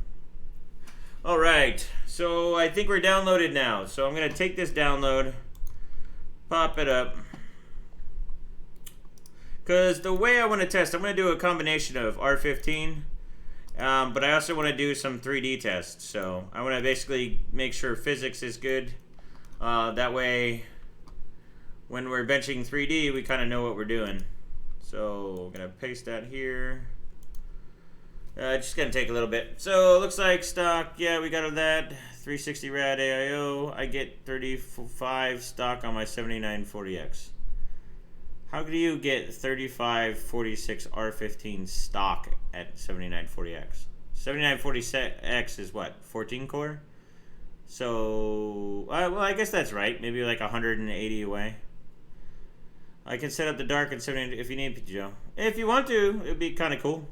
All right, so I think we're downloaded now. So I'm going to take this download, pop it up. Because the way I want to test, I'm going to do a combination of R15, but I also want to do some 3D tests. So I want to basically make sure physics is good. That way, when we're benching 3D, we kind of know what we're doing. So I'm going to paste that here. Just going to take a little bit. So it looks like stock, yeah, we got that. 360 rad AIO. I get 35 stock on my 7940X. How do you get 3546 R15 stock at 7940X? 7940X is what, 14 core? So, well, I guess that's right. Maybe like 180 away. I can set up the dark at 70 if you need, Joe. If you want to, it'd be kind of cool.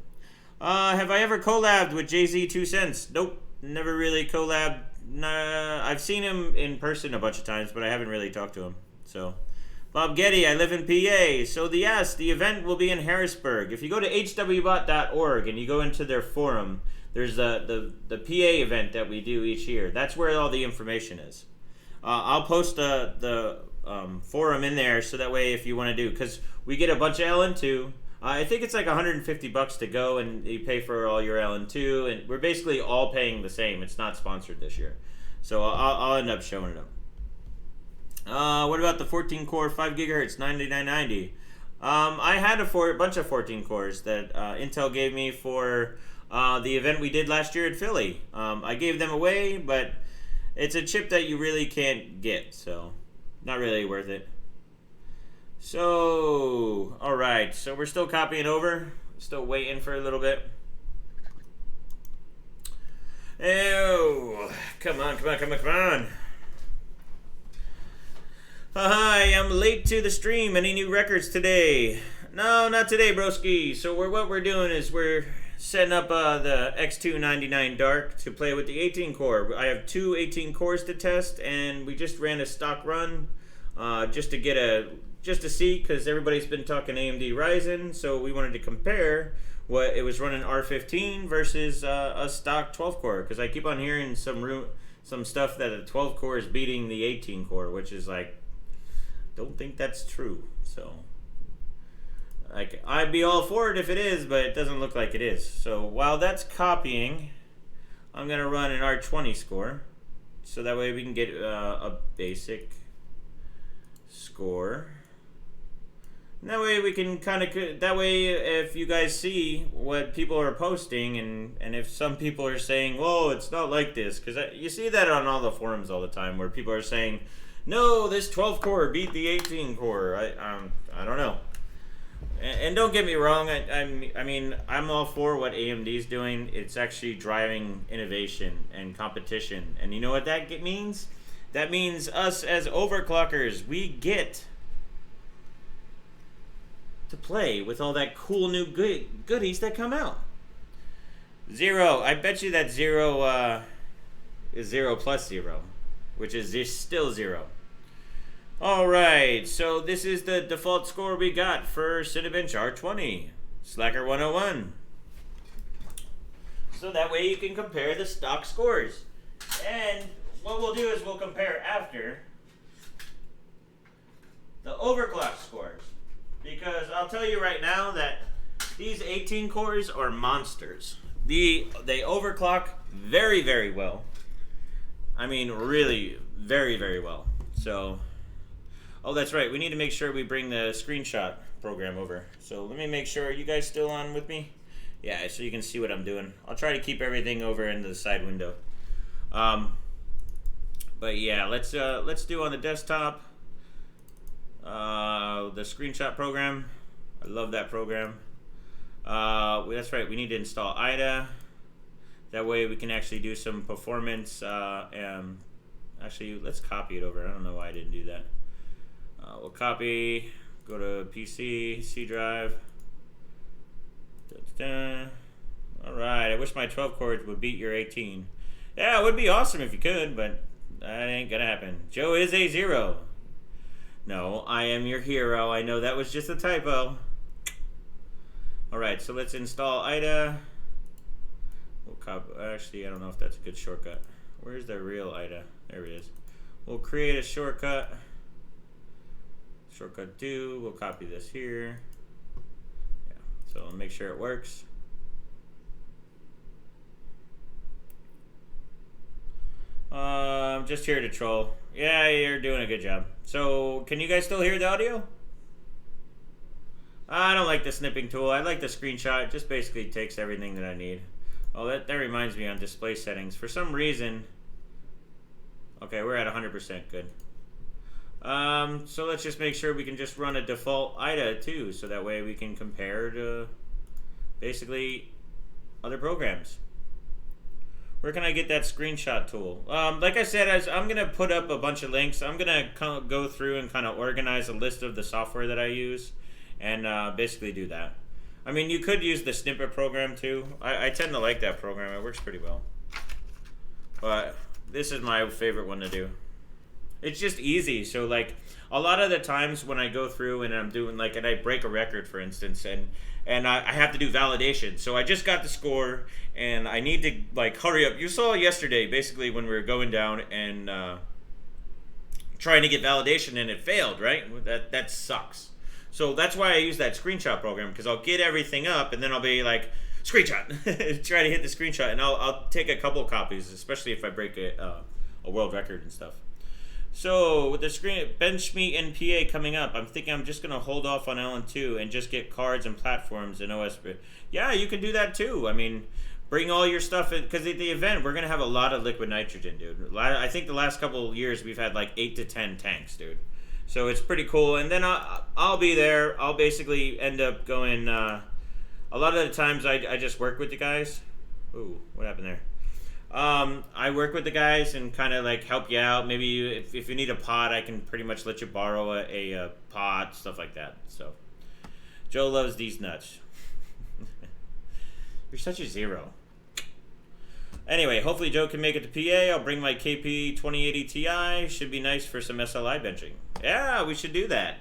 Have I ever collabed with Jay-Z 2 Cents? Nope, never really collabed. Nah, I've seen him in person a bunch of times, but I haven't really talked to him. So, Bob Getty, I live in PA. So the event will be in Harrisburg. If you go to hwbot.org and you go into their forum, there's the PA event that we do each year. That's where all the information is. I'll post the forum in there so that way if you want to do, because we get a bunch of LN2. I think it's like $150 to go, and you pay for all your LN2, and we're basically all paying the same. It's not sponsored this year, so I'll end up showing it up. What about the 14 core 5 gigahertz 9990? I had a bunch of 14 cores that Intel gave me for the event we did last year at Philly. I gave them away, but it's a chip that you really can't get, so not really worth it. So, alright, so we're still copying over, still waiting for a little bit. Oh, come on. Hi, I'm late to the stream. Any new records today? No, not today, broski. So what we're doing is we're setting up the X299 DARK to play with the 18 core. I have two 18 cores to test, and we just ran a stock run just to see, because everybody's been talking AMD Ryzen, so we wanted to compare what it was running R15 versus a stock 12 core, because I keep on hearing some stuff that the 12 core is beating the 18 core, which is like, don't think that's true. So like, I'd be all for it if it is, but it doesn't look like it is. So while that's copying, I'm gonna run an R20 score, so that way we can get a basic score. And that way we can that way if you guys see what people are posting, and if some people are saying, whoa, it's not like this, because you see that on all the forums all the time, where people are saying, no, this 12 core beat the 18 core. I don't know. And don't get me wrong, I mean, I'm all for what AMD's doing. It's actually driving innovation and competition. And you know what that means? That means us as overclockers, we get to play with all that cool new goodies that come out. Zero, I bet you that zero is 0 plus 0, which is still 0. Alright, so this is the default score we got for Cinebench R20, Slacker 101. So that way you can compare the stock scores. And what we'll do is we'll compare after the overclock scores. Because I'll tell you right now that these 18 cores are monsters. They overclock very, very well. I mean, really, very, very well. So, oh, that's right. We need to make sure we bring the screenshot program over. So let me make sure. Are you guys still on with me? Yeah, so you can see what I'm doing. I'll try to keep everything over in the side window. But yeah, let's do on the desktop. The screenshot program. I love that program. That's right, we need to install IDA. That way we can actually do some performance. Actually, let's copy it over. I don't know why I didn't do that. We'll copy, go to PC, C drive. Alright, I wish my 12 cores would beat your 18. Yeah, it would be awesome if you could, but that ain't gonna happen. Joe is a 0. No, I am your hero. I know that was just a typo. Alright, so let's install IDA. We'll copy. Actually, I don't know if that's a good shortcut. Where's the real IDA? There it is. We'll create a shortcut. Shortcut do. We'll copy this here. Yeah, so I'll make sure it works. I'm just here to troll. Yeah, you're doing a good job. So, can you guys still hear the audio? I don't like the snipping tool. I like the screenshot. It just basically takes everything that I need. Oh, that reminds me on display settings. For some reason... Okay, we're at 100% good. So let's just make sure we can just run a default IDA too, so that way we can compare to basically other programs. Where can I get that screenshot tool? Like I said, I'm going to put up a bunch of links. I'm going to go through and kind of organize a list of the software that I use and basically do that. I mean, you could use the snippet program too. I tend to like that program. It works pretty well. But this is my favorite one to do. It's just easy. So like a lot of the times when I go through and I'm doing like, and I break a record, for instance, and I have to do validation. So I just got the score and I need to like hurry up. You saw yesterday basically when we were going down and trying to get validation and it failed, right? That sucks. So that's why I use that screenshot program, because I'll get everything up and then I'll be like, screenshot, try to hit the screenshot, and I'll take a couple of copies, especially if I break a world record and stuff. So with the bench meet NPA coming up, I'm thinking I'm just gonna hold off on LN2 and just get cards and platforms and OS. Yeah, you can do that too. I mean, bring all your stuff in, because at the event we're gonna have a lot of liquid nitrogen, dude. I think the last couple of years we've had like 8 to 10 tanks, dude. So it's pretty cool. And then I'll be there. I'll basically end up going. A lot of the times I just work with the guys. Ooh, what happened there? I work with the guys and kind of like help you out. Maybe if you need a pod, I can pretty much let you borrow a pod, stuff like that. So Joe loves these nuts. You're such a zero. Anyway, hopefully Joe can make it to PA. I'll bring my KP 2080 Ti. Should be nice for some SLI benching. Yeah, we should do that.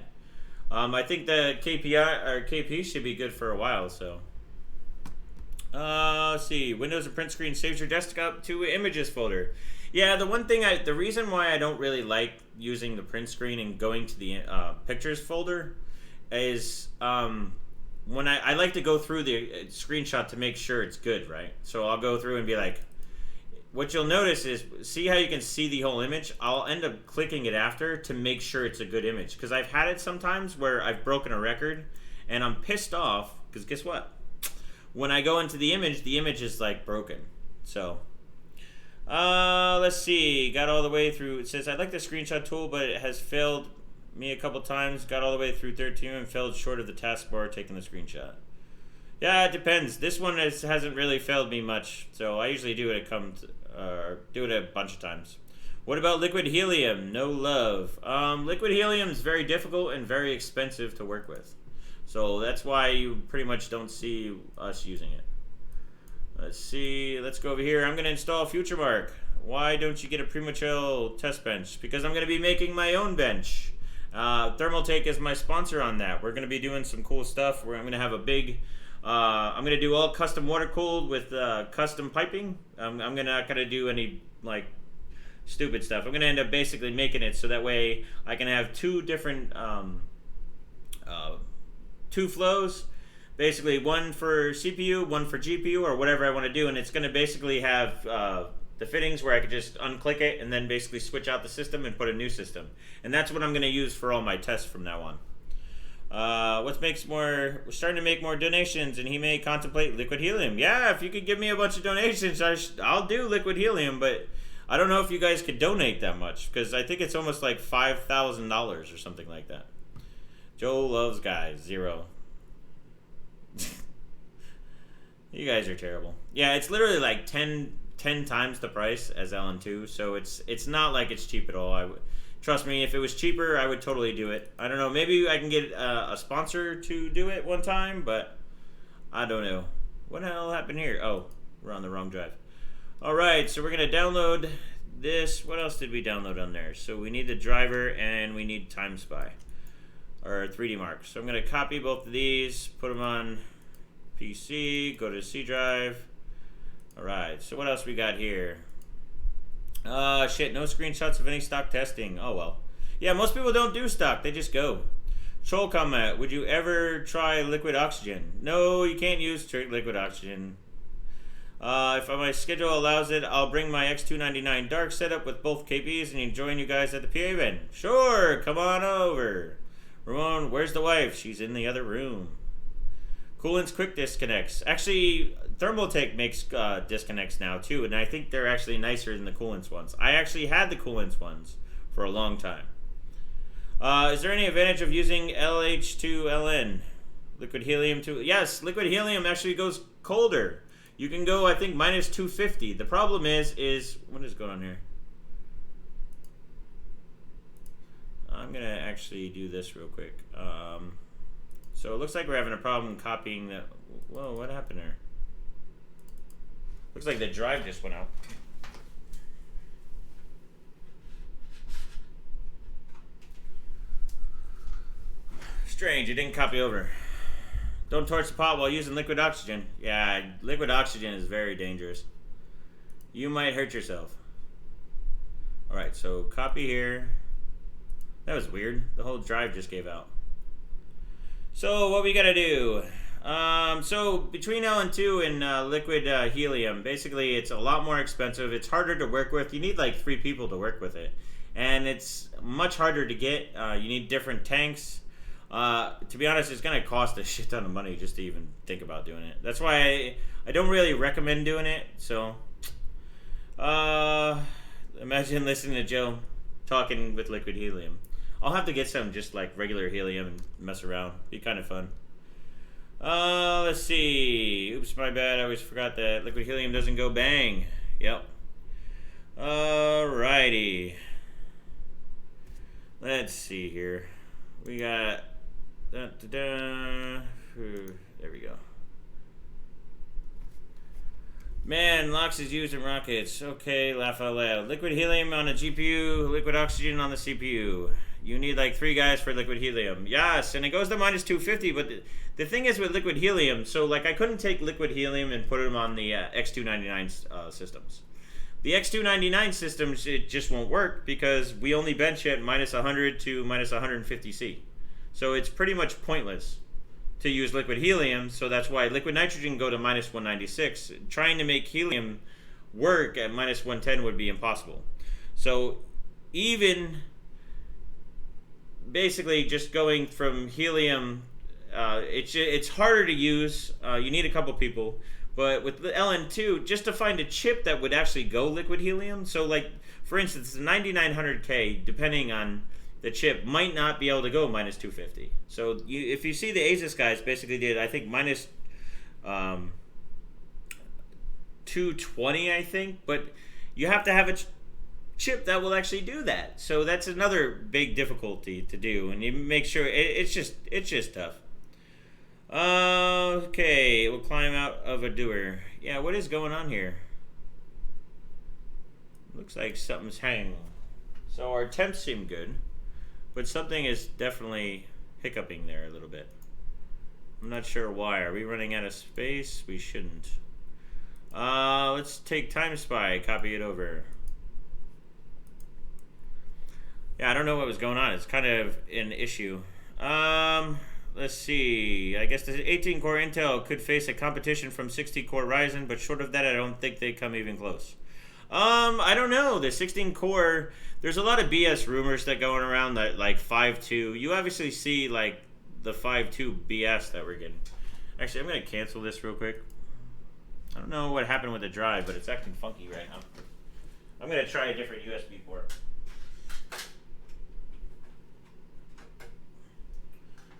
I think the KP should be good for a while, so. Let's see. Windows and print screen saves your desktop to images folder. Yeah, the reason why I don't really like using the print screen and going to the pictures folder is when I like to go through the screenshot to make sure it's good, right? So I'll go through and be like, what you'll notice is, see how you can see the whole image? I'll end up clicking it after to make sure it's a good image. Because I've had it sometimes where I've broken a record and I'm pissed off because guess what? When I go into the image is like broken. So, let's see. Got all the way through. It says, I like the screenshot tool, but it has failed me a couple times. Got all the way through 13 and failed short of the taskbar taking the screenshot. Yeah, it depends. This one hasn't really failed me much, so I usually do it a bunch of times. What about liquid helium? No love. Liquid helium is very difficult and very expensive to work with, so that's why you pretty much don't see us using it. Let's see. Let's go over here. I'm going to install FutureMark. Why don't you get a Primochill test bench? Because I'm going to be making my own bench. Thermaltake is my sponsor on that. We're going to be doing some cool stuff where I'm going to have a big. I'm going to do all custom water cooled with custom piping. I'm not going to do any like stupid stuff. I'm going to end up basically making it so that way I can have two different two flows, basically one for CPU, one for GPU, or whatever I want to do, and it's going to basically have the fittings where I could just unclick it and then basically switch out the system and put a new system. And that's what I'm going to use for all my tests from now on. We're starting to make more donations, and he may contemplate liquid helium. Yeah, if you could give me a bunch of donations, I'll do liquid helium, but I don't know if you guys could donate that much, because I think it's almost like $5,000 or something like that. Joe loves guys, 0. You guys are terrible. Yeah, it's literally like 10 times the price as LN2, so it's not like it's cheap at all. Trust me, if it was cheaper, I would totally do it. I don't know, maybe I can get a sponsor to do it one time, but I don't know. What the hell happened here? Oh, we're on the wrong drive. Alright, so we're going to download this. What else did we download on there? So we need the driver and we need TimeSpy, or 3D Mark. So I'm going to copy both of these, put them on PC, go to C drive. Alright, so what else we got here? Shit, no screenshots of any stock testing. Oh well. Yeah, most people don't do stock, they just go. Troll comment, would you ever try liquid oxygen? No, you can't use straight liquid oxygen. If my schedule allows it, I'll bring my X299 DARK setup with both KPs and join you guys at the PA event. Sure, come on over. Ramon, where's the wife? She's in the other room. Coolant's quick disconnects. Actually, Thermaltake makes disconnects now too, and I think they're actually nicer than the Coolant's ones. I actually had the Coolant's ones for a long time. Is there any advantage of using LH2LN? Liquid helium too? Yes, liquid helium actually goes colder. You can go, I think, minus 250. The problem is what is going on here? I'm gonna actually do this real quick. So it looks like we're having a problem copying the. Whoa, what happened there? Looks like the drive just went out. Strange, it didn't copy over. Don't torch the pot while using liquid oxygen. Yeah, liquid oxygen is very dangerous. You might hurt yourself. Alright, so copy here. That was weird. The whole drive just gave out. So what we gotta do? So between LN2 and liquid helium, basically it's a lot more expensive. It's harder to work with. You need like 3 people to work with it. And it's much harder to get. You need different tanks. To be honest, it's going to cost a shit ton of money just to even think about doing it. That's why I don't really recommend doing it. So, imagine listening to Joe talking with liquid helium. I'll have to get some just like regular helium and mess around. Be kind of fun. Let's see. Oops, my bad. I always forgot that liquid helium doesn't go bang. Yep. Alrighty. Let's see here. We got There we go. Man, LOX is used in rockets. Okay, laugh out loud. Liquid helium on a GPU, liquid oxygen on the CPU. You need like 3 guys for liquid helium. Yes, and it goes to minus 250, but the thing is with liquid helium, so like I couldn't take liquid helium and put them on the X299 systems. The X299 systems, it just won't work because we only bench at minus 100 to minus 150 C. So it's pretty much pointless to use liquid helium, so that's why liquid nitrogen can go to minus 196. Trying to make helium work at minus 110 would be impossible. So even basically just going from helium, it's harder to use. You need a couple people. But with the LN2, just to find a chip that would actually go liquid helium, so like, for instance, the 9900K, depending on the chip, might not be able to go minus 250. So if you see the Asus guys basically did, I think, minus 220, I think, but you have to have a chip that will actually do that. So that's another big difficulty to do, and you make sure it's just tough. Okay, we'll climb out of a doer. Yeah, what is going on here? Looks like something's hanging. So our temps seem good, but something is definitely hiccuping there a little bit. I'm not sure why. Are we running out of space? We shouldn't. Let's take Time Spy, copy it over. Yeah, I don't know what was going on. It's kind of an issue. Let's see. I guess the 18-core Intel could face a competition from 16-core Ryzen, but short of that, I don't think they come even close. I don't know. The 16-core, there's a lot of BS rumors that going around that like 5.2. You obviously see like the 5.2 BS that we're getting. Actually, I'm going to cancel this real quick. I don't know what happened with the drive, but it's acting funky right now. I'm going to try a different USB port.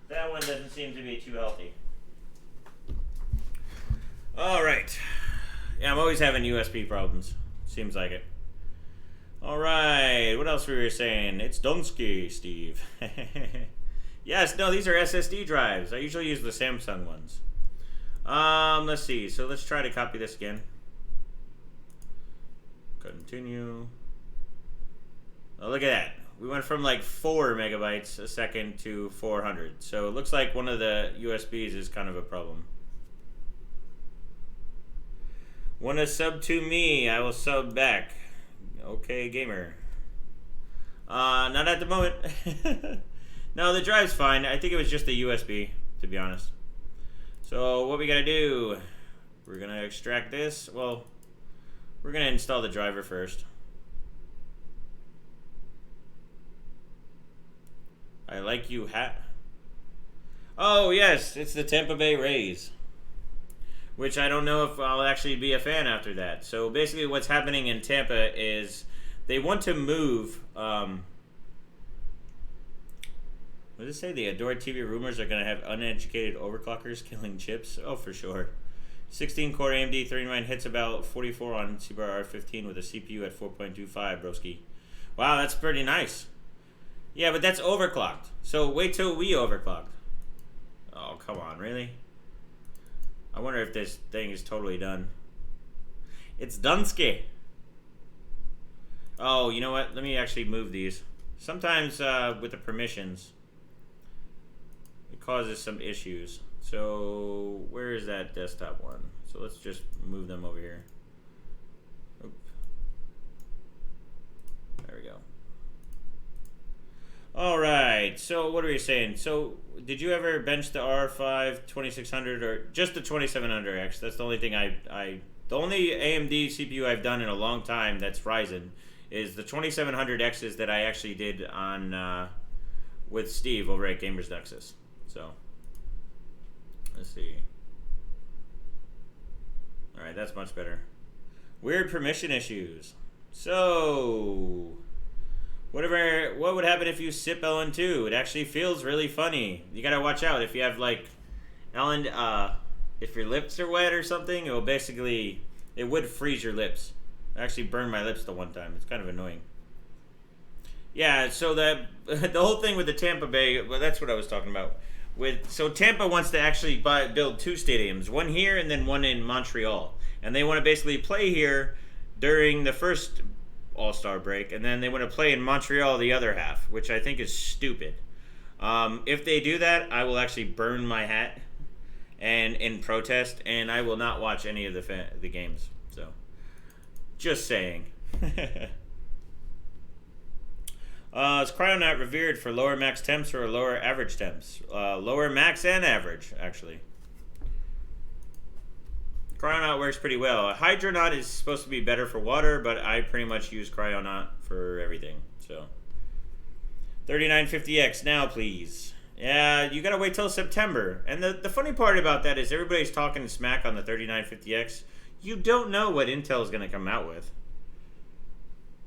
That one doesn't seem to be too healthy. All right. Yeah, I'm always having USB problems. Seems like it. All right. What else were we saying? It's Dunsky, Steve. Yes, no, these are SSD drives. I usually use the Samsung ones. Let's see. So let's try to copy this again. Continue. Oh, look at that. We went from like 4 megabytes a second to 400. So it looks like one of the USBs is kind of a problem. Want to sub to me? I will sub back. Okay, gamer. Not at the moment. No, the drive's fine. I think it was just the USB, to be honest. So what we gotta do? We're gonna extract this. Well, we're gonna install the driver first. I like you hat. Oh yes, it's the Tampa Bay Rays. Which I don't know if I'll actually be a fan after that. So basically what's happening in Tampa is they want to move, what does it say? The Adored TV rumors are going to have uneducated overclockers killing chips? Oh, for sure. 16-core AMD 39 hits about 44 on CBR R15 with a CPU at 4.25, broski. Wow, that's pretty nice. Yeah, but that's overclocked. So wait till we overclocked. Oh, come on, really? I wonder if this thing is totally done. It's Dunsky. Oh, you know what? Let me actually move these. Sometimes with the permissions, it causes some issues. So where is that desktop one? So let's just move them over here. Oop. There we go. All right, so what are we saying? So did you ever bench the R5 2600 or just the 2700X? That's the only thing the only AMD CPU I've done in a long time that's Ryzen is the 2700Xs that I actually did on with Steve over at Gamers Nexus. So let's see. All right, that's much better. Weird permission issues. So what would happen if you sip LN2? It actually feels really funny. You gotta watch out if you have like if your lips are wet or something. It would freeze your lips. I actually burned my lips the one time. It's kind of annoying. Yeah, so the whole thing with the Tampa Bay, well, that's what I was talking about. So Tampa wants to actually build 2 stadiums, one here and then one in Montreal, and they want to basically play here during the first All-Star break, and then they want to play in Montreal the other half, which I think is stupid. If they do that, I will actually burn my hat and in protest, and I will not watch any of the games. So, just saying. Is Cryonaut revered for lower max temps or lower average temps? Lower max and average, actually. Cryonaut works pretty well. Hydronaut is supposed to be better for water, but I pretty much use Cryonaut for everything. So, 3950X now, please. Yeah, you gotta wait till September. And the funny part about that is everybody's talking smack on the 3950X. You don't know what Intel's gonna come out with.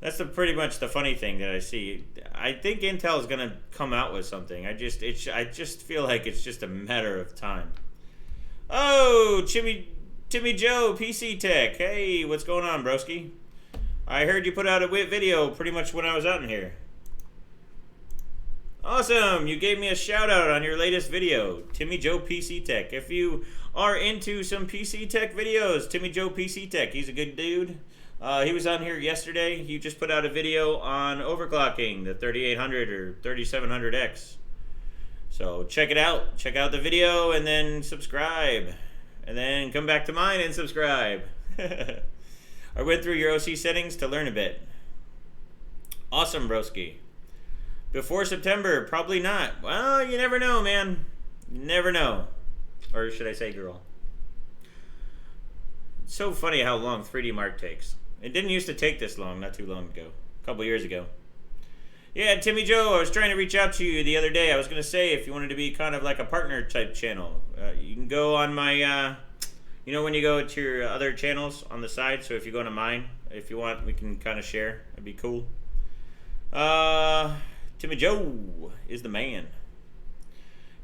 That's pretty much the funny thing that I see. I think Intel is gonna come out with something. I just feel like it's just a matter of time. Oh, Timmy Joe, PC Tech. Hey, what's going on, broski? I heard you put out a video pretty much when I was out in here. Awesome! You gave me a shout out on your latest video, Timmy Joe PC Tech. If you are into some PC Tech videos, Timmy Joe PC Tech, he's a good dude. He was on here yesterday. He just put out a video on overclocking the 3800 or 3700X. So check it out. Check out the video and then subscribe. And then come back to mine and subscribe. I went through your OC settings to learn a bit. Awesome, broski. Before September, probably not. Well, you never know, man. You never know. Or should I say girl? It's so funny how long 3D Mark takes. It didn't used to take this long, not too long ago. A couple years ago. Yeah, Timmy Joe, I was trying to reach out to you the other day. I was going to say if you wanted to be kind of like a partner type channel. You can go on my, you know when you go to your other channels on the side? So if you go to mine, if you want, we can kind of share. That'd be cool. Timmy Joe is the man.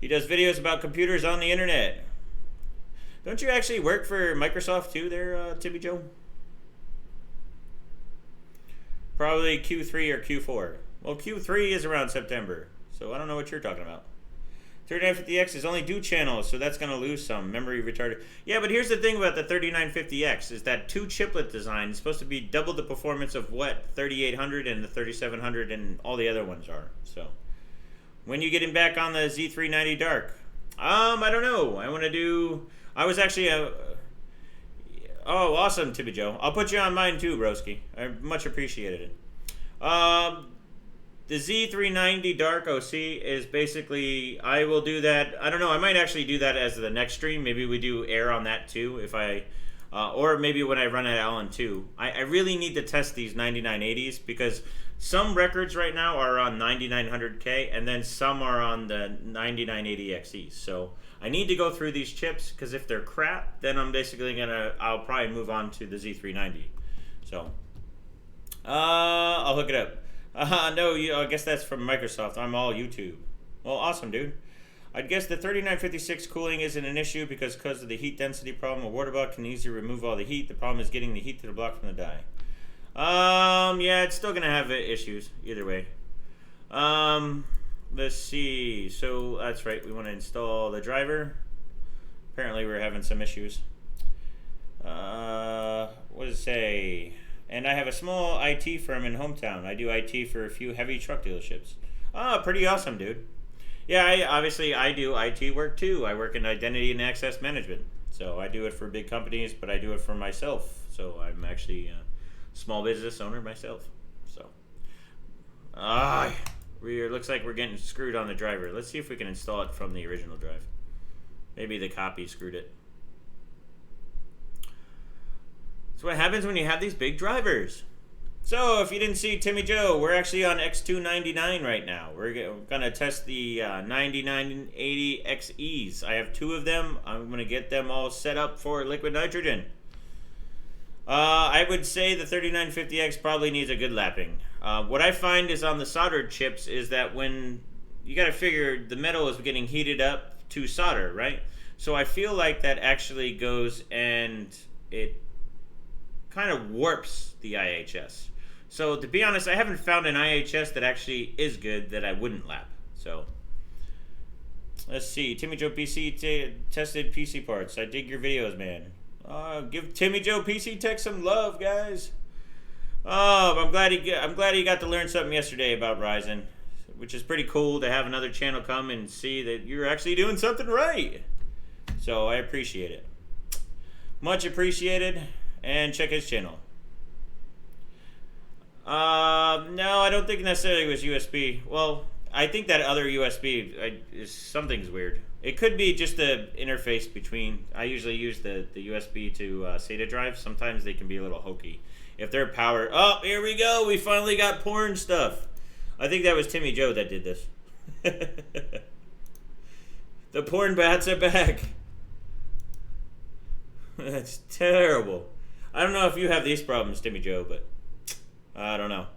He does videos about computers on the internet. Don't you actually work for Microsoft too there, Timmy Joe? Probably Q3 or Q4. Well, Q3 is around September, so I don't know what you're talking about. 3950X is only dual channels, so that's going to lose some. Memory retarded. Yeah, but here's the thing about the 3950X, is that 2 chiplet design is supposed to be double the performance of what 3800 and the 3700 and all the other ones are. So, when you getting back on the Z390 Dark? I don't know. I was actually oh, awesome, Timmy Joe. I'll put you on mine too, broski. I much appreciated it. The Z390 Dark OC is basically, I will do that. I don't know, I might actually do that as the next stream. Maybe we do air on that too, if I, or maybe when I run at Allen too. I really need to test these 9980s because some records right now are on 9900K and then some are on the 9980XEs. So I need to go through these chips because if they're crap, then I'm basically I'll probably move on to the Z390. So, I'll hook it up. No, I guess that's from Microsoft. I'm all YouTube. Well, awesome, dude. I'd guess the 3956 cooling isn't an issue because of the heat density problem. A water block can easily remove all the heat. The problem is getting the heat to the block from the die. Yeah, it's still going to have issues either way. Let's see. So, that's right. We want to install the driver. Apparently, we're having some issues. What does it say? And I have a small IT firm in hometown. I do IT for a few heavy truck dealerships. Oh, pretty awesome, dude. Yeah, I do IT work too. I work in identity and access management. So I do it for big companies, but I do it for myself. So I'm actually a small business owner myself. So, looks like we're getting screwed on the driver. Let's see if we can install it from the original drive. Maybe the copy screwed it. That's what happens when you have these big drivers. So, if you didn't see Timmy Joe, we're actually on X299 right now. We're going to test the 9980XEs. I have 2 of them. I'm going to get them all set up for liquid nitrogen. I would say the 3950X probably needs a good lapping. What I find is on the soldered chips is that when you got to figure the metal is getting heated up to solder, right? So I feel like that actually goes and it kind of warps the IHS. So to be honest, I haven't found an IHS that actually is good that I wouldn't lap. So Let's see. Timmy Joe PC tested PC parts. I dig your videos, man. Give Timmy Joe PC Tech some love, guys. Oh, I'm glad he got to learn something yesterday about Ryzen, which is pretty cool to have another channel come and see that you're actually doing something right. So I appreciate it. Much appreciated. And check his channel. No, I don't think necessarily it was USB. Well, I think that other USB is something's weird. It could be just the interface between. I usually use the USB to SATA drive. Sometimes they can be a little hokey. If they're powered. Oh, here we go. We finally got porn stuff. I think that was Timmy Joe that did this. The porn bats are back. That's terrible. I don't know if you have these problems, Timmy Joe, but I don't know.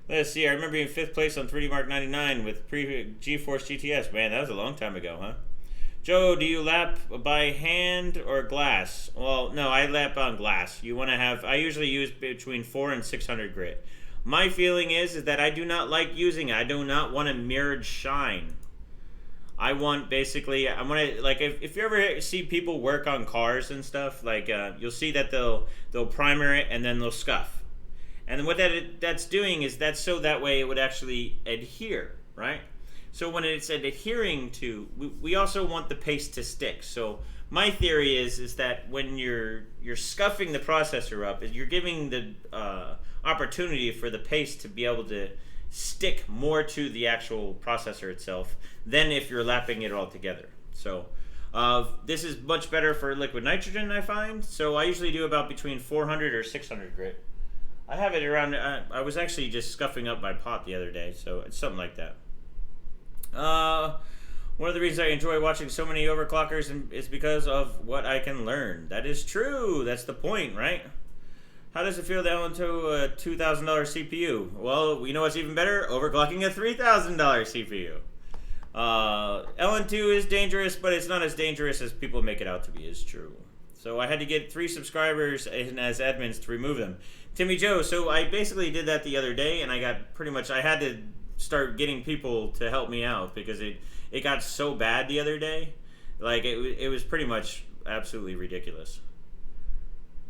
Let's see. I remember being 5th place on 3D Mark 99 with GeForce GTS. Man, that was a long time ago, huh? Joe, do you lap by hand or glass? Well, no, I lap on glass. You want to have. I usually use between 400 and 600 grit. My feeling is that I do not like using it. I do not want a mirrored shine. I want basically, I want to, like, if you ever see people work on cars and stuff, like, you'll see that they'll primer it and then they'll scuff. And what that's doing is that's so that way it would actually adhere, right? So when it's adhering to, we also want the paste to stick. So my theory is that when you're scuffing the processor up, you're giving the opportunity for the paste to be able to stick more to the actual processor itself than if you're lapping it all together. So this is much better for liquid nitrogen, I find. So I usually do about between 400 or 600 grit. I have it around, I was actually just scuffing up my pot the other day, so it's something like that. One of the reasons I enjoy watching so many overclockers is because of what I can learn. That is true. That's the point, right? How does it feel to own to a $2,000 CPU? Well, you know what's even better? Overclocking a $3,000 CPU. LN2 is dangerous, but it's not as dangerous as people make it out to be, is true. So I had to get 3 subscribers and as admins to remove them. Timmy Joe, so I basically did that the other day, and I got pretty much, I had to start getting people to help me out because it got so bad the other day. Like, it was pretty much absolutely ridiculous.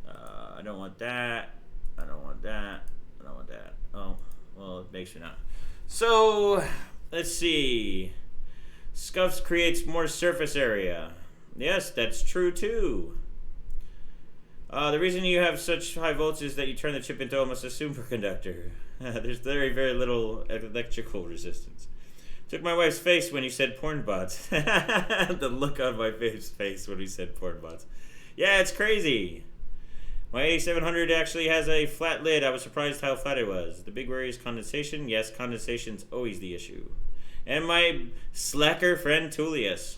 I don't want that. I don't want that. I don't want that. Oh, well, it makes me not. So, let's see. Scuffs creates more surface area. Yes, that's true too. The reason you have such high voltage is that you turn the chip into almost a superconductor. There's very, very little electrical resistance. Took my wife's face when you said porn bots. The look on my wife's face when we said porn bots. Yeah, it's crazy. My 8700 actually has a flat lid. I was surprised how flat it was. The big worry is condensation. Yes, condensation's always the issue. And my slacker friend Tullius.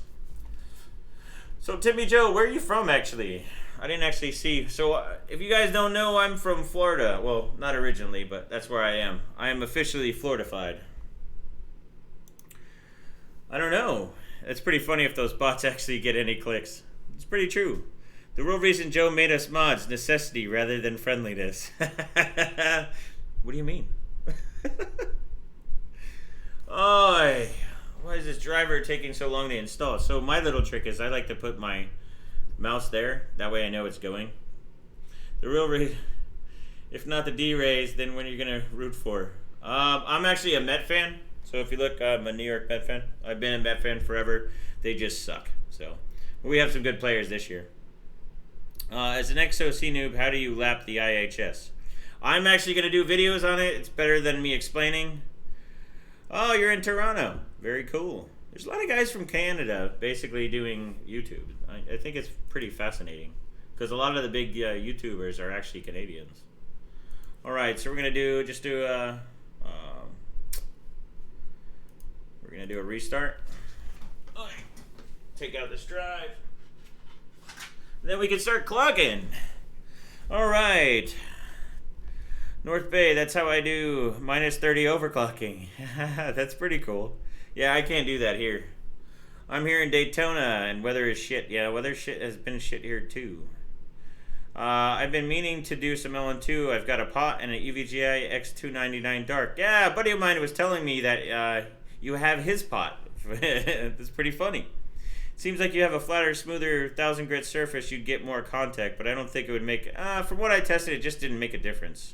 So Timmy Joe, where are you from actually? I didn't actually see. So if you guys don't know, I'm from Florida. Well, not originally, but that's where I am. I am officially Floridified. I don't know. It's pretty funny if those bots actually get any clicks. It's pretty true. The real reason Joe made us mods, necessity rather than friendliness. What do you mean? Oh, why is this driver taking so long to install? So my little trick is I like to put my mouse there. That way I know it's going. The real reason, if not the D-Rays, then when are you going to root for? I'm actually a Met fan. So if you look, I'm a New York Met fan. I've been a Met fan forever. They just suck. So we have some good players this year. As an XOC noob, how do you lap the IHS? I'm actually going to do videos on it. It's better than me explaining. Oh, you're in Toronto. Very cool. There's a lot of guys from Canada basically doing YouTube. I think it's pretty fascinating because a lot of the big YouTubers are actually Canadians. All right, so we're going to do a restart. Take out this drive. Then we can start clocking. All right. North Bay, that's how I do -30 overclocking. That's pretty cool. Yeah, I can't do that here. I'm here in Daytona, and weather is shit. Yeah, weather shit has been shit here too. I've been meaning to do some LN2. I've got a pot and an EVGA X299 DARK. Yeah, a buddy of mine was telling me that you have his pot It's pretty funny. Seems like you have a flatter, smoother 1000 grit surface, you'd get more contact, but I don't think it would make... from what I tested, it just didn't make a difference.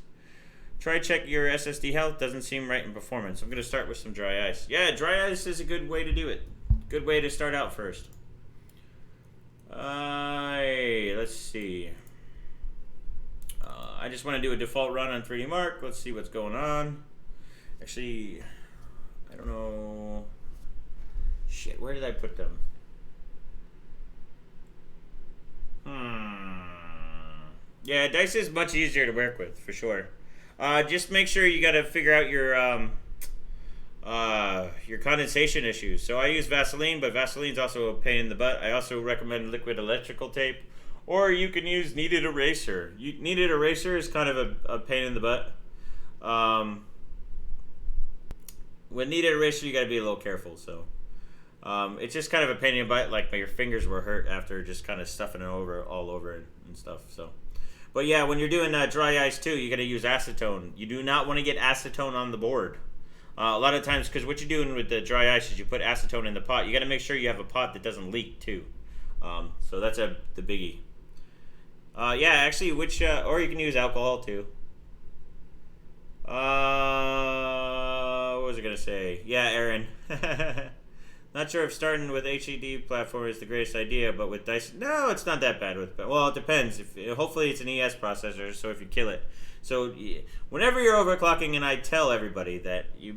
Try check your SSD health, doesn't seem right in performance. I'm going to start with some dry ice. Yeah, dry ice is a good way to do it. Good way to start out first. Let's see. I just want to do a default run on 3D Mark. Let's see what's going on. Actually, I don't know. Shit, where did I put them? Yeah, dice is much easier to work with, for sure. Just make sure you got to figure out your condensation issues. So I use Vaseline, but Vaseline's also a pain in the butt. I also recommend liquid electrical tape, or you can use kneaded eraser. Kneaded eraser is kind of a pain in the butt. With kneaded eraser, you got to be a little careful. So it's just kind of a pain in the butt. Like your fingers were hurt after just kind of stuffing it all over and stuff. So. But yeah, when you're doing dry ice too, you got to use acetone. You do not want to get acetone on the board. A lot of times, because what you're doing with the dry ice is you put acetone in the pot. You got to make sure you have a pot that doesn't leak too. So that's the biggie. Yeah, actually, or you can use alcohol too. What was I gonna say? Yeah, Aaron. Not sure if starting with HDD platform is the greatest idea, but with dice, no, it's not that bad. Well, it depends. Hopefully it's an ES processor, so if you kill it. So whenever you're overclocking, and I tell everybody that you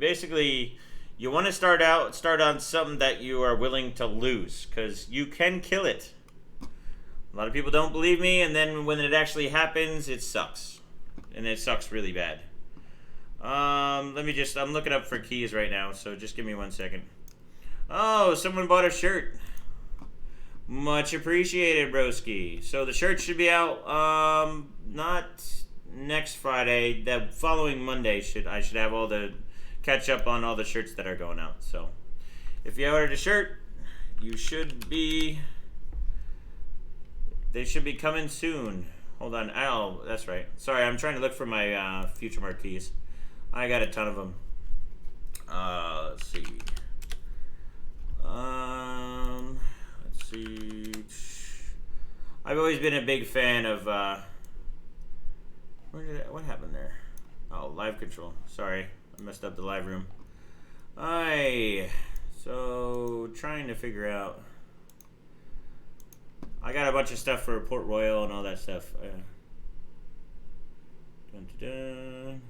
want to start on something that you are willing to lose, because you can kill it. A lot of people don't believe me, and then when it actually happens, it sucks, and it sucks really bad. I'm looking up for keys right now, so just give me 1 second. Oh, someone bought a shirt. Much appreciated, broski. So the shirt should be out, not next Friday. The following Monday I should have catch up on all the shirts that are going out. So if you ordered a shirt, they should be coming soon. Hold on. Oh, that's right. Sorry, I'm trying to look for my future marquees. I got a ton of them. Let's see. Let's see. I've always been a big fan of what happened there? Oh, live control. Sorry, I messed up the live room. So trying to figure out. I got a bunch of stuff for Port Royal and all that stuff. Dun, dun, dun.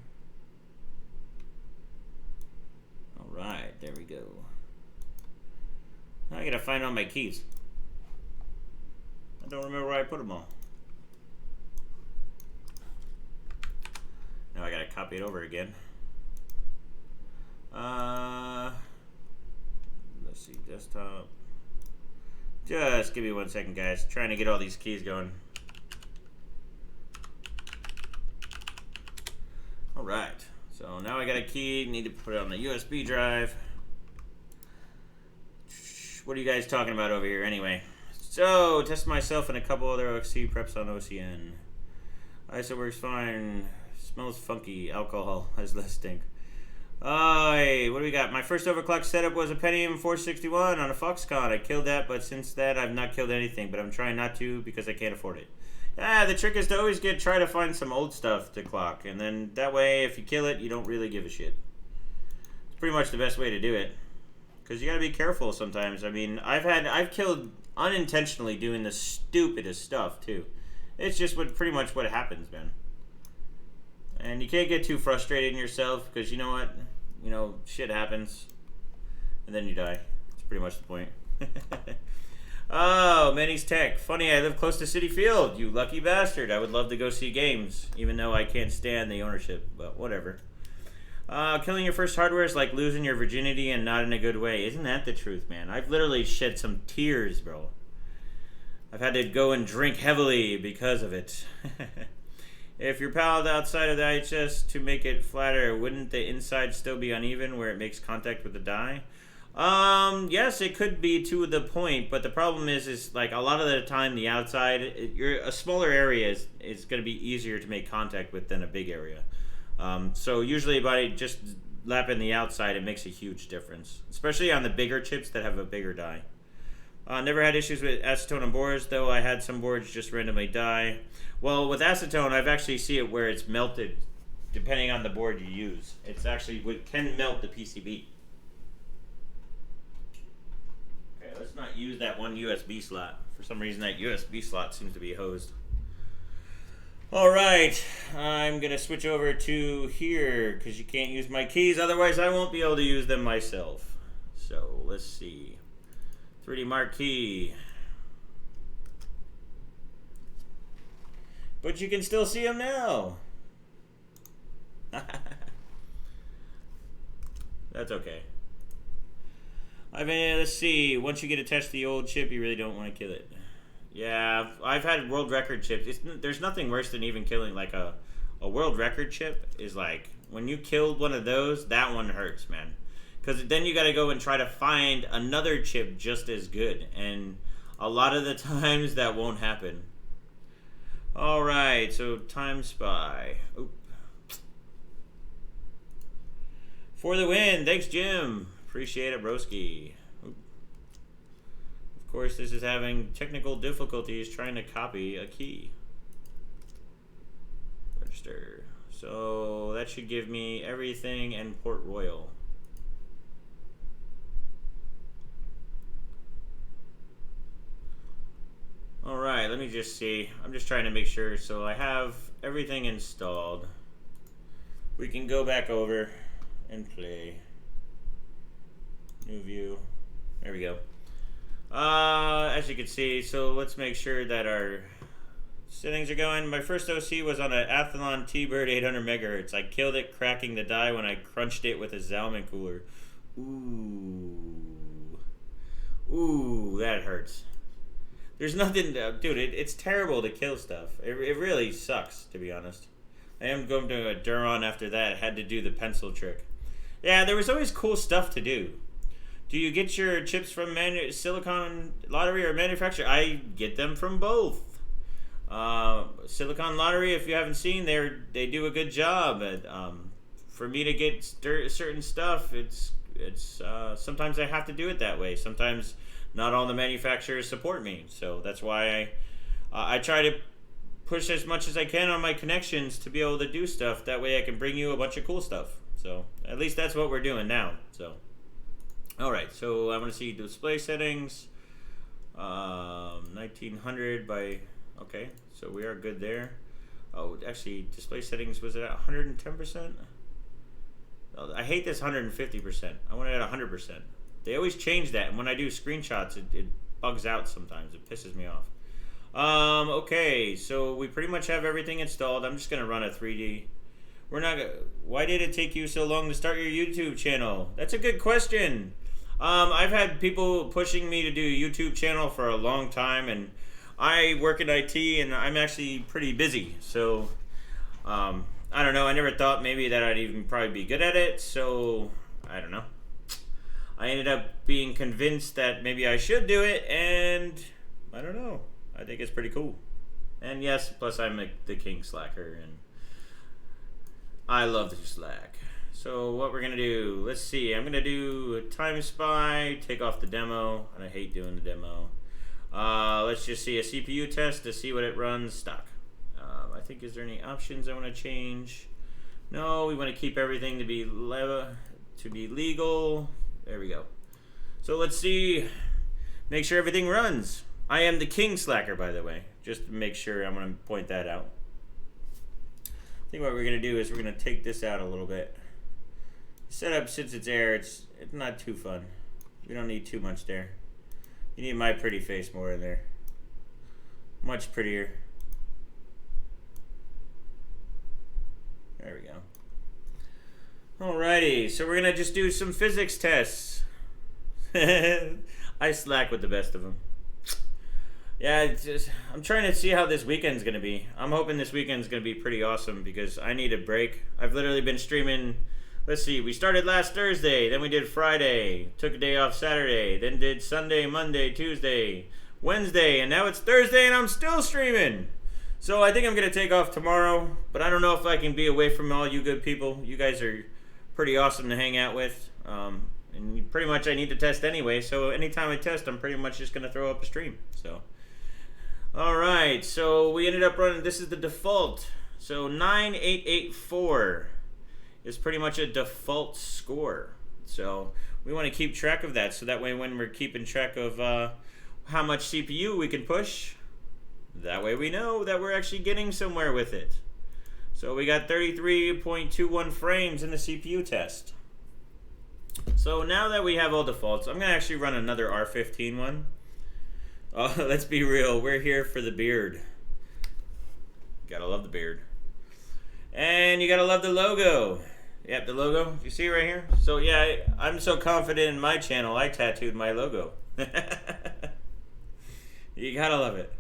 All right, there we go. Now I gotta find all my keys. I don't remember where I put them all. Now I gotta copy it over again. Let's see, desktop. Just give me 1 second, guys. Trying to get all these keys going. All right. So now I got a key. Need to put it on the USB drive. What are you guys talking about over here anyway? So, test myself and a couple other OXC preps on OCN. ISO works fine. Smells funky. Alcohol has less stink. What do we got? My first overclock setup was a Pentium 461 on a Foxconn. I killed that, but since that I've not killed anything, but I'm trying not to because I can't afford it. The trick is to always try to find some old stuff to clock, and then that way if you kill it, you don't really give a shit. It's pretty much the best way to do it. Because you gotta be careful sometimes. I mean, I've killed unintentionally doing the stupidest stuff too. It's just pretty much what happens, man. And you can't get too frustrated in yourself because you know what? Shit happens. And then you die. That's pretty much the point. Oh, Manny's Tech. Funny, I live close to Citi Field. You lucky bastard. I would love to go see games, even though I can't stand the ownership. But whatever. Killing your first hardware is like losing your virginity and not in a good way. Isn't that the truth, man? I've literally shed some tears, bro. I've had to go and drink heavily because of it. If you're pallet outside of the IHS to make it flatter, wouldn't the inside still be uneven where it makes contact with the die? Yes, it could be to the point, but the problem is like a lot of the time the outside, a smaller area is going to be easier to make contact with than a big area. So usually by just lapping the outside, it makes a huge difference, especially on the bigger chips that have a bigger die. Never had issues with acetone on boards, though I had some boards just randomly die. Well, with acetone, I've actually seen it where it's melted, depending on the board you use. It's actually, it can melt the PCB. Okay, let's not use that one USB slot. For some reason, that USB slot seems to be hosed. Alright, I'm going to switch over to here, because you can't use my keys, otherwise I won't be able to use them myself. So, let's see. 3D marquee. But you can still see them now. That's okay. I mean, let's see. Once you get attached to the old chip, you really don't want to kill it. Yeah, I've had world record chips. There's nothing worse than even killing like a world record chip. Is like when you killed one of those, that one hurts, man. Because then you got to go and try to find another chip just as good. And a lot of the times that won't happen. Alright, so Time Spy. Oop. For the win. Thanks, Jim. Appreciate it, broski. Oop. Of course, this is having technical difficulties trying to copy a key. Register. So that should give me everything and Port Royal. Alright, let me just see. I'm just trying to make sure. So I have everything installed. We can go back over and play. New view. There we go. As you can see, so let's make sure that our settings are going. My first OC was on an Athlon T-Bird 800 megahertz. I killed it cracking the die when I crunched it with a Zalman cooler. Ooh. Ooh, that hurts. There's nothing, dude, it's terrible to kill stuff. It really sucks, to be honest. I am going to a Duron after that. I had to do the pencil trick. Yeah, there was always cool stuff to do. Do you get your chips from Silicon Lottery or manufacturer? I get them from both. Silicon Lottery, if you haven't seen, they do a good job. For me to get certain stuff, it's sometimes I have to do it that way. Sometimes not all the manufacturers support me, so that's why I try to push as much as I can on my connections to be able to do stuff. That way I can bring you a bunch of cool stuff. So at least that's what we're doing now. So alright, so I want to see display settings. 1900 by, okay, so we are good there. Oh, actually display settings, was it at 110%? I hate this 150%. I want it at 100%. They always change that, and when I do screenshots, it bugs out sometimes. It pisses me off. Okay, so we pretty much have everything installed. I'm just gonna run a 3D. Why did it take you so long to start your YouTube channel? That's a good question. I've had people pushing me to do a YouTube channel for a long time, and I work in IT, and I'm actually pretty busy. So, I don't know. I never thought maybe that I'd even probably be good at it. So, I don't know. I ended up being convinced that maybe I should do it, and I don't know. I think it's pretty cool. And yes, plus I'm the king slacker, and I love to slack. So what we're going to do, let's see. I'm going to do a Time Spy, take off the demo, and I hate doing the demo. Let's just see a CPU test to see what it runs stock. I think, is there any options I want to change? No, we want to keep everything to be legal. There we go. So let's see. Make sure everything runs. I am the king slacker, by the way. Just to make sure, I'm going to point that out. I think what we're going to do is we're going to take this out a little bit. Setup, since it's air, it's not too fun. We don't need too much there. You need my pretty face more in there. Much prettier. There we go. Alrighty, so we're gonna just do some physics tests. I slack with the best of them. Yeah, I'm trying to see how this weekend's gonna be. I'm hoping this weekend's gonna be pretty awesome because I need a break. I've literally been streaming. Let's see, we started last Thursday, then we did Friday, took a day off Saturday, then did Sunday, Monday, Tuesday, Wednesday, and now it's Thursday and I'm still streaming. So I think I'm gonna take off tomorrow, but I don't know if I can be away from all you good people. You guys are pretty awesome to hang out with. And pretty much I need to test anyway, so anytime I test, I'm pretty much just going to throw up a stream. So, alright, so we ended up running, this is the default. So 9884 is pretty much a default score. So we want to keep track of that, so that way when we're keeping track of how much CPU we can push, that way we know that we're actually getting somewhere with it. So we got 33.21 frames in the CPU test. So now that we have all defaults, I'm going to actually run another R15 one. Let's be real, we're here for the beard. Gotta love the beard. And you gotta love the logo. Yep, the logo, you see it right here? So yeah, I'm so confident in my channel, I tattooed my logo. You gotta love it.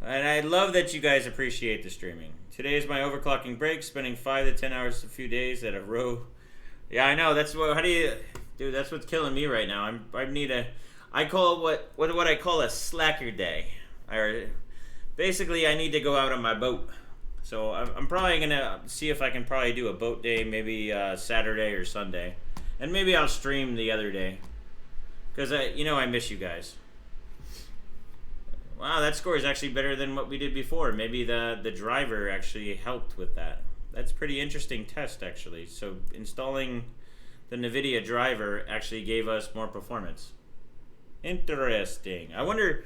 And I love that you guys appreciate the streaming. Today is my overclocking break, spending 5 to 10 hours a few days at a row. Yeah, I know, that's what, how do you, dude, that's what's killing me right now. I need a, I call what I call a slacker day. Basically, I need to go out on my boat. So I'm probably going to see if I can probably do a boat day, maybe Saturday or Sunday. And maybe I'll stream the other day. Because, I miss you guys. Wow, that score is actually better than what we did before. Maybe the driver actually helped with that. That's a pretty interesting test, actually. So installing the NVIDIA driver actually gave us more performance. Interesting. I wonder...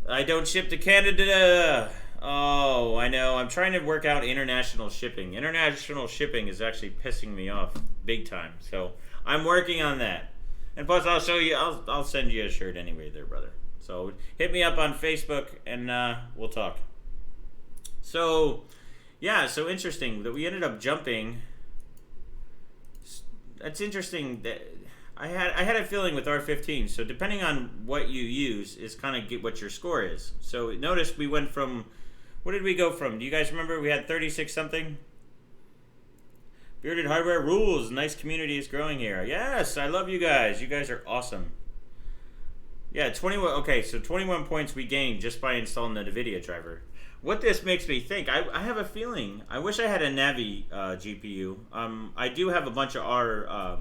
I don't ship to Canada. Oh, I know. I'm trying to work out international shipping. International shipping is actually pissing me off big time. So I'm working on that. And plus, I'll show you. I'll send you a shirt anyway, there, brother. So hit me up on Facebook and we'll talk. So yeah, so interesting that we ended up jumping. That's interesting that. I had a feeling with R15, so depending on what you use is kind of get what your score is. So notice we went from, what did we go from? Do you guys remember? We had 36 something. Bearded Hardware rules. Nice community is growing here. Yes, I love you guys. You guys are awesome. Yeah, 21. Okay, so 21 points we gained just by installing the NVIDIA driver. What this makes me think, I have a feeling. I wish I had a Navi GPU. I do have a bunch of R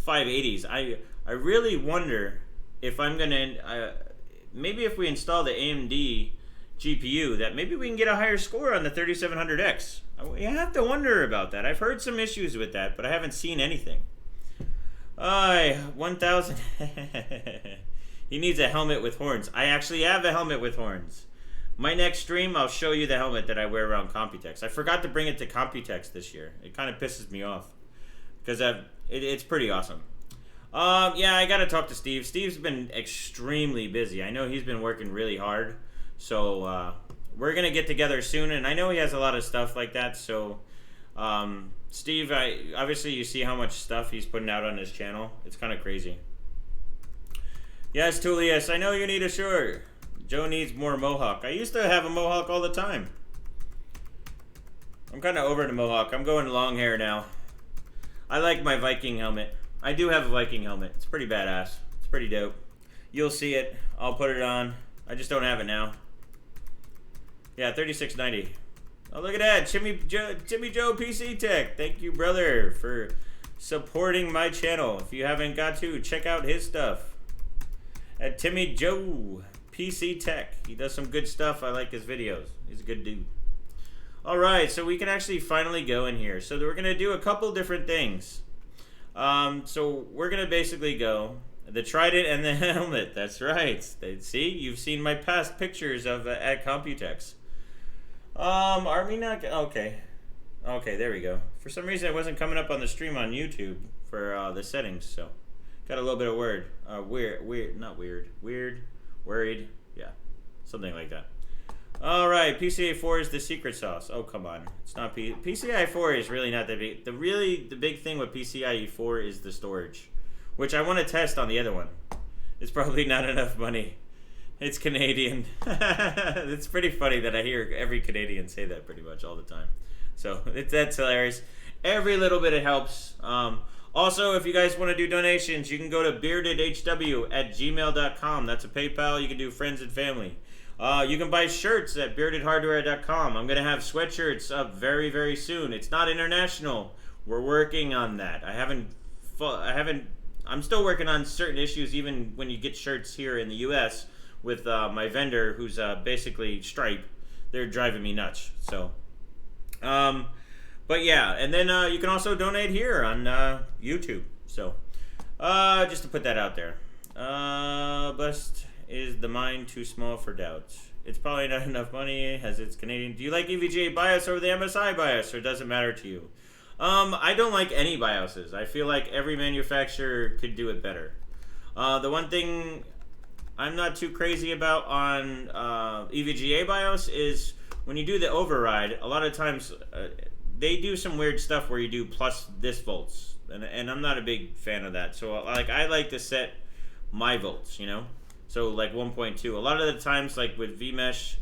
580s. I really wonder if I'm gonna maybe if we install the AMD GPU that maybe we can get a higher score on the 3700X. You have to wonder about that. I've heard some issues with that, but I haven't seen anything. 1000. He needs a helmet with horns. I actually have a helmet with horns. My next stream, I'll show you the helmet that I wear around Computex. I forgot to bring it to Computex this year. It kind of pisses me off because it's pretty awesome. Yeah, I gotta talk to Steve. Steve's been extremely busy. I know he's been working really hard. So we're gonna get together soon, and I know he has a lot of stuff like that. So Steve, obviously you see how much stuff he's putting out on his channel. It's kind of crazy. Yes, Tullius, I know you need a shirt. Joe needs more mohawk. I used to have a mohawk all the time. I'm kind of over the mohawk. I'm going long hair now. I like my Viking helmet. I do have a Viking helmet. It's pretty badass. It's pretty dope. You'll see it. I'll put it on. I just don't have it now. Yeah, 3690. Oh, look at that. Timmy Joe PC Tech. Thank you, brother, for supporting my channel. If you haven't got to, check out his stuff at Timmy Joe PC Tech. He does some good stuff. I like his videos. He's a good dude. Alright, so we can actually finally go in here. So we're going to do a couple different things. So we're going to basically go the trident and the helmet. That's right. See, you've seen my past pictures of at Computex. Are we not? Okay. Okay, there we go. For some reason, it wasn't coming up on the stream on YouTube for the settings, so got a little bit of worried. Yeah, something like that. All right, PCIe 4 is the secret sauce. Oh, come on. It's not PCIe 4 is really not that big. The big thing with PCIe 4 is the storage, which I want to test on the other one. It's probably not enough money. It's Canadian. It's pretty funny that I hear every Canadian say that pretty much all the time. So that's hilarious. Every little bit it helps. Also, if you guys want to do donations, you can go to beardedhw@gmail.com. That's a PayPal. You can do friends and family. You can buy shirts at beardedhardware.com. I'm going to have sweatshirts up very, very soon. It's not international. We're working on that. I'm still working on certain issues, even when you get shirts here in the U.S. with my vendor, who's basically Stripe. They're driving me nuts. So, but yeah, and then you can also donate here on YouTube. So, just to put that out there. Blessed is the mind too small for doubt. It's probably not enough money, as it's Canadian. Do you like EVGA BIOS over the MSI BIOS, or does it matter to you? I don't like any BIOSes. I feel like every manufacturer could do it better. The one thing I'm not too crazy about on EVGA BIOS is when you do the override, a lot of times they do some weird stuff where you do plus this volts, and I'm not a big fan of that. So like I like to set my volts, you know. So like 1.2. A lot of the times, like with vMesh,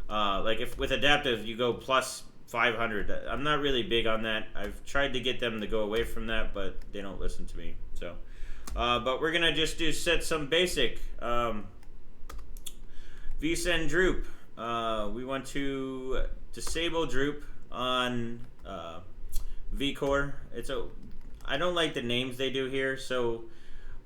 like if with adaptive you go plus 500. I'm not really big on that. I've tried to get them to go away from that, but they don't listen to me. So, but we're gonna just set some basic vSend droop. We want to disable droop on vCore. I don't like the names they do here, so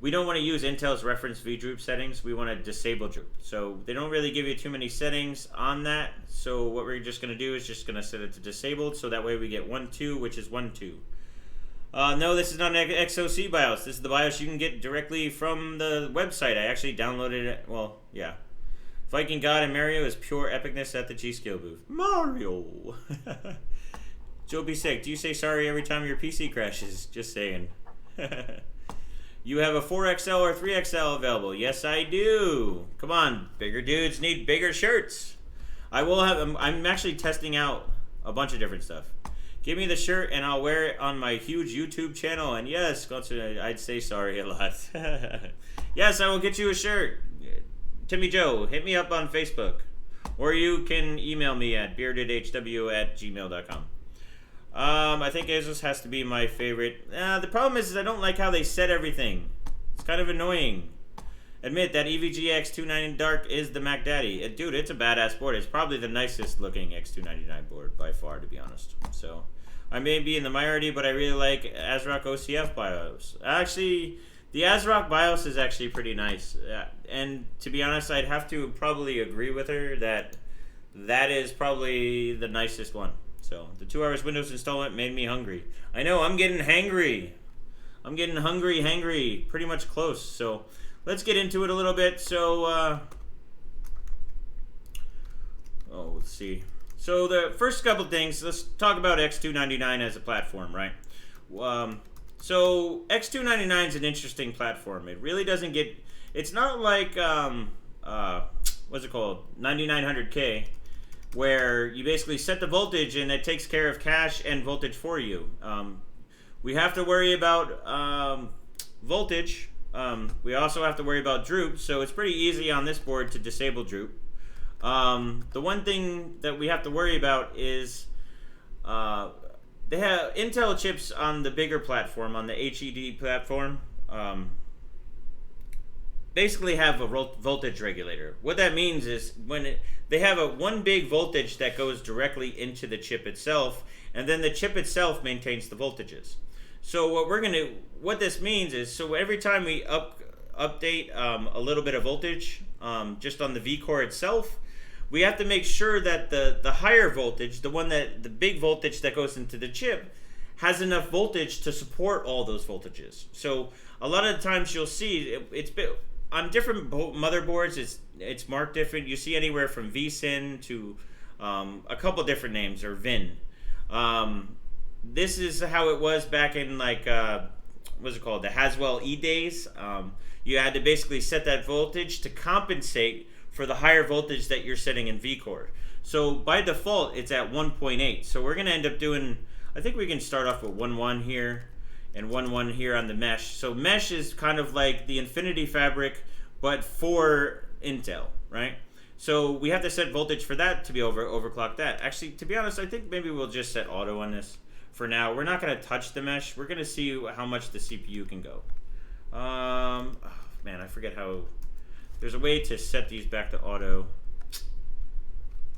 we don't want to use Intel's reference vDroop settings. We want to disable droop. So they don't really give you too many settings on that. So what we're just going to do is just going to set it to disabled. So that way we get 1.2, which is 1.2. No, this is not an XOC BIOS. This is the BIOS you can get directly from the website. I actually downloaded it. Well, yeah. Viking God and Mario is pure epicness at the G-Skill booth. Mario! Joe be sick. Do you say sorry every time your PC crashes? Just saying. You have a 4XL or 3XL available. Yes, I do. Come on, bigger dudes need bigger shirts. I'm actually testing out a bunch of different stuff. Give me the shirt and I'll wear it on my huge YouTube channel. And yes, I'd say sorry a lot. Yes, I will get you a shirt. Timmy Joe, hit me up on Facebook. Or you can email me at beardedhw@gmail.com. I think Asus has to be my favorite. The problem is I don't like how they set everything. It's kind of annoying. Admit that EVGA X299 DARK is the Mac Daddy. Dude, it's a badass board. It's probably the nicest looking X299 board by far, to be honest. So, I may be in the minority, but I really like ASRock OCF BIOS. Actually, the ASRock BIOS is actually pretty nice. And to be honest, I'd have to probably agree with her that that is probably the nicest one. So, the 2 hours Windows installment made me hungry. I know, I'm getting hangry. I'm getting hangry, pretty much close. So, let's get into it a little bit. So, let's see. So, the first couple things, let's talk about X299 as a platform, right? So, X299 is an interesting platform. It really doesn't get, it's not like, what's it called? 9900K. Where you basically set the voltage and it takes care of cache and voltage for you. We have to worry about voltage. We also have to worry about droop, so it's pretty easy on this board to disable droop. The one thing that we have to worry about is they have Intel chips on the bigger platform, on the HED platform. Basically have a voltage regulator. What that means is they have one big voltage that goes directly into the chip itself, and then the chip itself maintains the voltages. So what this means is, so every time we update a little bit of voltage just on the vCore itself, we have to make sure that the higher voltage, the big voltage that goes into the chip, has enough voltage to support all those voltages. So a lot of the times you'll see on different motherboards, it's marked different. You see anywhere from vSyn to a couple different names, or VIN. This is how it was back in like what's it called, the Haswell E days. You had to basically set that voltage to compensate for the higher voltage that you're setting in vCore. So by default, it's at 1.8. So we're gonna end up doing, I think we can start off with 1.1 here and 1.1 here on the mesh. So mesh is kind of like the Infinity Fabric, but for Intel, right? So we have to set voltage for that to be overclock that. Actually, to be honest, I think maybe we'll just set auto on this for now. We're not gonna touch the mesh. We're gonna see how much the CPU can go. Oh, man, I forget how. There's a way to set these back to auto.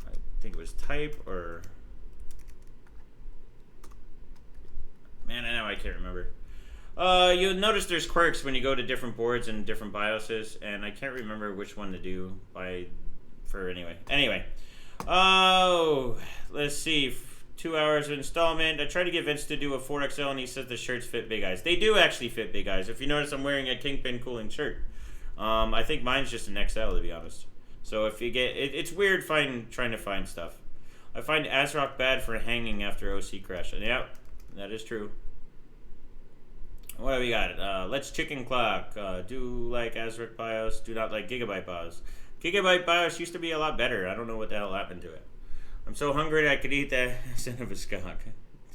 I think it was type or. Man, I know I can't remember. You'll notice there's quirks when you go to different boards and different BIOSes, and I can't remember which one to do Anyway. Oh, let's see. 2 hours of installment. I tried to get Vince to do a 4XL, and he says the shirts fit big eyes. They do actually fit big eyes. If you notice, I'm wearing a Kingpin cooling shirt. I think mine's just an XL, to be honest. So if you get... It's weird trying to find stuff. I find ASRock bad for hanging after OC crash. Yeah, that is true. What have we got? Let's chicken clock. Do like ASRock BIOS. Do not like Gigabyte BIOS. Gigabyte BIOS used to be a lot better. I don't know what the hell happened to it. I'm so hungry I could eat that instead of a skunk.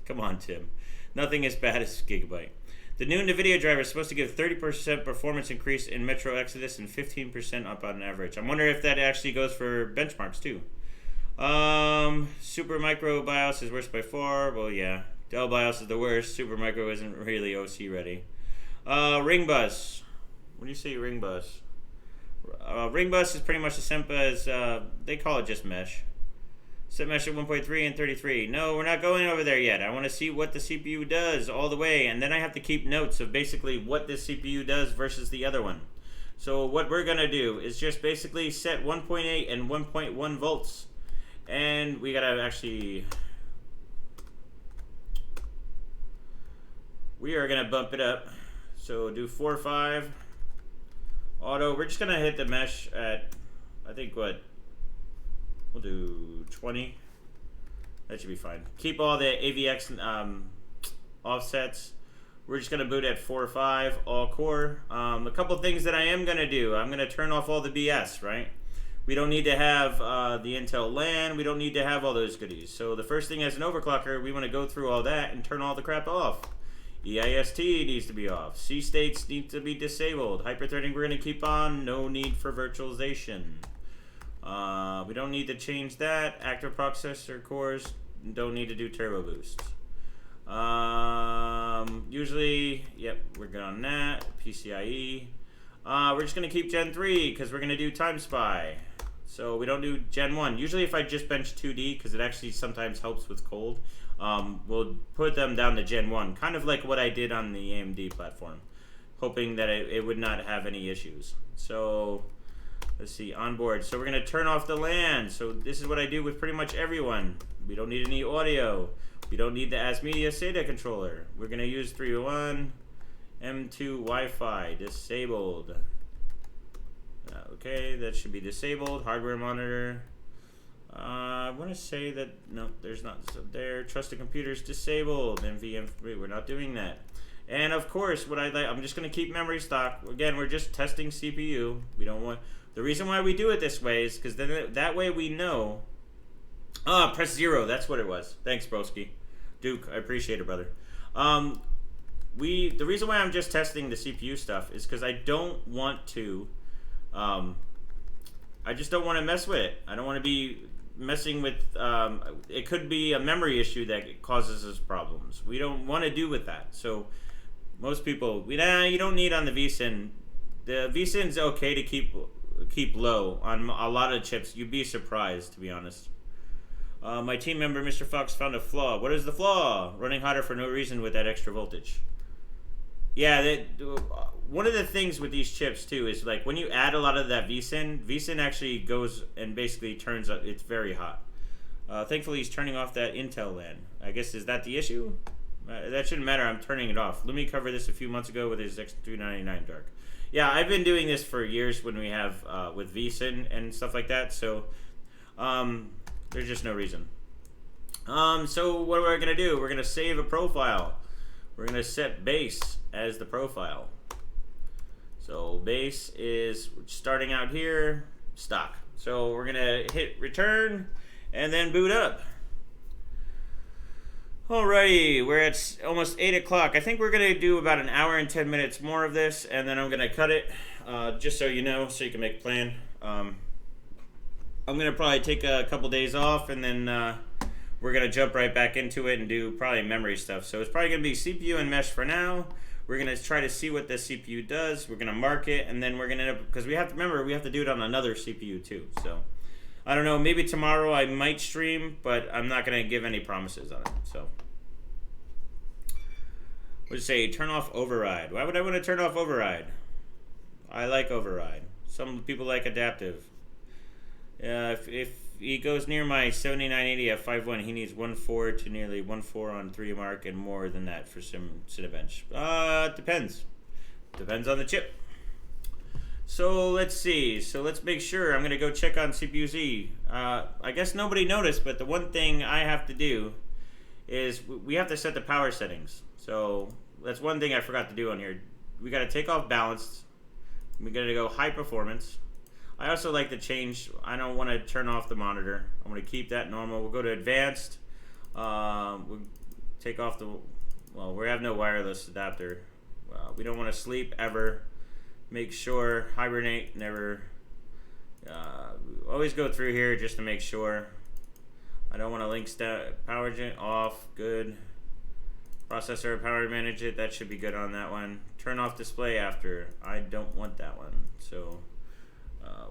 Come on, Tim. Nothing as bad as Gigabyte. The new NVIDIA driver is supposed to give 30% performance increase in Metro Exodus and 15% up on average. I'm wondering if that actually goes for benchmarks too. Super Micro BIOS is worst by far. Well, yeah. Dell BIOS is the worst. Super Micro isn't really OC ready. Ring bus. What do you say, ring bus? Ring bus is pretty much as simple as they call it just mesh. Set mesh at 1.3 and 33. No, we're not going over there yet. I want to see what the CPU does all the way, and then I have to keep notes of basically what this CPU does versus the other one. So what we're going to do is just basically set 1.8 and 1.1 volts. And we got to actually... We are going to bump it up. So do 4 or 5. Auto. We're just going to hit the mesh at, I think, what? We'll do 20. That should be fine. Keep all the AVX offsets. We're just going to boot at 4 or 5, all core. A couple things that I am going to do. I'm going to turn off all the BS, right? We don't need to have the Intel LAN. We don't need to have all those goodies. So the first thing as an overclocker, we want to go through all that and turn all the crap off. EIST needs to be off. C states need to be disabled. Hyperthreading we're going to keep on. No need for virtualization. We don't need to change that. Active processor cores, don't need to do turbo boost. Usually, yep, we're good on that. PCIe. We're just going to keep Gen 3 because we're going to do Time Spy. So we don't do Gen 1. Usually if I just bench 2D, because it actually sometimes helps with cold, we'll put them down to Gen 1. Kind of like what I did on the AMD platform. Hoping that it would not have any issues. So... let's see, onboard. So we're going to turn off the LAN. So this is what I do with pretty much everyone. We don't need any audio. We don't need the ASMedia SATA controller. We're going to use 301 M2 Wi-Fi disabled. Okay, that should be disabled. Hardware monitor. I want to say that, no, there's not. So there, trusted computers disabled. NVM3, we're not doing that. And of course, what I'm just going to keep memory stock. Again, we're just testing CPU. We don't want... The reason why we do it this way is because then that way we know. Press 0. That's what it was. Thanks, broski. Duke, I appreciate it, brother. The reason why I'm just testing the CPU stuff is because I don't want to. I just don't want to mess with it. I don't want to be messing with. It could be a memory issue that causes us problems. We don't want to do with that. So most people, you don't need on the vSyn. The vSyn's okay to keep low on a lot of chips. You'd be surprised, to be honest. My team member Mr. Fox found a flaw. What is the flaw? Running hotter for no reason with that extra voltage. Yeah, one of the things with these chips too is like when you add a lot of that vSyn actually goes and basically turns up. It's very hot. Thankfully he's turning off that Intel LAN. I guess, is that the issue? That shouldn't matter. I'm turning it off. Lumi covered this a few months ago with his X299 DARK. Yeah, I've been doing this for years when we have with vSyn and stuff like that. So there's just no reason. So what we're gonna do? We're gonna save a profile. We're gonna set base as the profile. So base is starting out here, stock. So we're gonna hit return and then boot up. Alrighty, we're at almost 8 o'clock. I think we're going to do about an hour and 10 minutes more of this, and then I'm going to cut it, just so you know, so you can make a plan. I'm going to probably take a couple days off, and then we're going to jump right back into it and do probably memory stuff. So it's probably going to be CPU and mesh for now. We're going to try to see what the CPU does. We're going to mark it, and then we're going to end up, because we have to remember, we have to do it on another CPU too. So I don't know, maybe tomorrow I might stream, but I'm not going to give any promises on it. So Would say turn off override. Why would I want to turn off override? I like override. Some people like adaptive. If he goes near my 7980 at 5.1, he needs 1.4 to nearly 1.4 on 3 mark and more than that for some Cinebench. Depends. Depends on the chip. So let's see. So let's make sure. I'm going to go check on CPU-Z. I guess nobody noticed, but the one thing I have to do is we have to set the power settings. So that's one thing I forgot to do on here. We got to take off balanced. We got to go high performance. I also like to change. I don't want to turn off the monitor. I'm going to keep that normal. We'll go to advanced. We'll take off the. Well, we have no wireless adapter. We don't want to sleep ever. Make sure hibernate never. Always go through here just to make sure. I don't want to link power gen off. Good. Processor power manage it. That should be good on that one. Turn off display after. I don't want that one. So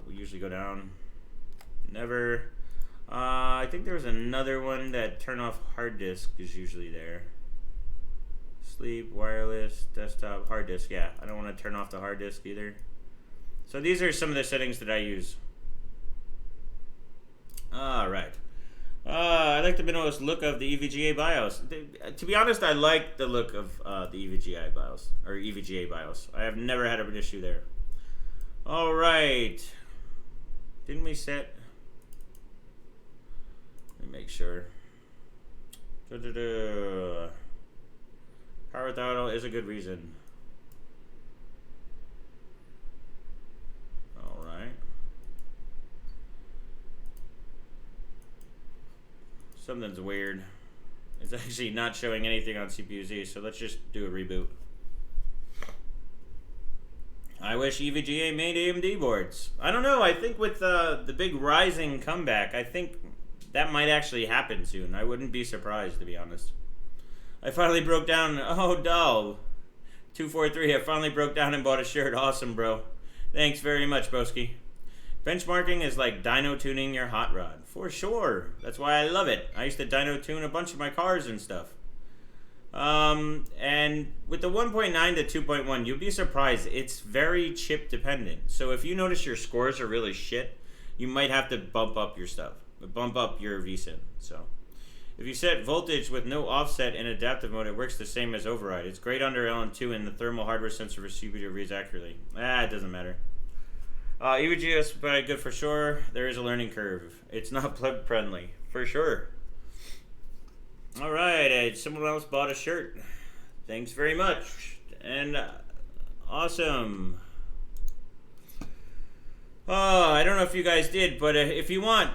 we usually go down. Never. I think there was another one that turn off hard disk is usually there. Sleep, wireless, desktop, hard disk. Yeah, I don't want to turn off the hard disk either. So these are some of the settings that I use. All right. I like the minimalist look of the EVGA BIOS. To be honest, I like the look of the EVGA BIOS or EVGA BIOS. I have never had an issue there. All right. Didn't we set? Let me make sure. Power throttle is a good reason. All right. Something's weird. It's actually not showing anything on CPU-Z, so let's just do a reboot. I wish EVGA made AMD boards. I don't know. I think with the big rising comeback, I think that might actually happen soon. I wouldn't be surprised, to be honest. I finally broke down. Oh, doll. 243. I finally broke down and bought a shirt. Awesome, bro. Thanks very much, broski. Benchmarking is like dyno tuning your hot rod. For sure. That's why I love it. I used to dyno tune a bunch of my cars and stuff. And with the 1.9 to 2.1, you'll be surprised. It's very chip dependent. So if you notice your scores are really shit, you might have to bump up your stuff. Bump up your VSIM. So if you set voltage with no offset in adaptive mode, it works the same as override. It's great under LN2 and the thermal hardware sensor for CPU reads accurately. It doesn't matter. EVGA is pretty good for sure. There is a learning curve. It's not plug friendly, for sure. All right, someone else bought a shirt. Thanks very much. And awesome. Oh, I don't know if you guys did, but if you want,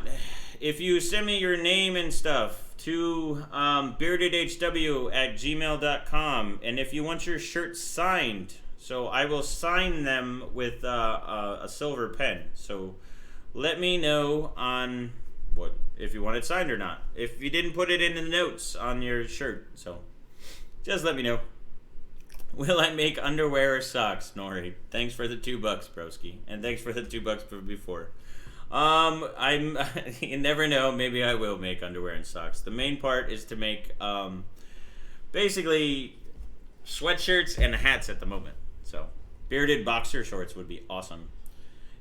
if you send me your name and stuff to beardedhw@gmail.com, and if you want your shirt signed, so I will sign them with a silver pen. So let me know on what if you want it signed or not. If you didn't put it in the notes on your shirt, so just let me know. Will I make underwear or socks, Nori? Thanks for the $2, broski, and thanks for the $2 for before. You never know. Maybe I will make underwear and socks. The main part is to make basically sweatshirts and hats at the moment. So bearded boxer shorts would be awesome.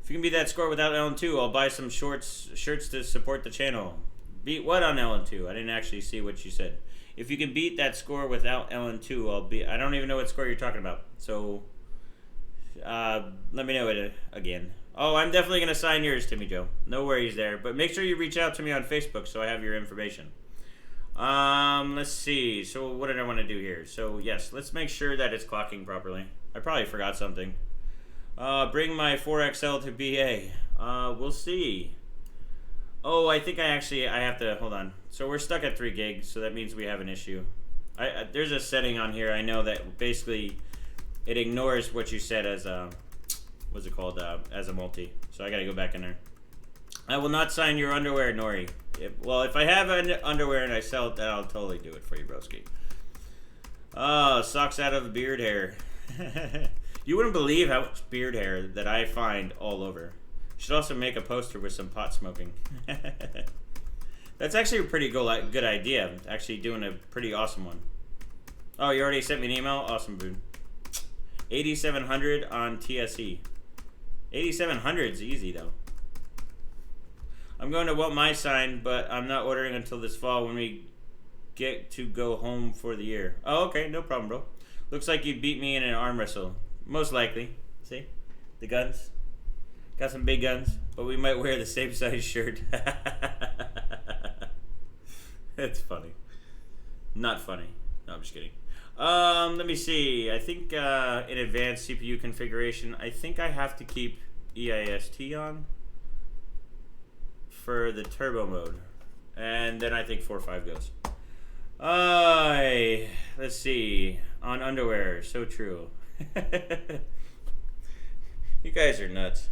If you can beat that score without LN2, I'll buy some shirts to support the channel. Beat what on LN2? I didn't actually see what you said. If you can beat that score without LN2, I don't even know what score you're talking about. So let me know it again. Oh, I'm definitely going to sign yours, Timmy Joe. No worries there. But make sure you reach out to me on Facebook so I have your information. Let's see. So what did I want to do here? So yes, let's make sure that it's clocking properly. I probably forgot something. Bring my 4XL to BA. We'll see. Oh, I think I have to, hold on. So we're stuck at 3 gigs, so that means we have an issue. There's a setting on here I know that basically it ignores what you said as a, what's it called, as a multi. So I gotta go back in there. I will not sign your underwear, Nori. If I have underwear and I sell it, then I'll totally do it for you, broski. Oh, socks out of beard hair. You wouldn't believe how much beard hair that I find all over. Should also make a poster with some pot smoking. That's actually a pretty good idea. Actually doing a pretty awesome one. Oh, you already sent me an email? Awesome, dude. 8700 on TSE. 8700 is easy, though. I'm going to want my sign, but I'm not ordering until this fall when we get to go home for the year. Oh, okay. No problem, bro. Looks like you beat me in an arm wrestle. Most likely. See? The guns. Got some big guns, but we might wear the same size shirt. That's funny. Not funny. No, I'm just kidding. Let me see. I think in advanced CPU configuration, I think I have to keep EIST on for the turbo mode. And then I think 4.5 goes. Let's see. On underwear. So true. You guys are nuts.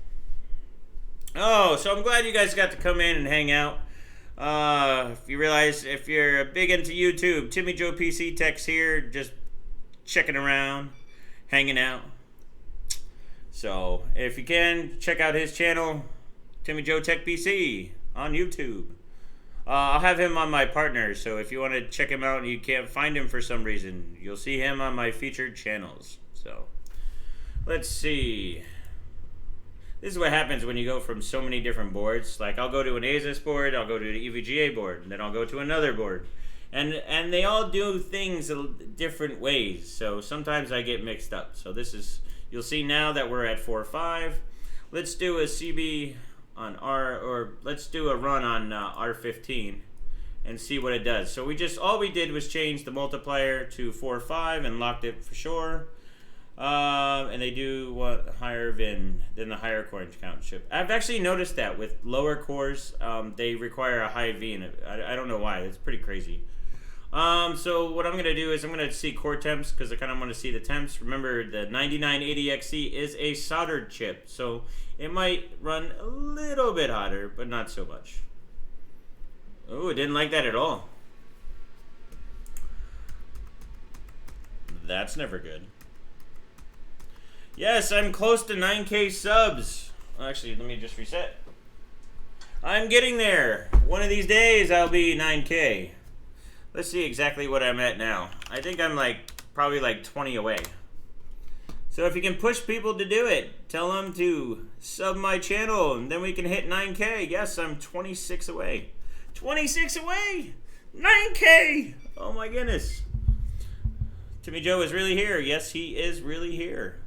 Oh, so I'm glad you guys got to come in and hang out. If you realize, if you're big into YouTube, Timmy Joe PC Tech's here, just checking around, hanging out. So if you can, check out his channel, Timmy Joe Tech PC on YouTube. I'll have him on my partners, so if you want to check him out and you can't find him for some reason, you'll see him on my featured channels. So let's see. This is what happens when you go from so many different boards. Like, I'll go to an ASUS board, I'll go to the EVGA board, and then I'll go to another board. And they all do things different ways, so sometimes I get mixed up. So this is, you'll see now that we're at 4.5. Let's do a CB on let's do a run on R15 and see what it does. So all we did was change the multiplier to 4.5 and locked it for sure. And they do what higher VIN than the higher core count chip. I've actually noticed that with lower cores, they require a high VIN. I don't know why. It's pretty crazy. So what I'm going to do is I'm going to see core temps because I kind of want to see the temps. Remember, the 9980XE is a soldered chip, so it might run a little bit hotter, but not so much. Oh, it didn't like that at all. That's never good. Yes, I'm close to 9K subs. Actually, let me just reset. I'm getting there. One of these days, I'll be 9K. Let's see exactly what I'm at now. I think I'm probably 20 away. So if you can push people to do it, tell them to sub my channel, and then we can hit 9K. Yes, I'm 26 away. 26 away! 9K! Oh my goodness. Timmy Joe is really here. Yes, he is really here.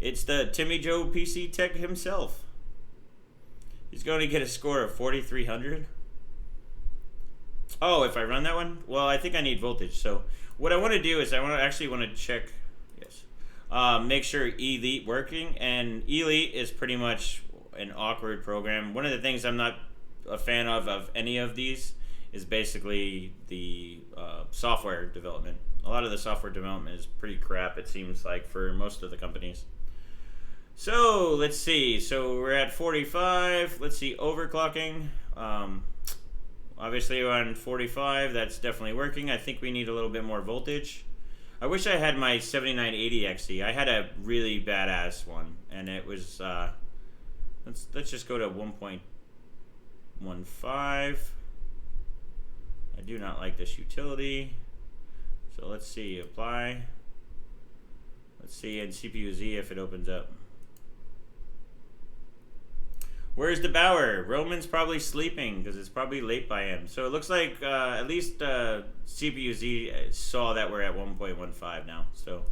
It's the Timmy Joe PC Tech himself. He's going to get a score of 4,300. Oh, if I run that one? Well, I think I need voltage. So what I want to do is I actually want to check, yes, make sure Elite working. And Elite is pretty much an awkward program. One of the things I'm not a fan of any of these is basically the software development. A lot of the software development is pretty crap, it seems like, for most of the companies. So let's see. So we're at 45. Let's see, overclocking. Obviously we're on 45. That's definitely working. I think we need a little bit more voltage. I wish I had my 7980XE. I had a really badass one, and it was. Let's just go to 1.15. I do not like this utility. So let's see. Apply. Let's see in CPU-Z if it opens up. Where's the Bauer? Roman's probably sleeping because it's probably late by him. So it looks like at least CPU-Z saw that we're at 1.15 now. So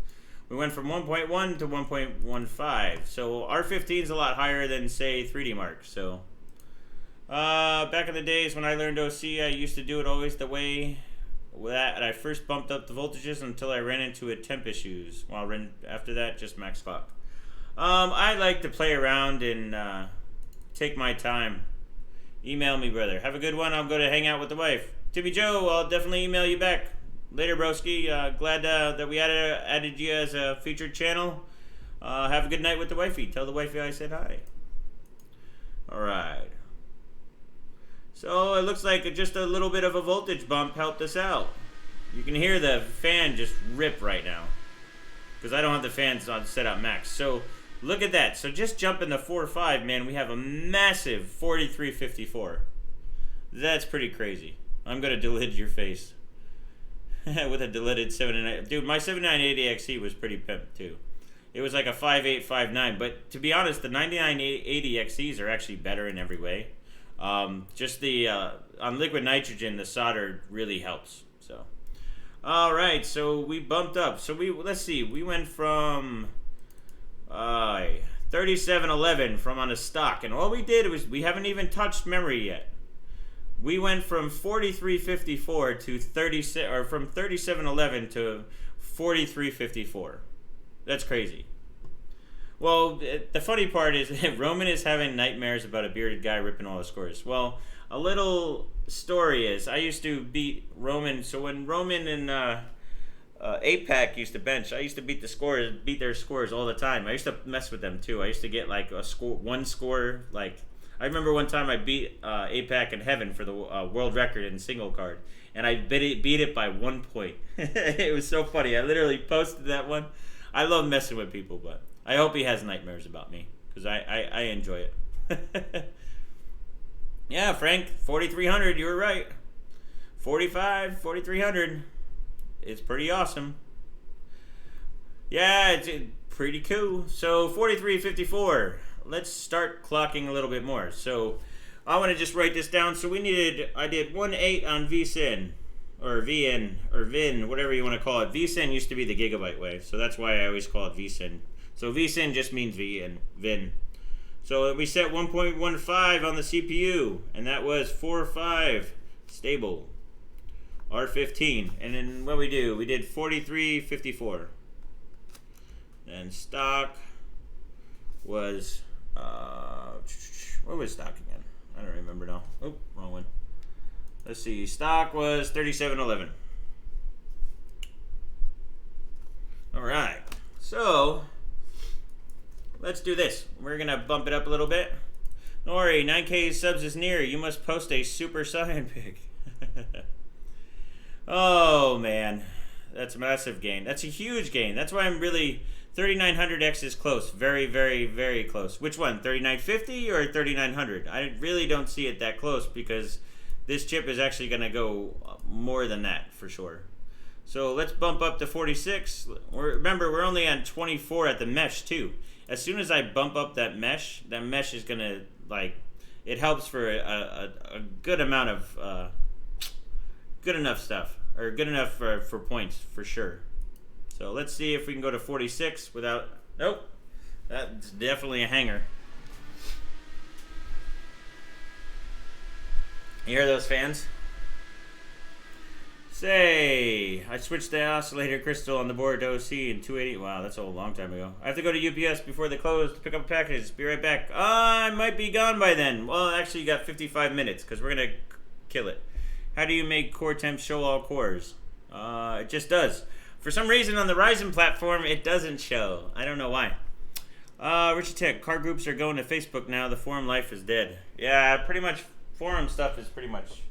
we went from 1.1 to 1.15. So R15 is a lot higher than, say, 3D Mark. So back in the days when I learned OC, I used to do it always the way that I first bumped up the voltages until I ran into a temp issues. Well, after that, just max clock. I like to play around and take my time. Email me, brother. Have a good one. I'll go to hang out with the wife. Timmy Joe, I'll definitely email you back. Later, broski. Glad that we added you as a featured channel. Have a good night with the wifey. Tell the wifey I said hi. Alright. So it looks like just a little bit of a voltage bump helped us out. You can hear the fan just rip right now, because I don't have the fans on set up max. So look at that. So just jumping to 4.5, man, we have a massive 4354. That's pretty crazy. I'm going to delete your face. with a deleted 79. Dude, my 7980XE was pretty pimp too. It was like a 5859, but to be honest, the 9980XEs are actually better in every way. Just the on liquid nitrogen, the solder really helps. So, all right, so we bumped up. So let's see, we went from 3711 from on a stock, and all we did was we haven't even touched memory yet. We went from 4354 to 36, or from 3711 to 4354. That's crazy. Well, the funny part is Roman is having nightmares about a bearded guy ripping all his scores. Well, a little story is I used to beat Roman. So when Roman and APAC used to bench, I used to beat their scores all the time. I used to mess with them too. I used to get like one score. Like I remember one time I beat APAC in heaven for the world record in single card, and I beat it by 1 point. It was so funny. I literally posted that one. I love messing with people, but I hope he has nightmares about me because I enjoy it. Yeah, Frank, 4,300. You were right. 4,300. It's pretty awesome. Yeah, it's pretty cool. So 4354. Let's start clocking a little bit more. So I want to just write this down. So I did 1.8 on vSyn or VN or VIN, whatever you want to call it. vSyn used to be the gigabyte wave, so that's why I always call it vSyn. So vSyn just means VN. So we set 1.15 on the CPU, and that was 4.5 stable. R15, and then what we did 4354. And stock was what was stock again? I don't remember now. Oh, wrong one. Let's see. Stock was 3711. All right. So let's do this. We're gonna bump it up a little bit. Nori, 9K subs is near. You must post a Super Saiyan pic. Oh man, that's a massive gain. That's a huge gain. That's why I'm really 3900X is close. Very, very, very close. Which one? 3950 or 3900? I really don't see it that close because this chip is actually going to go more than that for sure. So let's bump up to 46. Remember, we're only on 24 at the mesh too. As soon as I bump up that mesh is going to, like, it helps for a good amount of good enough stuff, or good enough for points for sure. So let's see if we can go to 46 without, nope, that's definitely a hanger. You hear those fans? Say, I switched the oscillator crystal on the board to OC in 280. Wow, that's a long time ago. I have to go to UPS before they close to pick up packages. Be right back. I might be gone by then. Well, actually, you got 55 minutes because we're going to kill it. How do you make core temp show all cores? It just does. For some reason on the Ryzen platform, it doesn't show. I don't know why. Richard Tech, car groups are going to Facebook now. The forum life is dead. Yeah, pretty much forum stuff is pretty much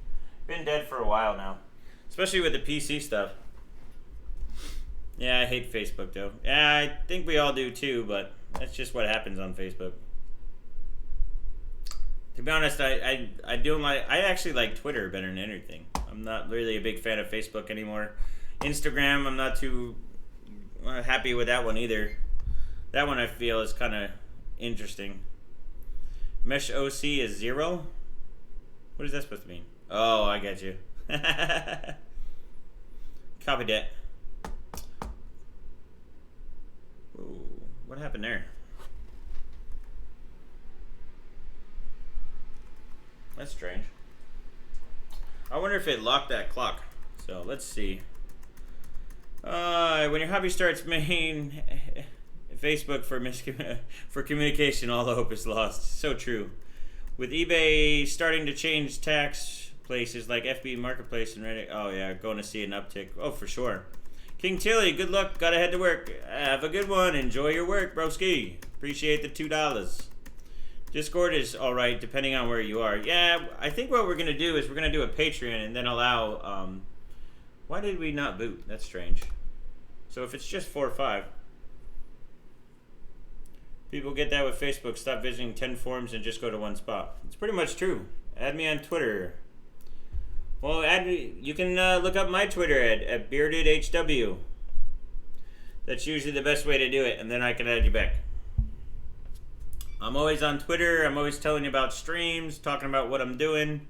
been dead for a while now. Especially with the PC stuff. Yeah, I hate Facebook though. Yeah, I think we all do too, but that's just what happens on Facebook. To be honest, I actually like Twitter better than anything. I'm not really a big fan of Facebook anymore. Instagram, I'm not too happy with that one either. That one I feel is kind of interesting. Mesh OC is 0? What is that supposed to mean? Oh, I get you. Copy that. Ooh, what happened there? That's strange. I wonder if it locked that clock. So let's see. When your hobby starts main Facebook for communication, all the hope is lost. So true. With eBay starting to change tax places like FB Marketplace and Reddit. Oh yeah, going to see an uptick. Oh, for sure. King Tilly, good luck. Gotta head to work. Have a good one. Enjoy your work, broski. Appreciate the $2. Discord is alright depending on where you are. Yeah, I think what we're going to do is we're going to do a Patreon and then allow... why did we not boot? That's strange. So if it's just 4 or 5... People get that with Facebook. Stop visiting 10 forums and just go to one spot. It's pretty much true. Add me on Twitter. Well, you can look up my Twitter at beardedhw. That's usually the best way to do it, and then I can add you back. I'm always on Twitter. I'm always telling you about streams, talking about what I'm doing.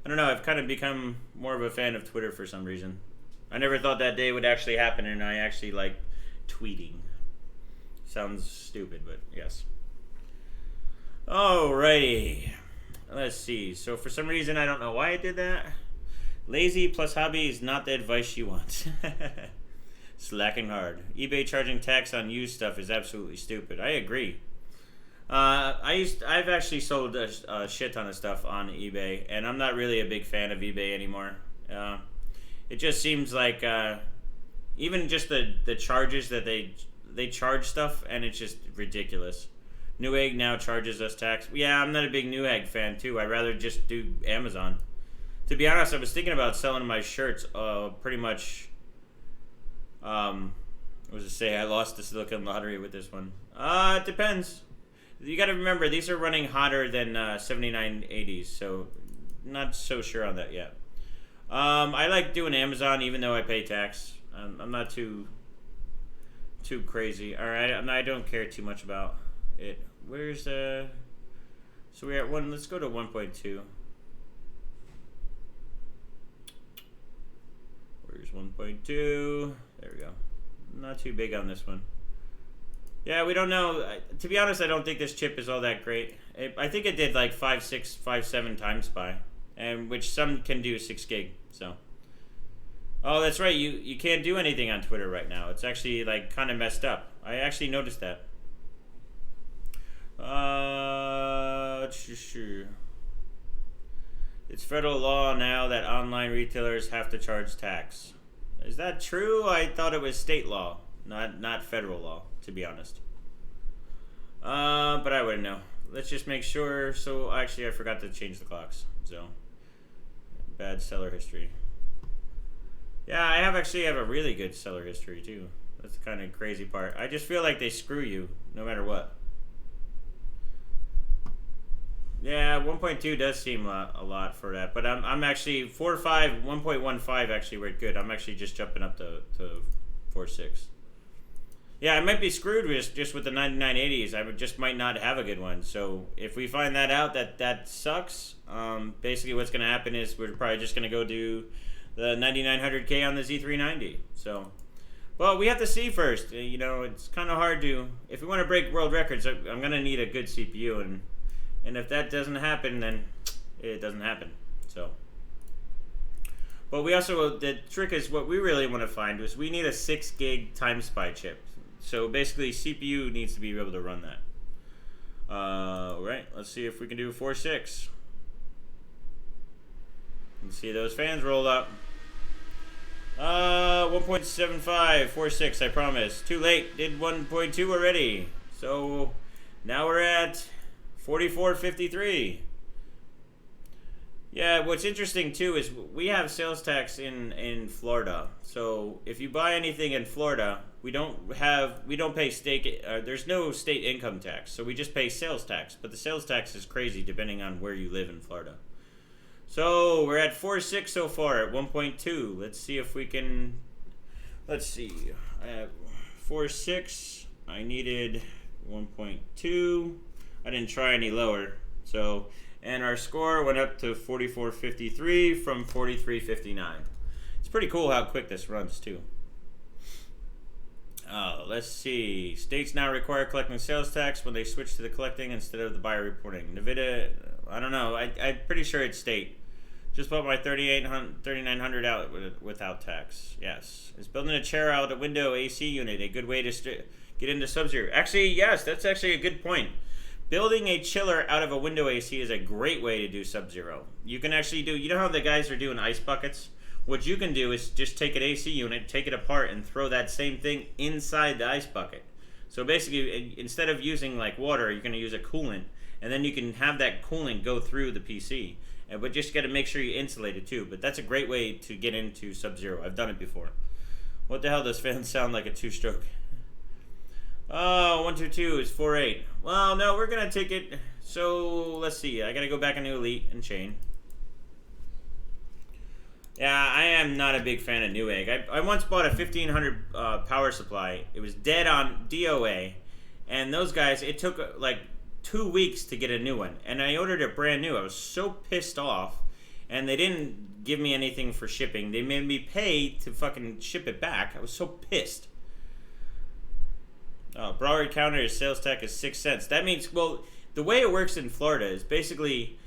I don't know, I've kind of become more of a fan of Twitter for some reason. I never thought that day would actually happen, and I actually like tweeting. Sounds stupid, but yes. Alrighty. Let's see. So for some reason, I don't know why I did that. Lazy plus hobby is not the advice you want. Slacking hard. eBay charging tax on used stuff is absolutely stupid. I agree. I've actually sold a shit ton of stuff on eBay, and I'm not really a big fan of eBay anymore. It just seems like even just the charges that they charge stuff, and it's just ridiculous. Newegg now charges us tax. Yeah, I'm not a big Newegg fan too. I'd rather just do Amazon. To be honest, I was thinking about selling my shirts. Pretty much. What was it say? I lost the Silicon Lottery with this one. It depends. You got to remember, these are running hotter than 7980s, so not so sure on that yet. I like doing Amazon, even though I pay tax. I'm not too crazy. All right, I don't care too much about it. Where's so we're at 1. Let's go to 1.2. Where's 1.2? There we go. Not too big on this one. Yeah, we don't know. To be honest, I don't think this chip is all that great. I think it did like 5.6, 5.7 time spy, and which some can do 6 gig. So, oh, that's right. You can't do anything on Twitter right now. It's actually like kind of messed up. I actually noticed that. It's federal law now that online retailers have to charge tax. Is that true? I thought it was state law, not federal law, to be honest. But I wouldn't know. Let's just make sure. So actually, I forgot to change the clocks. So bad seller history. Yeah, I actually have a really good seller history too. That's the kind of crazy part. I just feel like they screw you no matter what. Yeah, 1.2 does seem a lot for that, but I'm actually 4.5, 1.15 actually worked good. I'm actually just jumping up to 4.6. Yeah, I might be screwed just with the 9980s. I just might not have a good one. So if we find that out, that sucks. Basically, what's going to happen is we're probably just going to go do the 9900K on the Z390. So, well, we have to see first. You know, it's kind of hard to. If we want to break world records, I'm going to need a good CPU, and if that doesn't happen, then it doesn't happen. So, but we also, the trick is what we really want to find is we need a 6 gig time spy chip. So basically, CPU needs to be able to run that. Right, let's see if we can do 4.6. Let's see those fans roll up. 1.75, 4.6, I promise. Too late, did 1.2 already. So now we're at 44.53. Yeah, what's interesting too is we have sales tax in Florida. So if you buy anything in Florida, we don't pay state. There's no state income tax, so we just pay sales tax. But the sales tax is crazy depending on where you live in Florida. So we're at 4.6 so far at 1.2. Let's see if we can. Let's see. I have 4.6. I needed 1.2. I didn't try any lower. So. And our score went up to 44.53 from 43.59. It's pretty cool how quick this runs too. Let's see. States now require collecting sales tax when they switch to the collecting instead of the buyer reporting. Nevada, I don't know. I'm pretty sure it's state. Just bought my 3900 out without tax. Yes. Is building a chair out a window AC unit a good way to get into Sub-Zero? Actually, yes. That's actually a good point. Building a chiller out of a window AC is a great way to do Sub-Zero. You can actually do, you know how the guys are doing ice buckets? What you can do is just take an AC unit, take it apart, and throw that same thing inside the ice bucket. So basically, instead of using like water, you're going to use a coolant, and then you can have that coolant go through the PC. But just got to make sure you insulate it too. But that's a great way to get into Sub-Zero. I've done it before. What the hell does fan sound like a two-stroke? Oh, 122 is 4.8. Well, no, we're going to take it. So, let's see. I got to go back into Elite and Chain. Yeah, I am not a big fan of Newegg. I once bought a 1500 power supply. It was dead on DOA, and those guys, it took like 2 weeks to get a new one, and I ordered it brand new. I was so pissed off, and they didn't give me anything for shipping. They made me pay to fucking ship it back. I was so pissed. Broadway counter is sales tax is 6 cents. That means, well, the way it works in Florida is basically,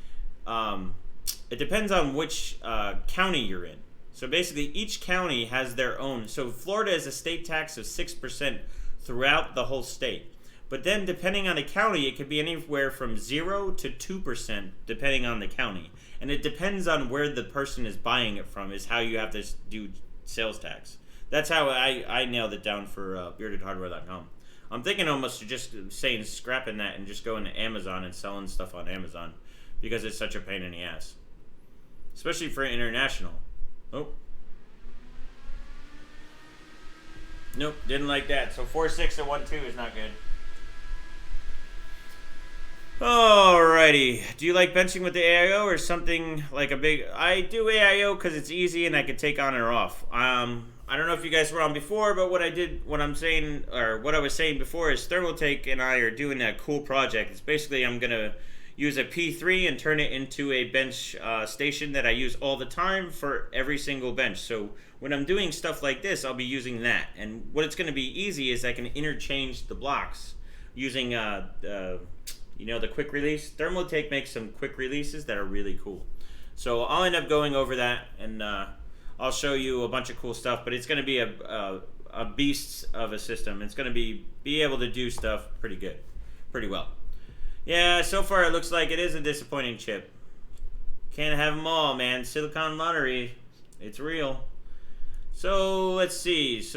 it depends on which county you're in. So basically, each county has their own. So Florida is a state tax of 6% throughout the whole state. But then, depending on the county, it could be anywhere from 0 to 2%, depending on the county. And it depends on where the person is buying it from, is how you have to do sales tax. That's how I nailed it down for beardedhardware.com. I'm thinking almost just saying scrapping that and just going to Amazon and selling stuff on Amazon, because it's such a pain in the ass. Especially for international. Oh. Nope, didn't like that. So 4.6 and 1.2 is not good. Alrighty. Do you like benching with the AIO or something like a big... I do AIO because it's easy and I can take on or off. I don't know if you guys were on before, but what I was saying before is Thermaltake and I are doing that cool project. It's basically I'm going to use a P3 and turn it into a bench station that I use all the time for every single bench. So when I'm doing stuff like this, I'll be using that. And what it's going to be easy is I can interchange the blocks using the quick release. Thermaltake makes some quick releases that are really cool. So I'll end up going over that, and I'll show you a bunch of cool stuff, but it's going to be a beast of a system. It's going to be able to do stuff pretty well. Yeah, so far it looks like it is a disappointing chip. Can't have them all, man. Silicon lottery, it's real. So let's see.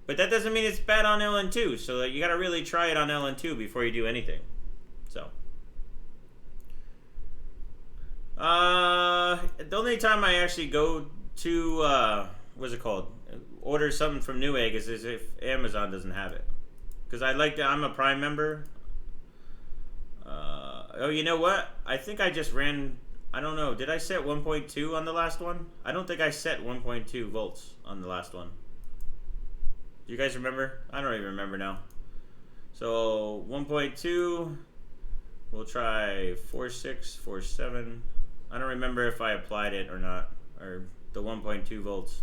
But that doesn't mean it's bad on LN2. So you got to really try it on LN2 before you do anything. So the only time I actually go to what's it called? Order something from Newegg is if Amazon doesn't have it. Because I'm a Prime member. Oh, you know what? I think I just ran. I don't know. Did I set 1.2 on the last one? I don't think I set 1.2 volts on the last one. Do you guys remember? I don't even remember now. So 1.2. We'll try 4.6, 4.7. I don't remember if I applied it or not, or the 1.2 volts.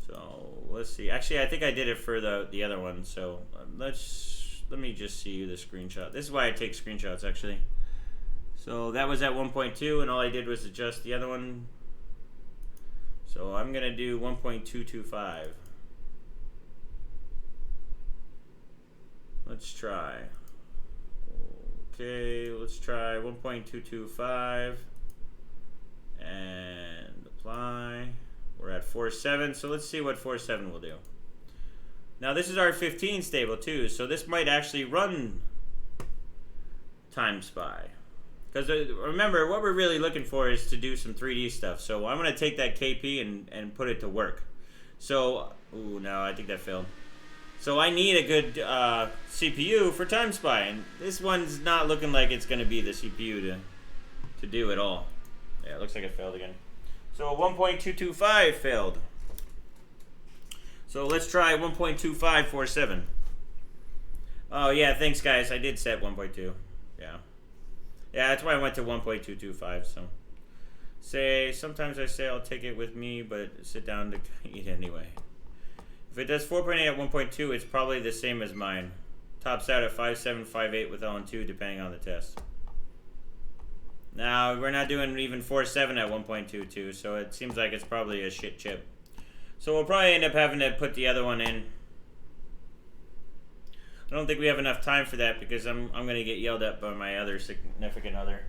So let's see. Actually, I think I did it for the other one. So let me just see the screenshot. This is why I take screenshots, actually. So that was at 1.2, and all I did was adjust the other one. So I'm gonna do 1.225. Let's try. Okay, let's try 1.225 and apply. We're at 4.7, so let's see what 4.7 will do. Now this is our 15 stable too, so this might actually run Time Spy. Because remember, what we're really looking for is to do some 3D stuff. So I'm going to take that KP and put it to work. So, ooh, no, I think that failed. So I need a good CPU for Time Spy, and this one's not looking like it's going to be the CPU to do it all. Yeah, it looks like it failed again. So 1.225 failed. So let's try 1.2547. Oh yeah, thanks guys. I did set 1.2. Yeah. Yeah, that's why I went to 1.225. So sometimes I say I'll take it with me, but sit down to eat anyway. If it does 4.8 at 1.2, it's probably the same as mine. Tops out at 5.7, 5.8 with LN2, depending on the test. Now, we're not doing even 4.7 at 1.22, so it seems like it's probably a shit chip. So we'll probably end up having to put the other one in. I don't think we have enough time for that because I'm going to get yelled at by my other significant other.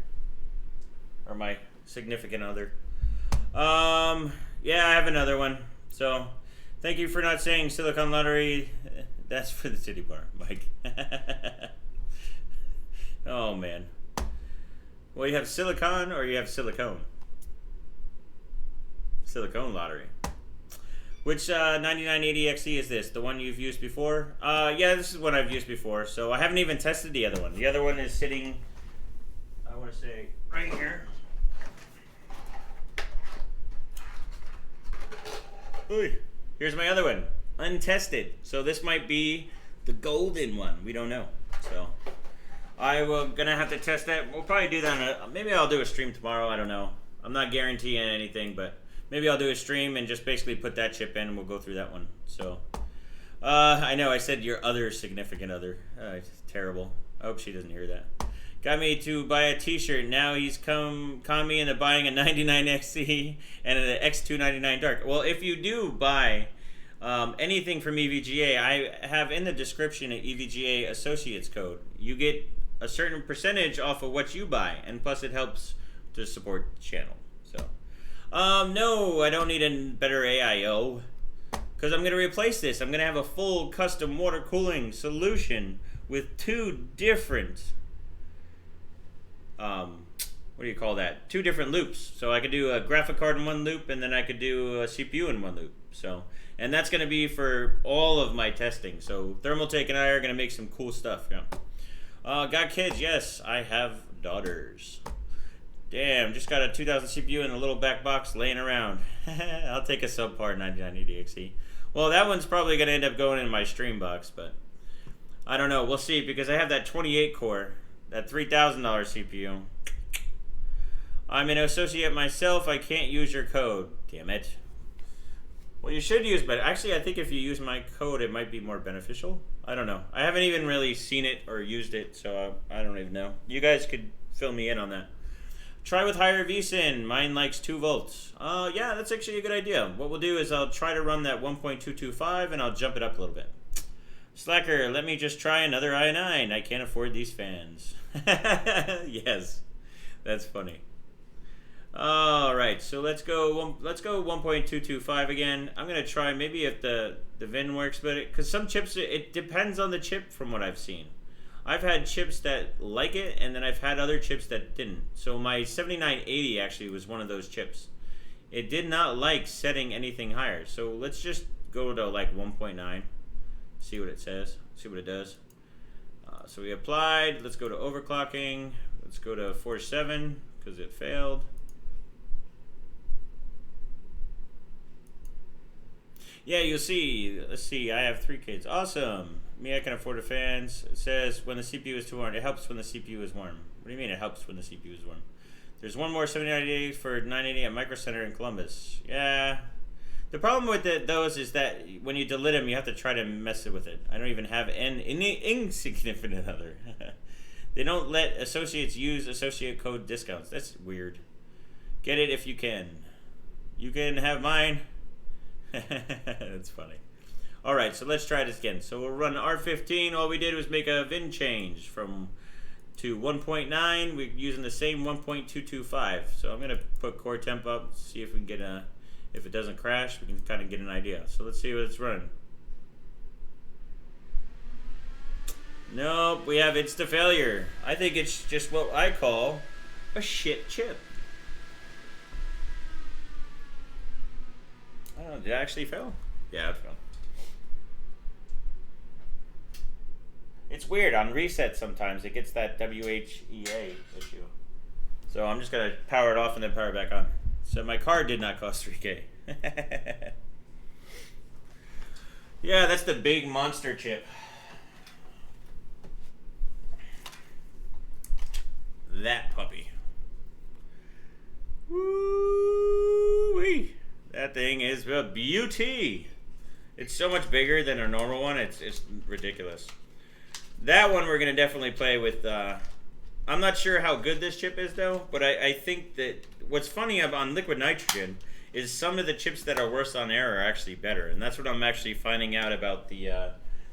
Or my significant other. Yeah, I have another one. So, thank you for not saying Silicon Lottery. That's for the titty bar, Mike. Oh, man. Well, you have silicon or you have silicone? Silicone Lottery. Which 9980 XE is this? The one you've used before? Yeah, this is one I've used before. So I haven't even tested the other one. The other one is sitting, I want to say, right here. Ooh. Here's my other one, untested. So this might be the golden one. We don't know. So I'm gonna have to test that. We'll probably do that. Maybe I'll do a stream tomorrow. I don't know. I'm not guaranteeing anything, but maybe I'll do a stream and just basically put that chip in, and we'll go through that one. So I know I said your other significant other. It's terrible. I hope she doesn't hear that. Got me to buy a t-shirt. Now he's con me into buying a 99 XC and an X299 Dark. Well, if you do buy anything from EVGA, I have in the description an EVGA Associates Code. You get a certain percentage off of what you buy, and plus it helps to support the channel. So, no, I don't need a better AIO, because I'm going to replace this. I'm going to have a full custom water cooling solution with two different what do you call that? Two different loops. So I could do a graphic card in one loop, and then I could do a CPU in one loop. So, and that's going to be for all of my testing. So Thermaltake and I are going to make some cool stuff. Yeah. Got kids? Yes, I have daughters. Damn, just got a 2000 CPU in a little back box laying around. I'll take a subpar 9980 XE. Well, that one's probably going to end up going in my stream box, but I don't know. We'll see, because I have that 28 core. That $3,000 CPU. I'm an associate myself. I can't use your code. Damn it. Well, you should use, but actually I think if you use my code, it might be more beneficial. I don't know. I haven't even really seen it or used it, so I don't even know. You guys could fill me in on that. Try with higher VSIN. Mine likes 2 volts. Yeah, that's actually a good idea. What we'll do is I'll try to run that 1.225, and I'll jump it up a little bit. Slacker, let me just try another i9. I can't afford these fans. Yes, that's funny. All right, so let's go 1.225 again. I'm gonna try maybe if the VIN works, but because some chips, it depends on the chip from what I've seen. I've had chips that like it, and then I've had other chips that didn't. So my 7980 actually was one of those chips. It did not like setting anything higher. So let's just go to like 1.9. See what it says, see what it does. So we applied. Let's go to overclocking. Let's go to 4.7 because it failed. Yeah, you'll see. Let's see. I have 3 kids. Awesome. Me, I can afford the fans. It says when the CPU is too warm. It helps when the CPU is warm. What do you mean it helps when the CPU is warm? There's one more 7980 for 980 at Micro Center in Columbus. Yeah. The problem with those is that when you delete them, you have to try to mess it with it. I don't even have an insignificant other. They don't let associates use associate code discounts. That's weird. Get it if you can. You can have mine. That's funny. All right, so let's try this again. So we'll run R15. All we did was make a VIN change from to 1.9. We're using the same 1.225. So I'm gonna put core temp up, see if we can get a. If it doesn't crash, we can kind of get an idea. So let's see what it's running. Nope, we have insta failure. I think it's just what I call a shit chip. I don't know, did it actually fail? Yeah, it failed. It's weird, on reset sometimes it gets that WHEA issue. So I'm just gonna power it off and then power it back on. So my card did not cost 3K. Yeah, that's the big monster chip. That puppy. Woo-wee. That thing is a beauty. It's so much bigger than a normal one. It's ridiculous. That one we're going to definitely play with. I'm not sure how good this chip is, though, but I think that what's funny on liquid nitrogen is some of the chips that are worse on air are actually better, and that's what I'm actually finding out about the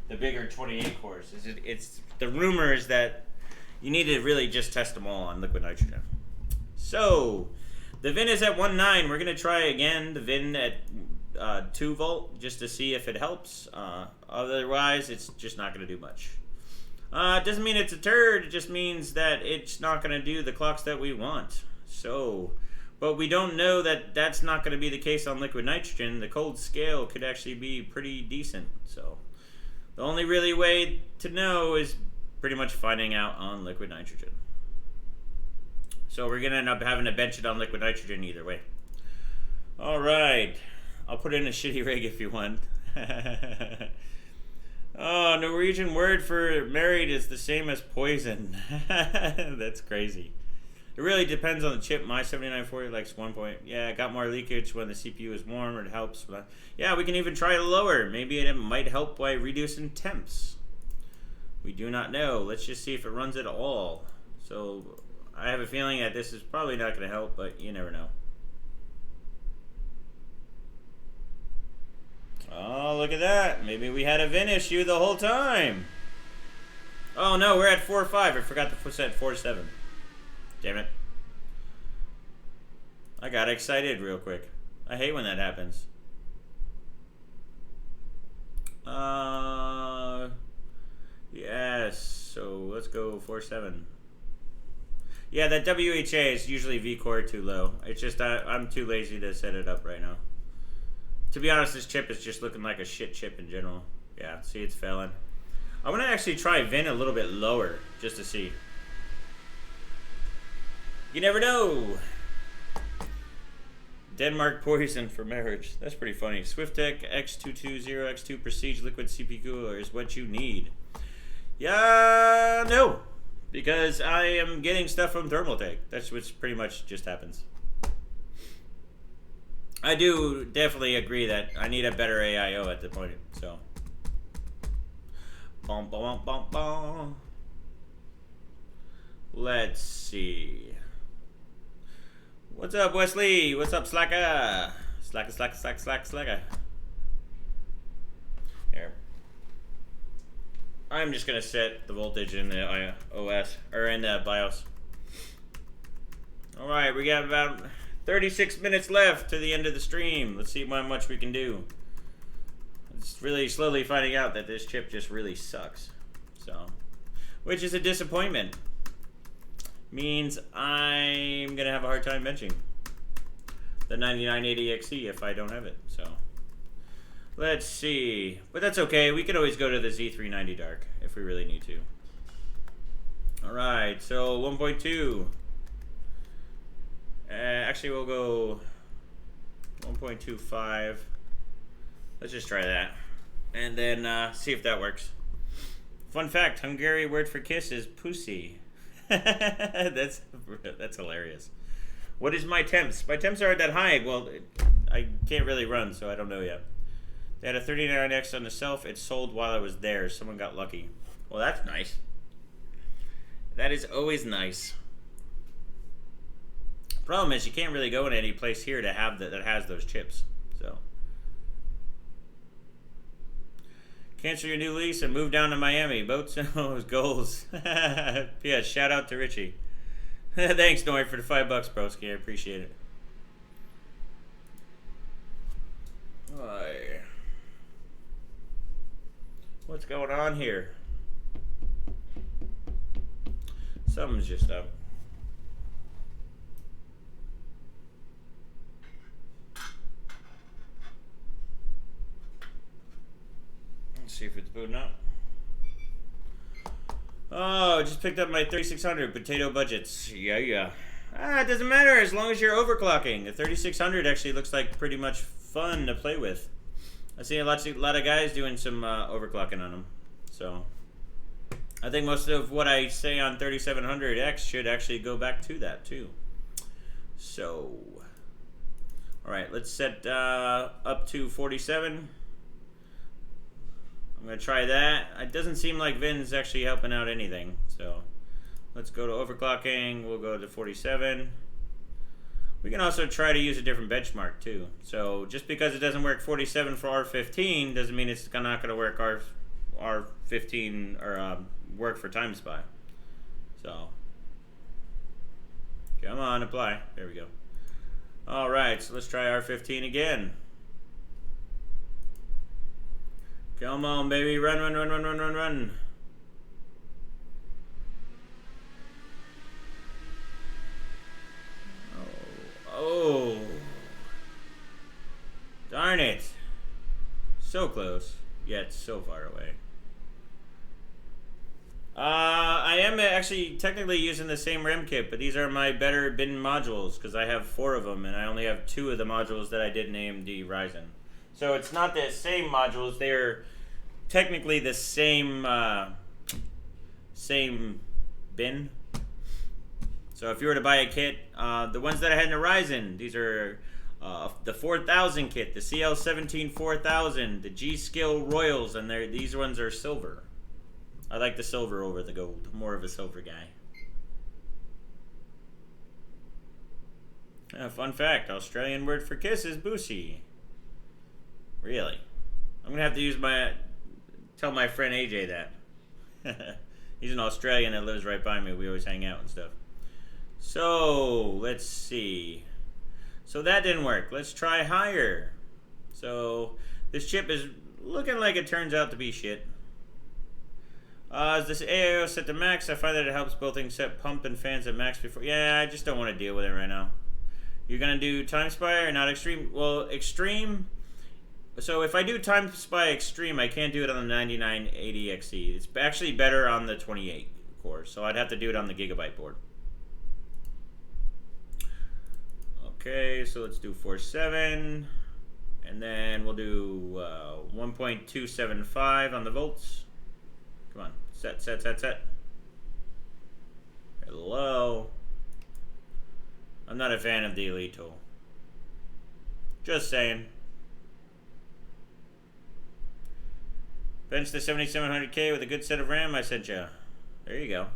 bigger 28 cores. It's the rumor is that you need to really just test them all on liquid nitrogen. So the VIN is at 1.9. We're going to try again the VIN at 2 volt just to see if it helps. Otherwise, it's just not going to do much. It doesn't mean it's a turd, it just means that it's not going to do the clocks that we want. So, but we don't know that that's not going to be the case on liquid nitrogen. The cold scale could actually be pretty decent. So, the only really way to know is pretty much finding out on liquid nitrogen. So we're going to end up having to bench it on liquid nitrogen either way. Alright, I'll put in a shitty rig if you want. Oh, Norwegian word for married is the same as poison. That's crazy. It really depends on the chip. My 7940 likes 1 point. Yeah, it got more leakage when the CPU is warm, or it helps. But yeah, we can even try it lower. Maybe it might help by reducing temps. We do not know. Let's just see if it runs at all. So I have a feeling that this is probably not going to help, but you never know. Oh, look at that. Maybe we had a VIN issue the whole time. Oh no, we're at 4.5. I forgot to set 4.7. Damn it. I got excited real quick. I hate when that happens. Yes. So let's go 4.7. Yeah, that WHA is usually V-core too low. It's just I'm too lazy to set it up right now. To be honest, this chip is just looking like a shit chip in general. Yeah, see, it's failing. I'm gonna actually try VIN a little bit lower just to see. You never know. Denmark poison for marriage. That's pretty funny. SwiftTech X220 X2 Prestige liquid CPU cooler is what you need. Yeah, no. Because I am getting stuff from Thermaltake. That's what pretty much just happens. I do definitely agree that I need a better AIO at the point, so. Bum, bum, bum, bum. Let's see. What's up, Wesley? What's up, Slacker? Slacker. Here. I'm just gonna set the voltage in the OS or in the BIOS. All right, we got about 36 minutes left to the end of the stream. Let's see how much we can do. It's really slowly finding out that this chip just really sucks. So, which is a disappointment. Means I'm gonna have a hard time benching the 9980XE if I don't have it. So let's see, but that's okay. We can always go to the Z390 Dark if we really need to. All right, so 1.2. Actually, we'll go 1.25. Let's just try that, and then see if that works. Fun fact: Hungarian word for kiss is pussy. that's hilarious. What is my temps? My temps aren't that high. Well, I can't really run, so I don't know yet. They had a 39X on the shelf. It sold while I was there. Someone got lucky. Well, that's nice. That is always nice. Problem is, you can't really go in any place here to have that has those chips. So, cancel your new lease and move down to Miami. Boats and goals. Yeah, shout out to Richie. Thanks, Nori, for the $5, broski. I appreciate it. Hi. What's going on here? Something's just up. Let's see if it's booting up. Oh, I just picked up my 3600 potato budgets. Yeah. It doesn't matter as long as you're overclocking. The 3600 actually looks like pretty much fun to play with. I see a lot of guys doing some overclocking on them. So I think most of what I say on 3700X should actually go back to that too. So, all right, let's set up to 47. I'm going to try that. It doesn't seem like VIN's actually helping out anything. So let's go to overclocking. We'll go to 47. We can also try to use a different benchmark too. So just because it doesn't work 47 for R15 doesn't mean it's not going to work R15 or work for time spy. So come on, apply. There we go. All right, so let's try R15 again. Come on, baby. Run. Oh. Darn it. So close, yet so far away. I am actually technically using the same RAM kit, but these are my better bin modules because I have 4 of them and I only have 2 of the modules that I did in AMD Ryzen. So it's not the same modules, they're technically the same same bin. So if you were to buy a kit, the ones that I had in the Ryzen, these are the 4000 kit, the CL17 4000, the G-Skill Royals, and these ones are silver. I like the silver over the gold. I'm more of a silver guy. Fun fact, Australian word for kiss is boosie. Really? I'm gonna have to tell my friend AJ that. He's an Australian that lives right by me. We always hang out and stuff. So, let's see. So that didn't work. Let's try higher. So, this chip is looking like it turns out to be shit. Is this AIO set to max? I find that it helps both things set pump and fans at max before. Yeah, I just don't want to deal with it right now. You're going to do time spy or not extreme? Well, extreme. So if I do time spy extreme, I can't do it on the 9980XE. It's actually better on the 28 core. So I'd have to do it on the Gigabyte board. Okay, so let's do 4.7. And then we'll do 1.275 on the volts. Come on. Set. Hello. I'm not a fan of the Elite tool. Just saying. Bench the 7700K with a good set of RAM, I sent ya. There you go.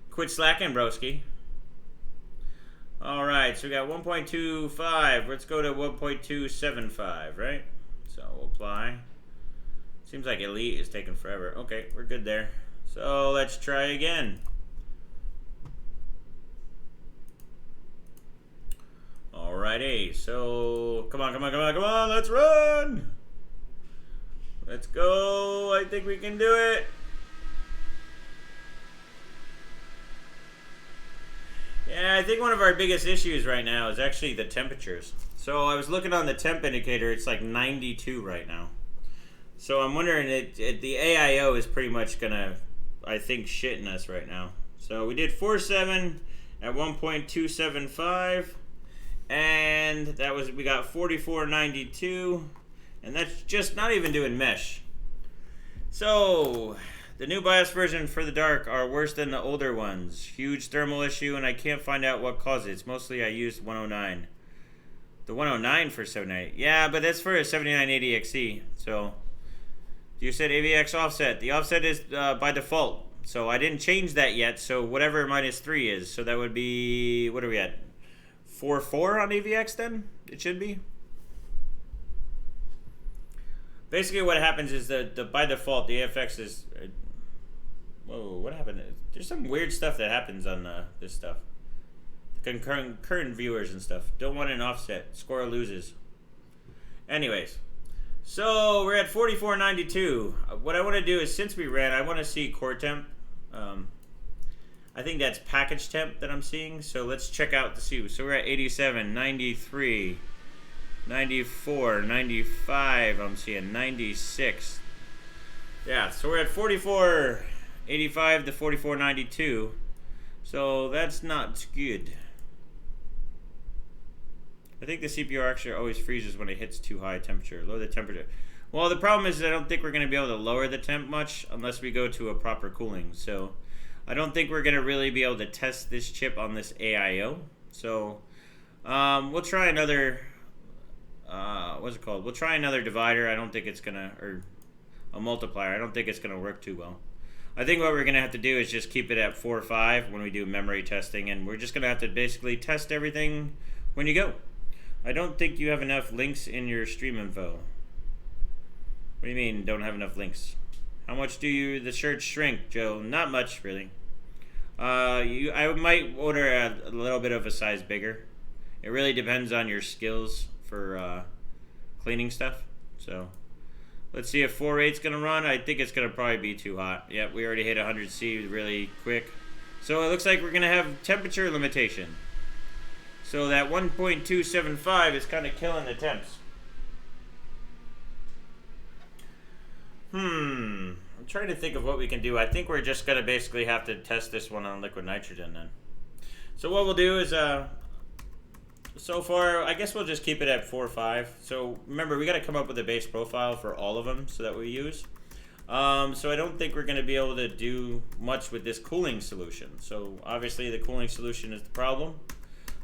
Quit slacking, broski. Alright, so we got 1.25. Let's go to 1.275, right? So we'll apply. Seems like Elite is taking forever. Okay, we're good there. So let's try again. Alrighty, so come on, let's run! Let's go, I think we can do it. Yeah, I think one of our biggest issues right now is actually the temperatures. So I was looking on the temp indicator, it's like 92 right now. So I'm wondering, the AIO is pretty much gonna, I think, shitting us right now. So we did 4.7 at 1.275, and that was, we got 4492, and that's just not even doing mesh. So the new BIOS version for the Dark are worse than the older ones. Huge thermal issue, and I can't find out what caused it. It's mostly I used 109. The 109 for 79. Yeah, but that's for a 7980XE. So you said AVX offset. The offset is by default. So I didn't change that yet. So whatever -3 is. So that would be, what are we at? 4.4 on AVX then? It should be. Basically what happens is that by default the AFX is... whoa, what happened? There's some weird stuff that happens on this stuff. The concurrent viewers and stuff. Don't want an offset. Score loses. Anyways. So we're at 4492. What I want to do is, since we ran, I want to see core temp. I think that's package temp that I'm seeing. So let's check out to see. So we're at 87, 93, 94, 95. I'm seeing 96. Yeah, so we're at 4485 to 4492. So that's not good. I think the CPU actually always freezes when it hits too high temperature. Lower the temperature. Well, the problem is I don't think we're going to be able to lower the temp much unless we go to a proper cooling. So I don't think we're going to really be able to test this chip on this AIO. So we'll try another, what's it called? We'll try another divider. I don't think it's going to, or a multiplier. I don't think it's going to work too well. I think what we're going to have to do is just keep it at 4 or 5 when we do memory testing. And we're just going to have to basically test everything when you go. I don't think you have enough links in your stream info. What do you mean, don't have enough links? How much do the shirts shrink, Joe? Not much, really. I might order a little bit of a size bigger. It really depends on your skills for cleaning stuff. So let's see if 4.8's going to run. I think it's going to probably be too hot. Yep, we already hit 100C really quick. So it looks like we're going to have temperature limitation. So that 1.275 is kind of killing the temps. I'm trying to think of what we can do. I think we're just gonna basically have to test this one on liquid nitrogen then. So what we'll do is, so far, I guess we'll just keep it at 4 or 5. So remember, we got to come up with a base profile for all of them so that we use. So I don't think we're going to be able to do much with this cooling solution. So obviously the cooling solution is the problem.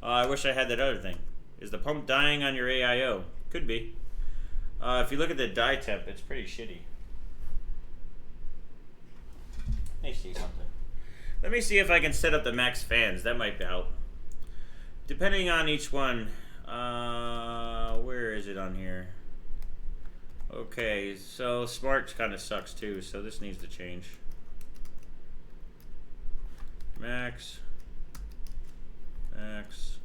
I wish I had that other thing. Is the pump dying on your AIO? Could be. If you look at the die temp, it's pretty shitty. Let me see something. Let me see if I can set up the max fans. That might help. Depending on each one, where is it on here? Okay, so smart kind of sucks too, so this needs to change. Max, max,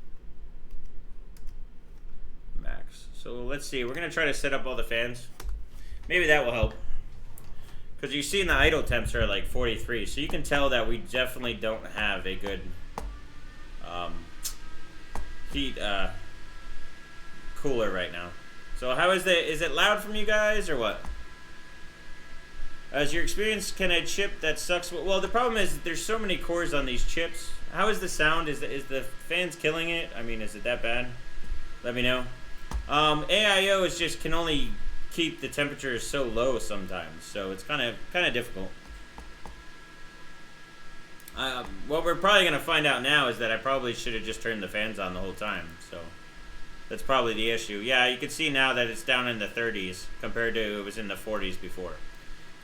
max. So let's see, we're gonna try to set up all the fans. Maybe that will help. Because you see in the idle temps are like 43, so you can tell that we definitely don't have a good heat cooler right now. So how is it loud from you guys or what? As your experience, can a chip that sucks? Well, the problem is that there's so many cores on these chips. How is the sound? Is the fans killing it? I mean, is it that bad? Let me know. AIO is just can only keep the temperature so low sometimes, so it's kind of difficult. What we're probably gonna find out now is that I probably should have just turned the fans on the whole time. So that's probably the issue. Yeah, you can see now that it's down in the 30s compared to it was in the 40s before.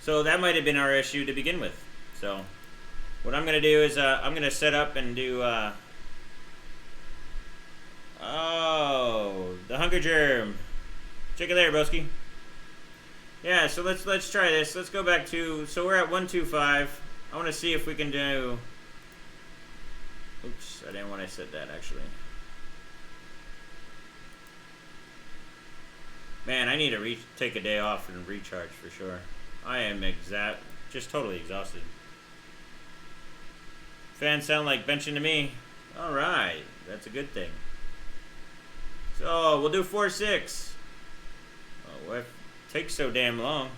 So that might have been our issue to begin with. So what I'm gonna do is I'm gonna set up and do. Oh, the hunger germ. Check it there, broski. Yeah, so let's try this. Let's go back to, so we're at 125. I want to see if we can do, oops, I didn't want to set that actually. Man, I need to take a day off and recharge for sure. I am just totally exhausted. Fans sound like benching to me. All right, that's a good thing. So we'll do 4.6. Oh, it takes so damn long.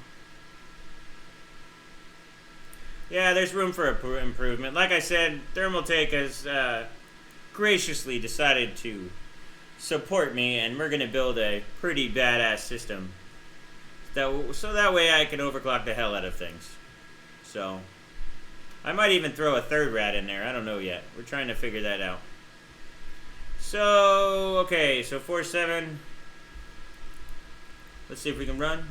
Yeah, there's room for improvement. Like I said, Thermaltake has graciously decided to support me, and we're going to build a pretty badass system. So that way I can overclock the hell out of things. So I might even throw a third rat in there. I don't know yet. We're trying to figure that out. So, okay, so 4.7. Let's see if we can run.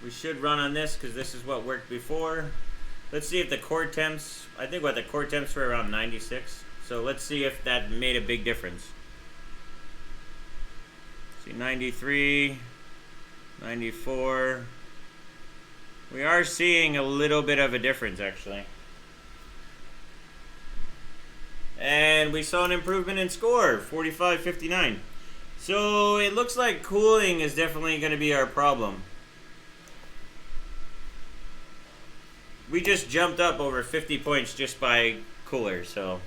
We should run on this because this is what worked before. Let's see if the core temps, I think what the core temps were around 96. So let's see if that made a big difference. See, 93, 94. We are seeing a little bit of a difference actually. And we saw an improvement in score, 45.59. So it looks like cooling is definitely going to be our problem. We just jumped up over 50 points just by cooler, so.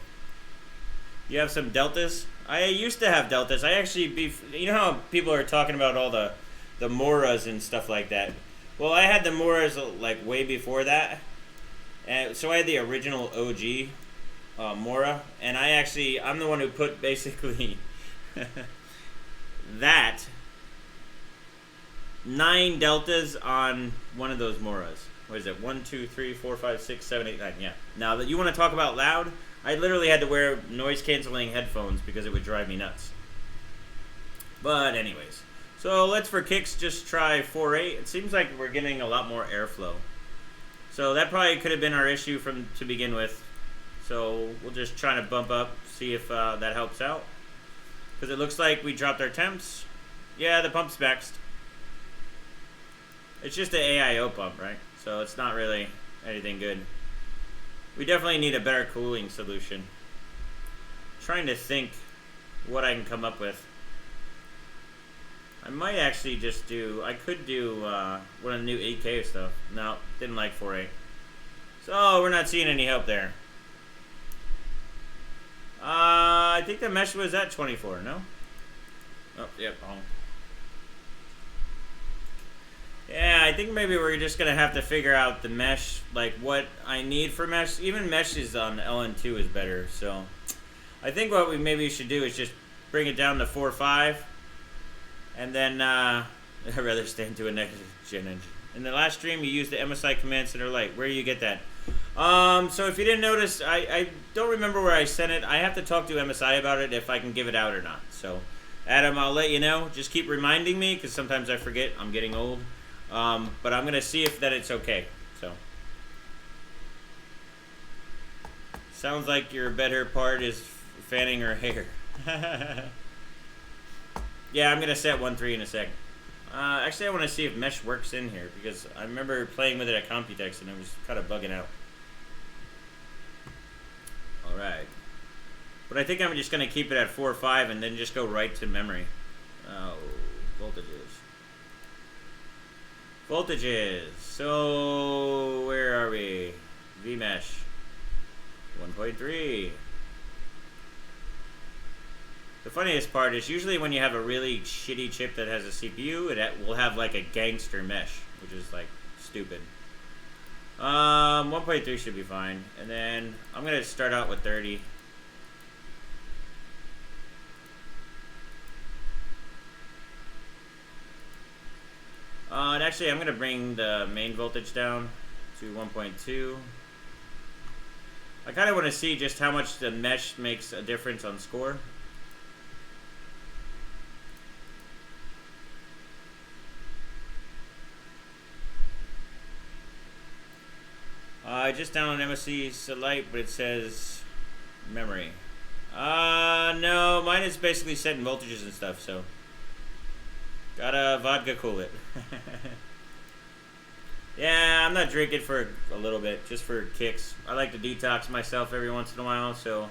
You have some deltas? I used to have deltas. I actually, you know how people are talking about all the Moras and stuff like that? Well, I had the Moras like way before that. And so I had the original OG Mora, and I'm the one who put basically that 9 deltas on one of those Moras. What is it? 1, 2, 3, 4, 5, 6, 7, 8, 9. Yeah. Now that you want to talk about loud, I literally had to wear noise canceling headphones because it would drive me nuts. But anyways, so let's for kicks just try 4.8. It seems like we're getting a lot more airflow. So that probably could have been our issue to begin with. So we'll just try to bump up, see if that helps out. Because it looks like we dropped our temps. Yeah, the pump's maxed. It's just an AIO pump, right? So it's not really anything good. We definitely need a better cooling solution. I'm trying to think what I can come up with. I might actually just do, I could do one of the new 8K stuff. No, didn't like 4.8. So we're not seeing any help there. I think the mesh was at 24, no? Oh, yep, wrong. Yeah, I think maybe we're just gonna have to figure out the mesh, like what I need for mesh. Even meshes on LN2 is better. So I think what we maybe should do is just bring it down to 4.5, and then I'd rather stand to a next gen engine. In the last stream, you used the MSI Command Center Lite. Where do you get that? So if you didn't notice, I don't remember where I sent it. I have to talk to MSI about it if I can give it out or not. So Adam, I'll let you know. Just keep reminding me because sometimes I forget. I'm getting old. But I'm gonna see if that it's okay. So sounds like your better part is fanning her hair. Yeah, I'm gonna set 1.3 in a second. Actually, I want to see if mesh works in here because I remember playing with it at Computex and it was kind of bugging out. All right, but I think I'm just gonna keep it at 4.5 and then just go right to memory. Oh, voltages. So where are we? VMesh 1.3. The funniest part is usually when you have a really shitty chip that has a CPU, it will have like a gangster mesh, which is like stupid. 1.3 should be fine. And then I'm going to start out with 30. And actually I'm going to bring the main voltage down to 1.2. I kind of want to see just how much the mesh makes a difference on score. I just downloaded MSC Lite, but it says memory. No, mine is basically setting voltages and stuff, so gotta vodka cool it. Yeah, I'm not drinking for a little bit, just for kicks. I like to detox myself every once in a while, so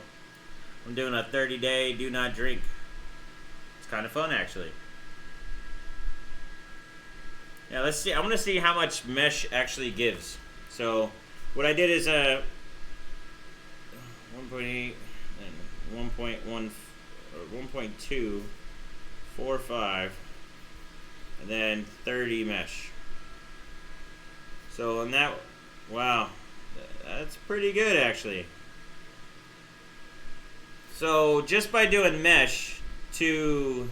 I'm doing a 30-day do not drink. It's kind of fun, actually. Yeah, let's see. I want to see how much mesh actually gives. So what I did is 1.8 and 1.1 or 1.2, 4.5, and then 30 mesh. So on that, wow, that's pretty good actually. So just by doing mesh to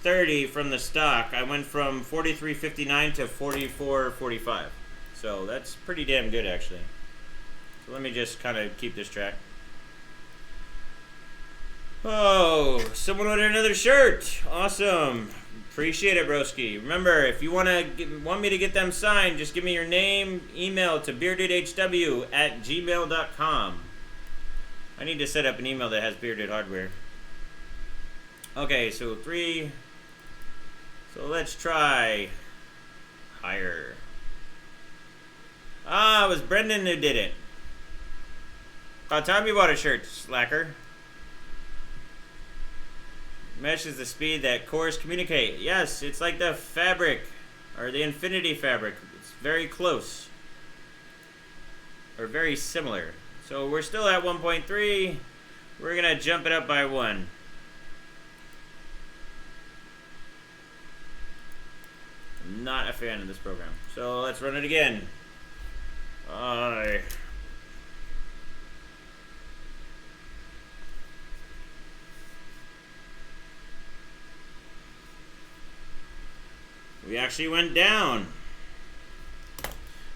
30 from the stock, I went from 43.59 to 44.45. So that's pretty damn good actually. So let me just kind of keep this track. Oh, someone ordered another shirt. Awesome. Appreciate it, broski. Remember, if you want me to get them signed, just give me your name, email to beardedhw@gmail.com. I need to set up an email that has bearded hardware. Okay, so 3. So let's try higher. Ah, it was Brendan who did it. About time you bought a shirt, slacker. Mesh is the speed that cores communicate. Yes, it's like the fabric, or the infinity fabric. It's very close. Or very similar. So we're still at 1.3. We're going to jump it up by 1. Not a fan of this program. So let's run it again. We actually went down.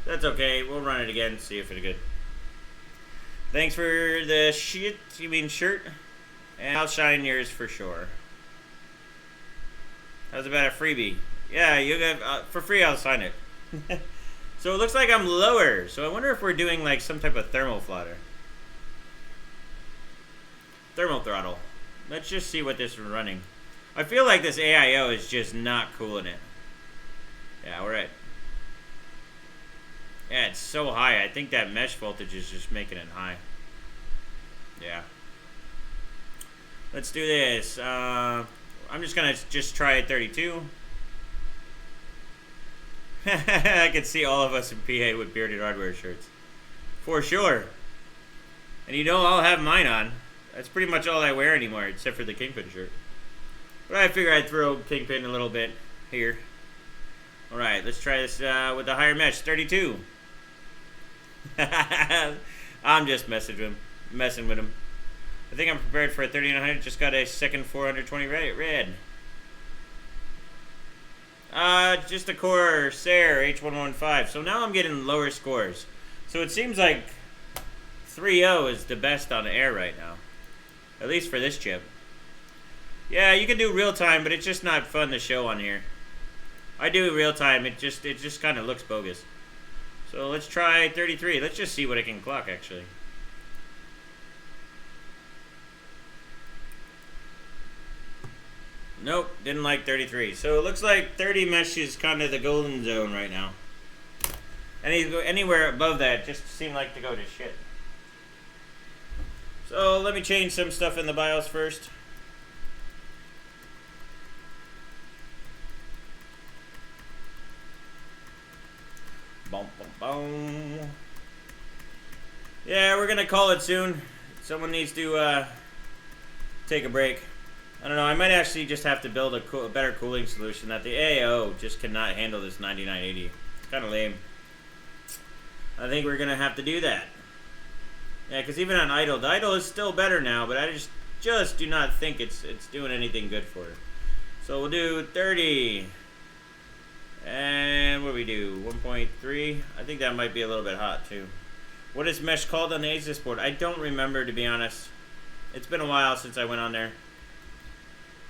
That's okay. We'll run it again, see if it's good. Thanks for the shit. You mean shirt? And I'll shine yours for sure. How's about a freebie? Yeah, you got for free. I'll sign it. So it looks like I'm lower. So I wonder if we're doing like some type of thermal flutter. Thermal throttle. Let's just see what this is running. I feel like this AIO is just not cooling it. Yeah, we're at. Yeah, it's so high. I think that mesh voltage is just making it high. Yeah. Let's do this. I'm just gonna try at 32. I can see all of us in PA with bearded hardware shirts. For sure. And you know I'll have mine on. That's pretty much all I wear anymore, except for the Kingpin shirt. But I figure I'd throw Kingpin a little bit here. All right, let's try this with the higher mesh, 32. I'm just messing with him. I think I'm prepared for a 3900. Just got a second 420 red. Just a Corsair H115. So now I'm getting lower scores. So it seems like 3.0 is the best on air right now. At least for this chip. Yeah, you can do real time, but it's just not fun to show on here. I do real time, it just kind of looks bogus. So let's try 33. Let's just see what it can clock actually. Nope, didn't like 33. So it looks like 30 mesh is kind of the golden zone right now. Anywhere above that just seemed like to go to shit. So let me change some stuff in the BIOS first. Boom, boom, boom. Yeah, we're gonna call it soon. Someone needs to take a break. I don't know, I might actually just have to build a better cooling solution that the AIO just cannot handle this 9980. It's kind of lame. I think we're gonna have to do that. Yeah, because even on idle, the idle is still better now, but I just do not think it's doing anything good for it. So we'll do 30. And what do we do? 1.3. I think that might be a little bit hot too. What is mesh called on the Asus board? I don't remember, to be honest. It's been a while since I went on there.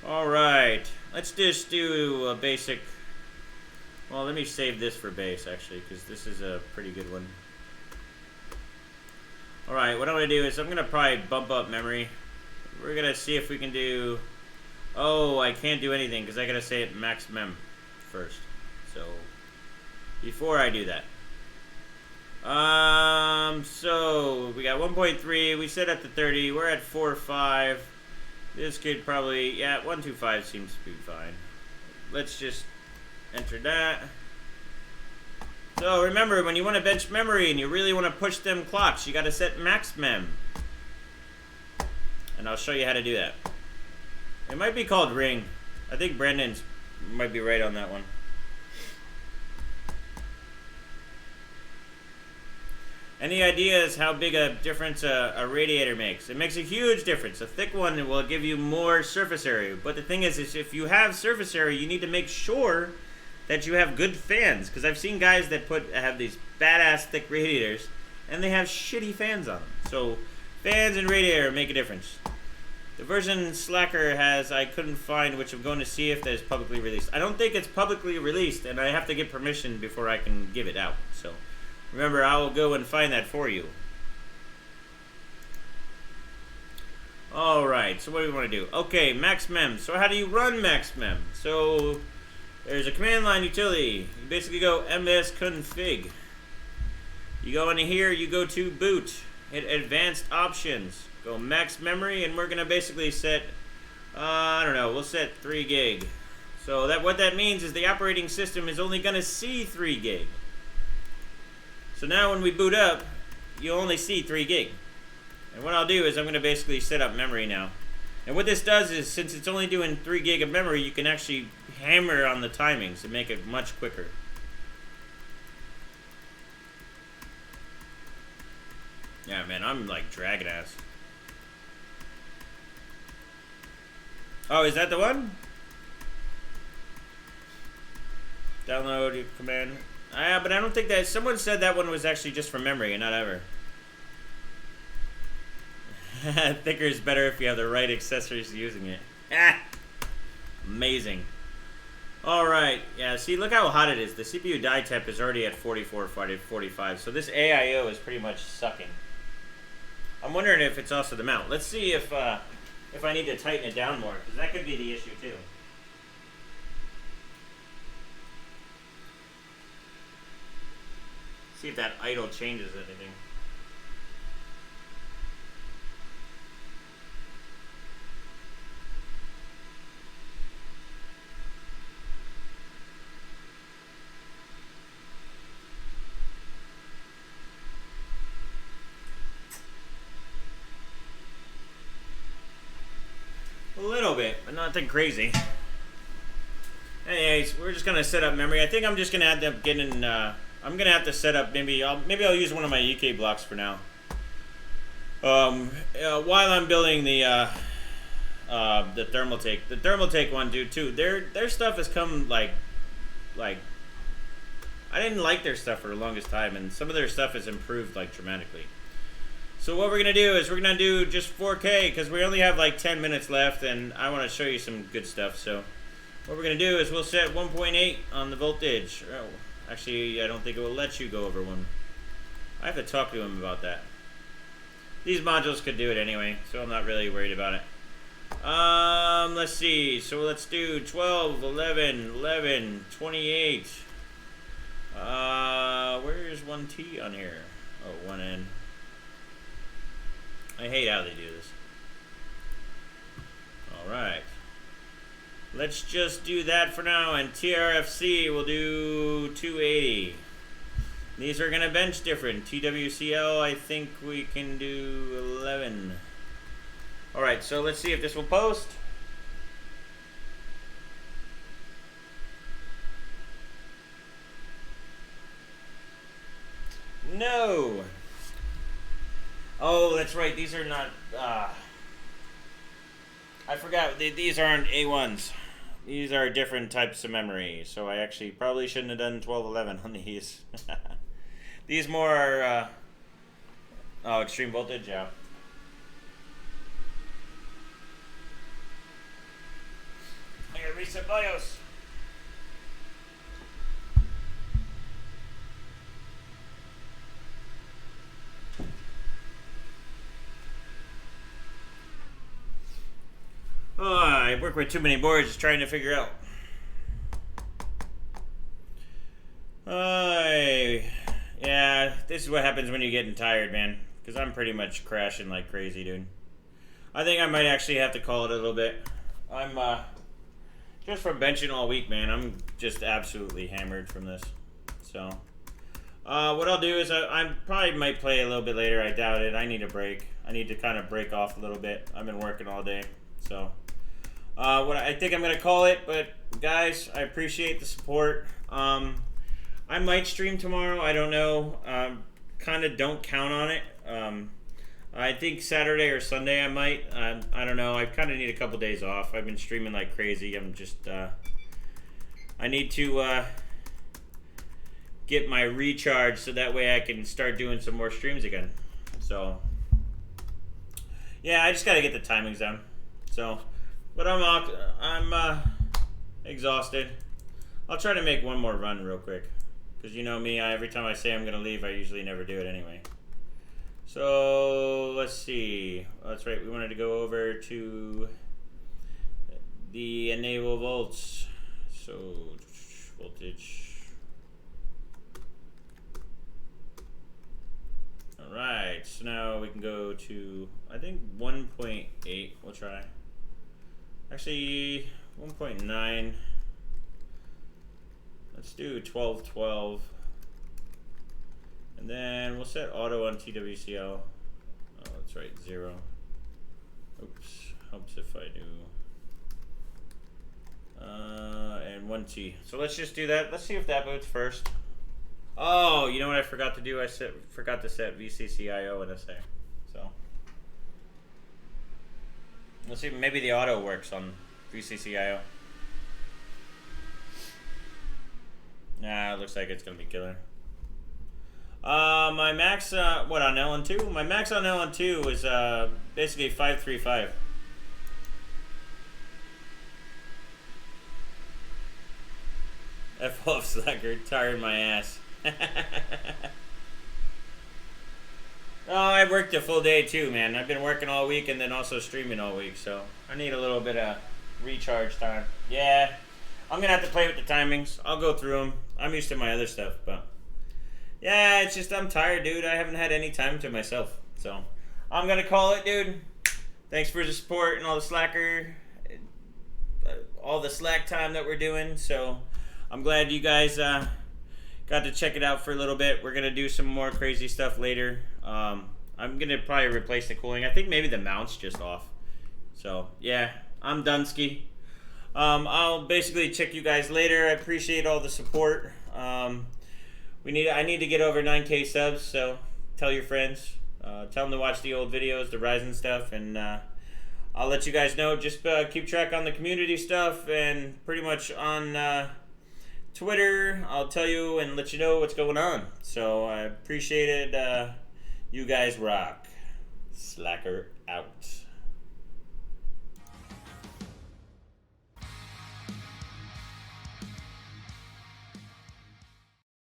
Alright. Let's just do a basic. Well, let me save this for base actually, because this is a pretty good one. Alright, what I'm going to do is I'm going to probably bump up memory. We're going to see if we can do. Oh, I can't do anything because I got to say it max mem first. So before I do that, so we got 1.3. We set up to 30. We're at 4.5. This could probably, yeah, 125 seems to be fine. Let's just enter that. So remember, when you want to bench memory and you really want to push them clocks, you got to set max mem. And I'll show you how to do that. It might be called ring. I think Brendan's might be right on that one. Any ideas how big a difference a radiator makes? It makes a huge difference. A thick one will give you more surface area. But the thing is if you have surface area, you need to make sure that you have good fans. Because I've seen guys that have these badass thick radiators, and they have shitty fans on them. So fans and radiator make a difference. The version Slacker has, I couldn't find, which I'm going to see if that is publicly released. I don't think it's publicly released, and I have to get permission before I can give it out. So remember, I will go and find that for you. Alright, so what do we want to do? Okay, max mem. So how do you run max mem? So there's a command line utility. You basically go msconfig. You go into here, you go to boot, hit advanced options, go max memory, and we're going to basically set, I don't know, we'll set 3 gig. So what that means is the operating system is only going to see 3 gig. So now when we boot up, you'll only see 3 gig. And what I'll do is I'm going to basically set up memory now. And what this does is, since it's only doing 3 gig of memory, you can actually hammer on the timings and make it much quicker. Yeah, man, I'm like dragging ass. Oh, is that the one? Download your command. But I don't think that. Someone said that one was actually just for memory and not ever. Thicker is better if you have the right accessories using it. Amazing. Alright, yeah, see, look how hot it is. The CPU die temp is already at 44, 45, so this AIO is pretty much sucking. I'm wondering if it's also the mount. Let's see if I need to tighten it down more, because that could be the issue too. See if that idle changes anything. A little bit, but nothing crazy. Anyways, we're just gonna set up memory. I think I'm just gonna end up getting. I'm gonna have to set up. Maybe I'll use one of my EK blocks for now. While I'm building the Thermaltake. The Thermaltake one, dude, too. Their stuff has come like I didn't like their stuff for the longest time, and some of their stuff has improved like dramatically. So what we're gonna do is we're gonna do just 4K because we only have like 10 minutes left, and I want to show you some good stuff. So what we're gonna do is we'll set 1.8 on the voltage. Oh, actually, I don't think it will let you go over one. I have to talk to him about that. These modules could do it anyway, so I'm not really worried about it. Let's see. So let's do 12, 11, 11, 28. Where's 1T on here? Oh, 1N. I hate how they do this. Alright. Let's just do that for now, and TRFC will do 280. These are going to bench different. TWCL, I think we can do 11. Alright, so let's see if this will post. No. Oh, that's right. These are not. I forgot. These aren't A1s. These are different types of memory. So I actually probably shouldn't have done 1211 on these. These more are. Oh, extreme voltage. Yeah. I gotta reset BIOS. Oh, I work with too many boards just trying to figure out. Yeah, this is what happens when you're getting tired, man. Because I'm pretty much crashing like crazy, dude. I think I might actually have to call it a little bit. I'm, just from benching all week, man, I'm just absolutely hammered from this. So, what I'll do is I probably might play a little bit later. I doubt it. I need a break. I need to kind of break off a little bit. I've been working all day, so... what I think I'm going to call it, but guys, I appreciate the support. I might stream tomorrow. I don't know. Kind of don't count on it. I think Saturday or Sunday I might. I don't know. I kind of need a couple days off. I've been streaming like crazy. I'm just, I need to get my recharge so that way I can start doing some more streams again. So, yeah, I just got to get the timings down. So, but I'm exhausted. I'll try to make one more run real quick. Because you know me, every time I say I'm going to leave, I usually never do it anyway. So, let's see. Oh, that's right, we wanted to go over to the enable volts. So, voltage. Alright, so now we can go to, I think 1.8, we'll try. Actually, 1.9. Let's do 1212. And then we'll set auto on TWCL. Oh, that's right, 0. Oops, helps if I do. And 1T. So let's just do that. Let's see if that boots first. Oh, you know what I forgot to do? I forgot to set VCCIO and SA. So let's see. Maybe the auto works on VCCIO. Nah, it looks like it's gonna be killer. My max, what on LN2? My max on LN2 is basically 535. F off slacker, tired my ass. Oh, I worked a full day too, man. I've been working all week and then also streaming all week, so I need a little bit of recharge time. Yeah, I'm gonna have to play with the timings. I'll go through them. I'm used to my other stuff, but yeah, it's just I'm tired, dude. I haven't had any time to myself, so I'm gonna call it, dude. Thanks for the support and all the slacker, all the slack time that we're doing. So I'm glad you guys got to check it out for a little bit. We're gonna do some more crazy stuff later. I'm gonna probably replace the cooling. I think maybe the mount's just off. So yeah, I'm Dunsky. I'll basically check you guys later. I appreciate all the support. I need to get over 9K subs, so tell your friends. Tell them to watch the old videos, the Ryzen stuff, and I'll let you guys know. Just keep track on the community stuff, and pretty much on Twitter, I'll tell you and let you know what's going on. So I appreciate it. You guys rock. Slacker out.